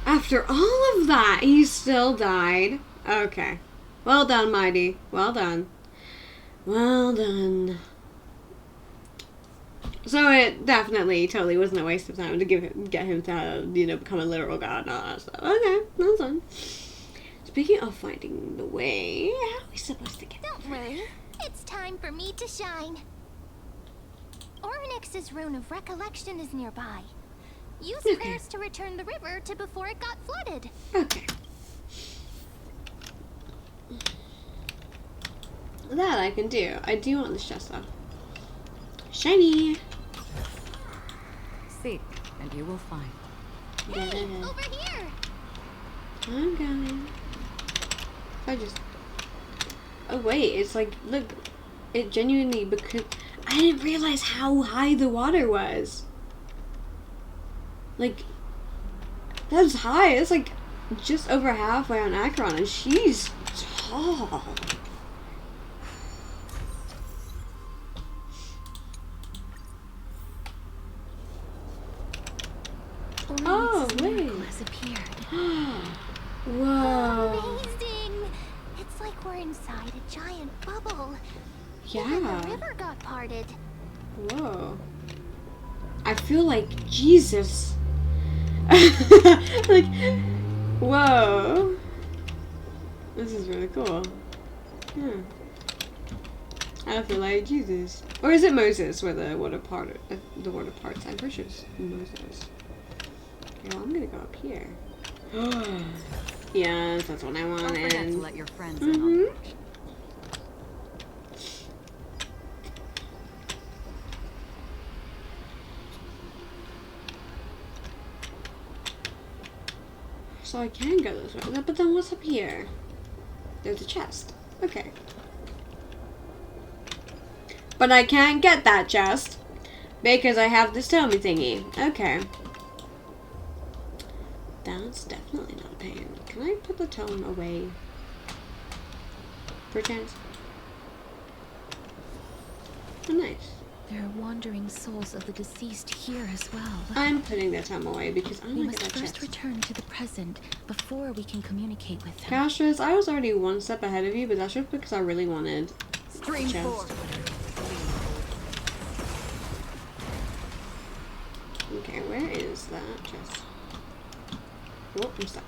After all of that, he still died? Okay. Well done, Mighty. Well done. Well done. So it definitely totally wasn't a waste of time to get him to, you know, become a literal god and all that stuff. Okay, that's fine. Speaking of finding the way, how are we supposed to get there? Don't worry. It's time for me to shine. Ornyx's Rune of Recollection is nearby. Use prayers to return the river to before it got flooded. Okay. That I can do. I do want this chest though. Shiny! Seek, and you will find. Hey, over here! I'm coming. I just... Oh wait, it's like, look, it genuinely, because I didn't realize how high the water was. Like, that's high. It's like just over halfway on Acheron, and she's tall. Oh, wait. Has appeared. Whoa. inside a giant bubble. Even Yeah. the river got parted. Whoa. I feel like Jesus. Like, whoa. This is really cool. Hmm. I feel like Jesus. Or is it Moses where the water parts? I'm pretty sure it's Moses. Okay, well, I'm gonna go up here. Yes, that's what I wanted. Don't forget to let your friends in on the action. So I can go this way. But then what's up here? There's a chest. Okay. But I can't get that chest because I have this Tommy thingy. Okay. That's definitely not a pain. Can I put the tome away? Perchance? Oh, nice. There are wandering souls of the deceased here as well. I'm putting the tome away because I We want must to get that first chest. return to the present before we can communicate with them. Castrus, I was already one step ahead of you, but that's just because I really wanted Stream the chest. 4. Okay, where is that chest? Oh, I'm stuck.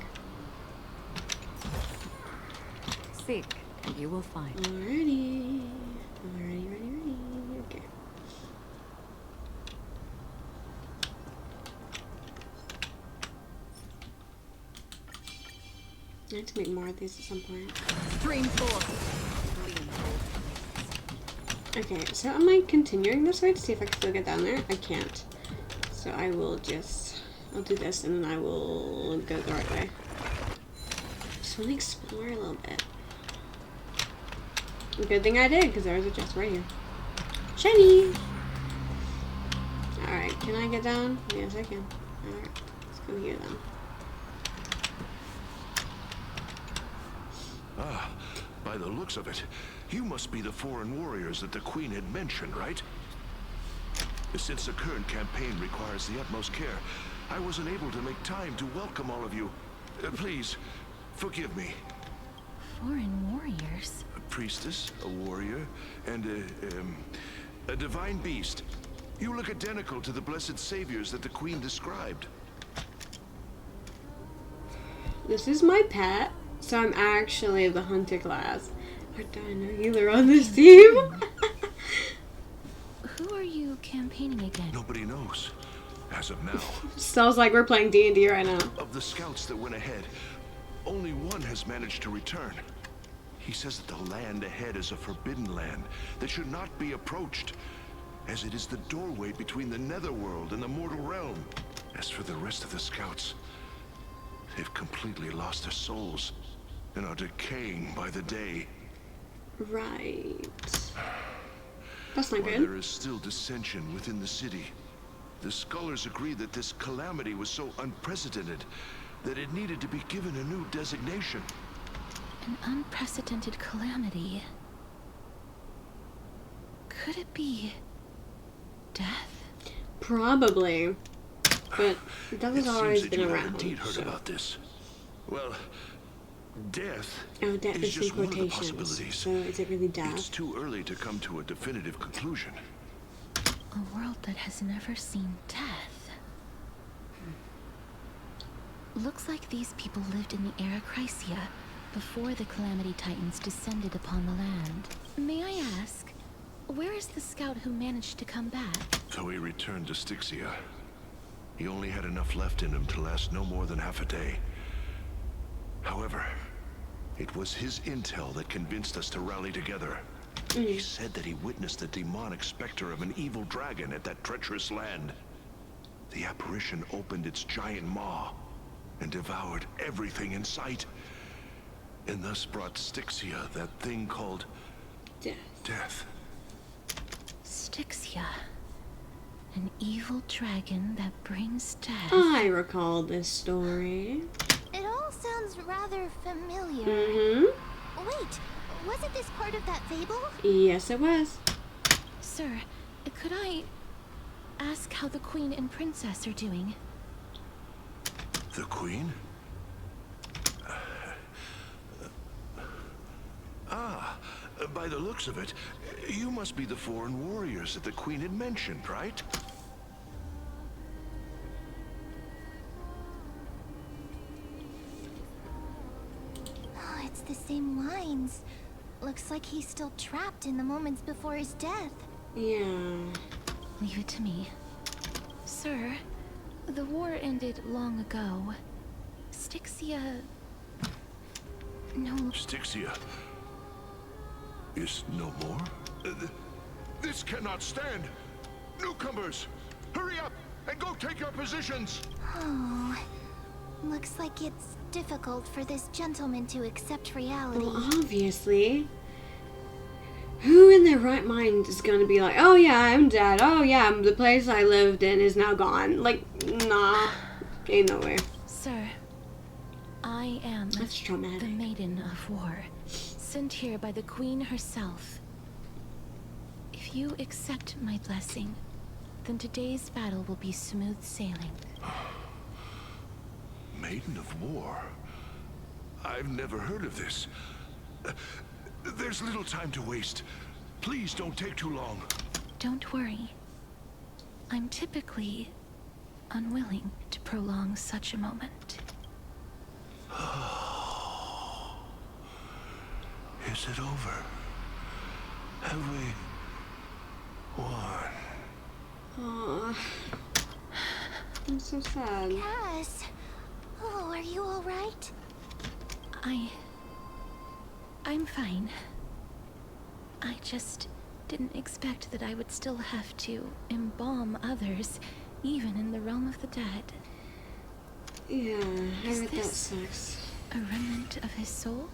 Seek, and you will find. Alrighty. Ready. Okay. I have to make more of these at some point. Stream 4. Okay, so am I continuing this way to see if I can still get down there? I can't. So I will just, I'll do this and then I will go the right way. Just want to explore a little bit. Good thing I did, because there was a chest right here. Shiny! Alright, can I get down? Yes, I can. Alright, let's go here then. Ah, by the looks of it, you must be the foreign warriors that the Queen had mentioned, right? Since the current campaign requires the utmost care, I wasn't able to make time to welcome all of you. Please, forgive me. Foreign warriors? A priestess, a warrior, and a divine beast. You look identical to the blessed saviors that the Queen described. This is my pet, so I'm actually the hunter class. I don't know healer on this team. Who are you campaigning against? Nobody knows, as of now. Sounds like we're playing D&D right now. Of the scouts that went ahead, only one has managed to return. He says that the land ahead is a forbidden land that should not be approached, as it is the doorway between the netherworld and the mortal realm. As for the rest of the scouts, they've completely lost their souls and are decaying by the day. Right. That's not While good. there is still dissension within the city, the scholars agree that this calamity was so unprecedented that it needed to be given a new designation. An unprecedented calamity. Could it be death? Probably. But death has It always seems that been you have around. indeed heard so. about this. Well, death Oh, death is is in just one of the quotations. possibilities. So is it really death? It's too early to come to a definitive conclusion. A world that has never seen death. Looks like these people lived in the era Chrysia before the Calamity Titans descended upon the land. May I ask, where is the scout who managed to come back? So he returned to Styxia. He only had enough left in him to last no more than half a day. However, it was his intel that convinced us to rally together. He said that he witnessed the demonic specter of an evil dragon at that treacherous land. The apparition opened its giant maw and devoured everything in sight, and thus brought Styxia that thing called death. Styxia. An evil dragon that brings death. I recall this story. It all sounds rather familiar. Mm-hmm. Wait, wasn't this part of that fable? Yes, it was. Sir, could I ask how the Queen and Princess are doing? The Queen? Ah. By the looks of it, you must be the foreign warriors that the Queen had mentioned, right? Oh, it's the same lines. Looks like he's still trapped in the moments before his death. Yeah. Leave it to me. Sir, the war ended long ago. Styxia... No... Styxia is no more? This cannot stand! Newcomers, hurry up and go take your positions! Oh... Looks like it's difficult for this gentleman to accept reality. Well, obviously. Who in their right mind is gonna be like, oh yeah, I'm dead. Oh yeah, the place I lived in is now gone. Like, nah. Ain't no way. Sir, I am That's traumatic. the Maiden of War, sent here by the Queen herself. If you accept my blessing, then today's battle will be smooth sailing. Maiden of War? I've never heard of this. There's little time to waste. Please don't take too long. Don't worry. I'm typically unwilling to prolong such a moment. Is it over? Have we won? Aww. I'm so sad. Cass! Oh, are you alright? I'm fine. I just didn't expect that I would still have to embalm others, even in the realm of the dead. Yeah, I Is bet that this sucks. a remnant of his soul?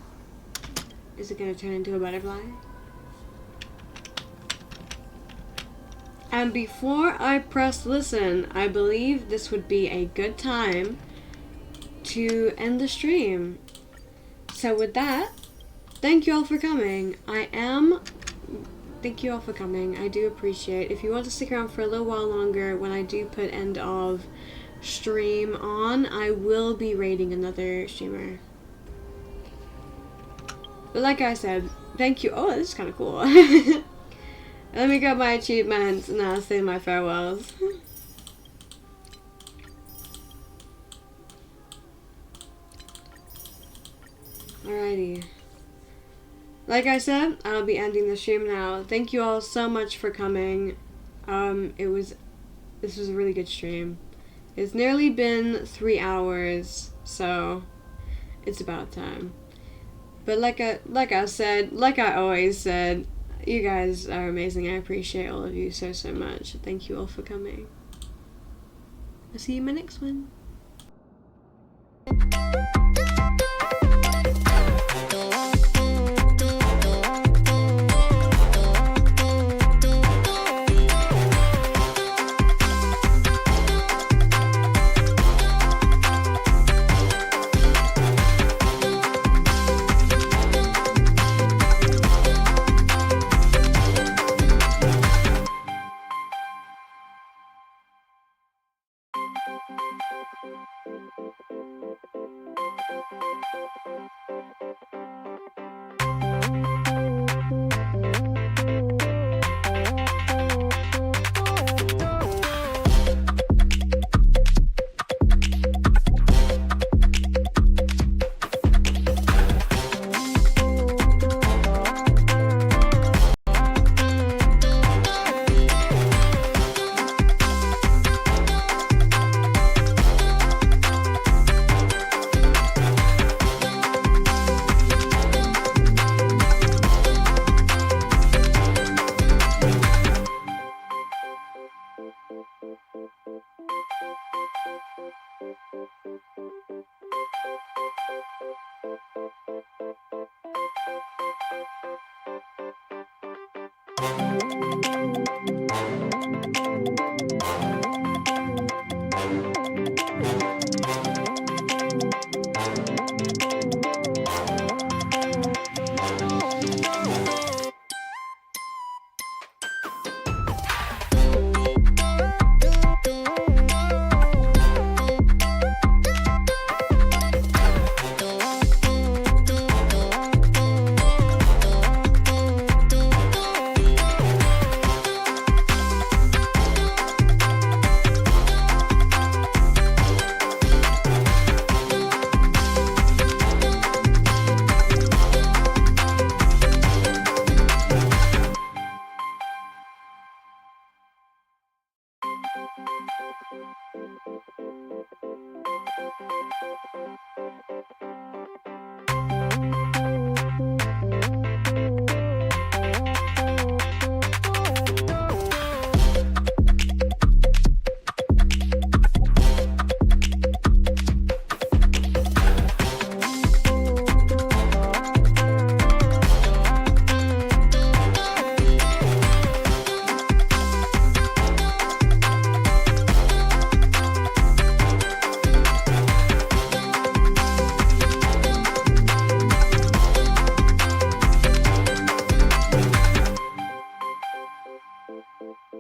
Is it gonna turn into a butterfly? And before I press listen, I believe this would be a good time to end the stream. So with that, thank you all for coming. Thank you all for coming. I do appreciate. If you want to stick around for a little while longer, when I do put end of stream on, I will be raiding another streamer. But like I said, thank you. Oh, this is kind of cool. Let me grab my achievements and I'll say my farewells. Alrighty. Like I said, I'll be ending the stream now. Thank you all so much for coming. This was a really good stream. It's nearly been 3 hours, so it's about time. But like I always said, you guys are amazing. I appreciate all of you so much. Thank you all for coming. I'll see you in my next one. You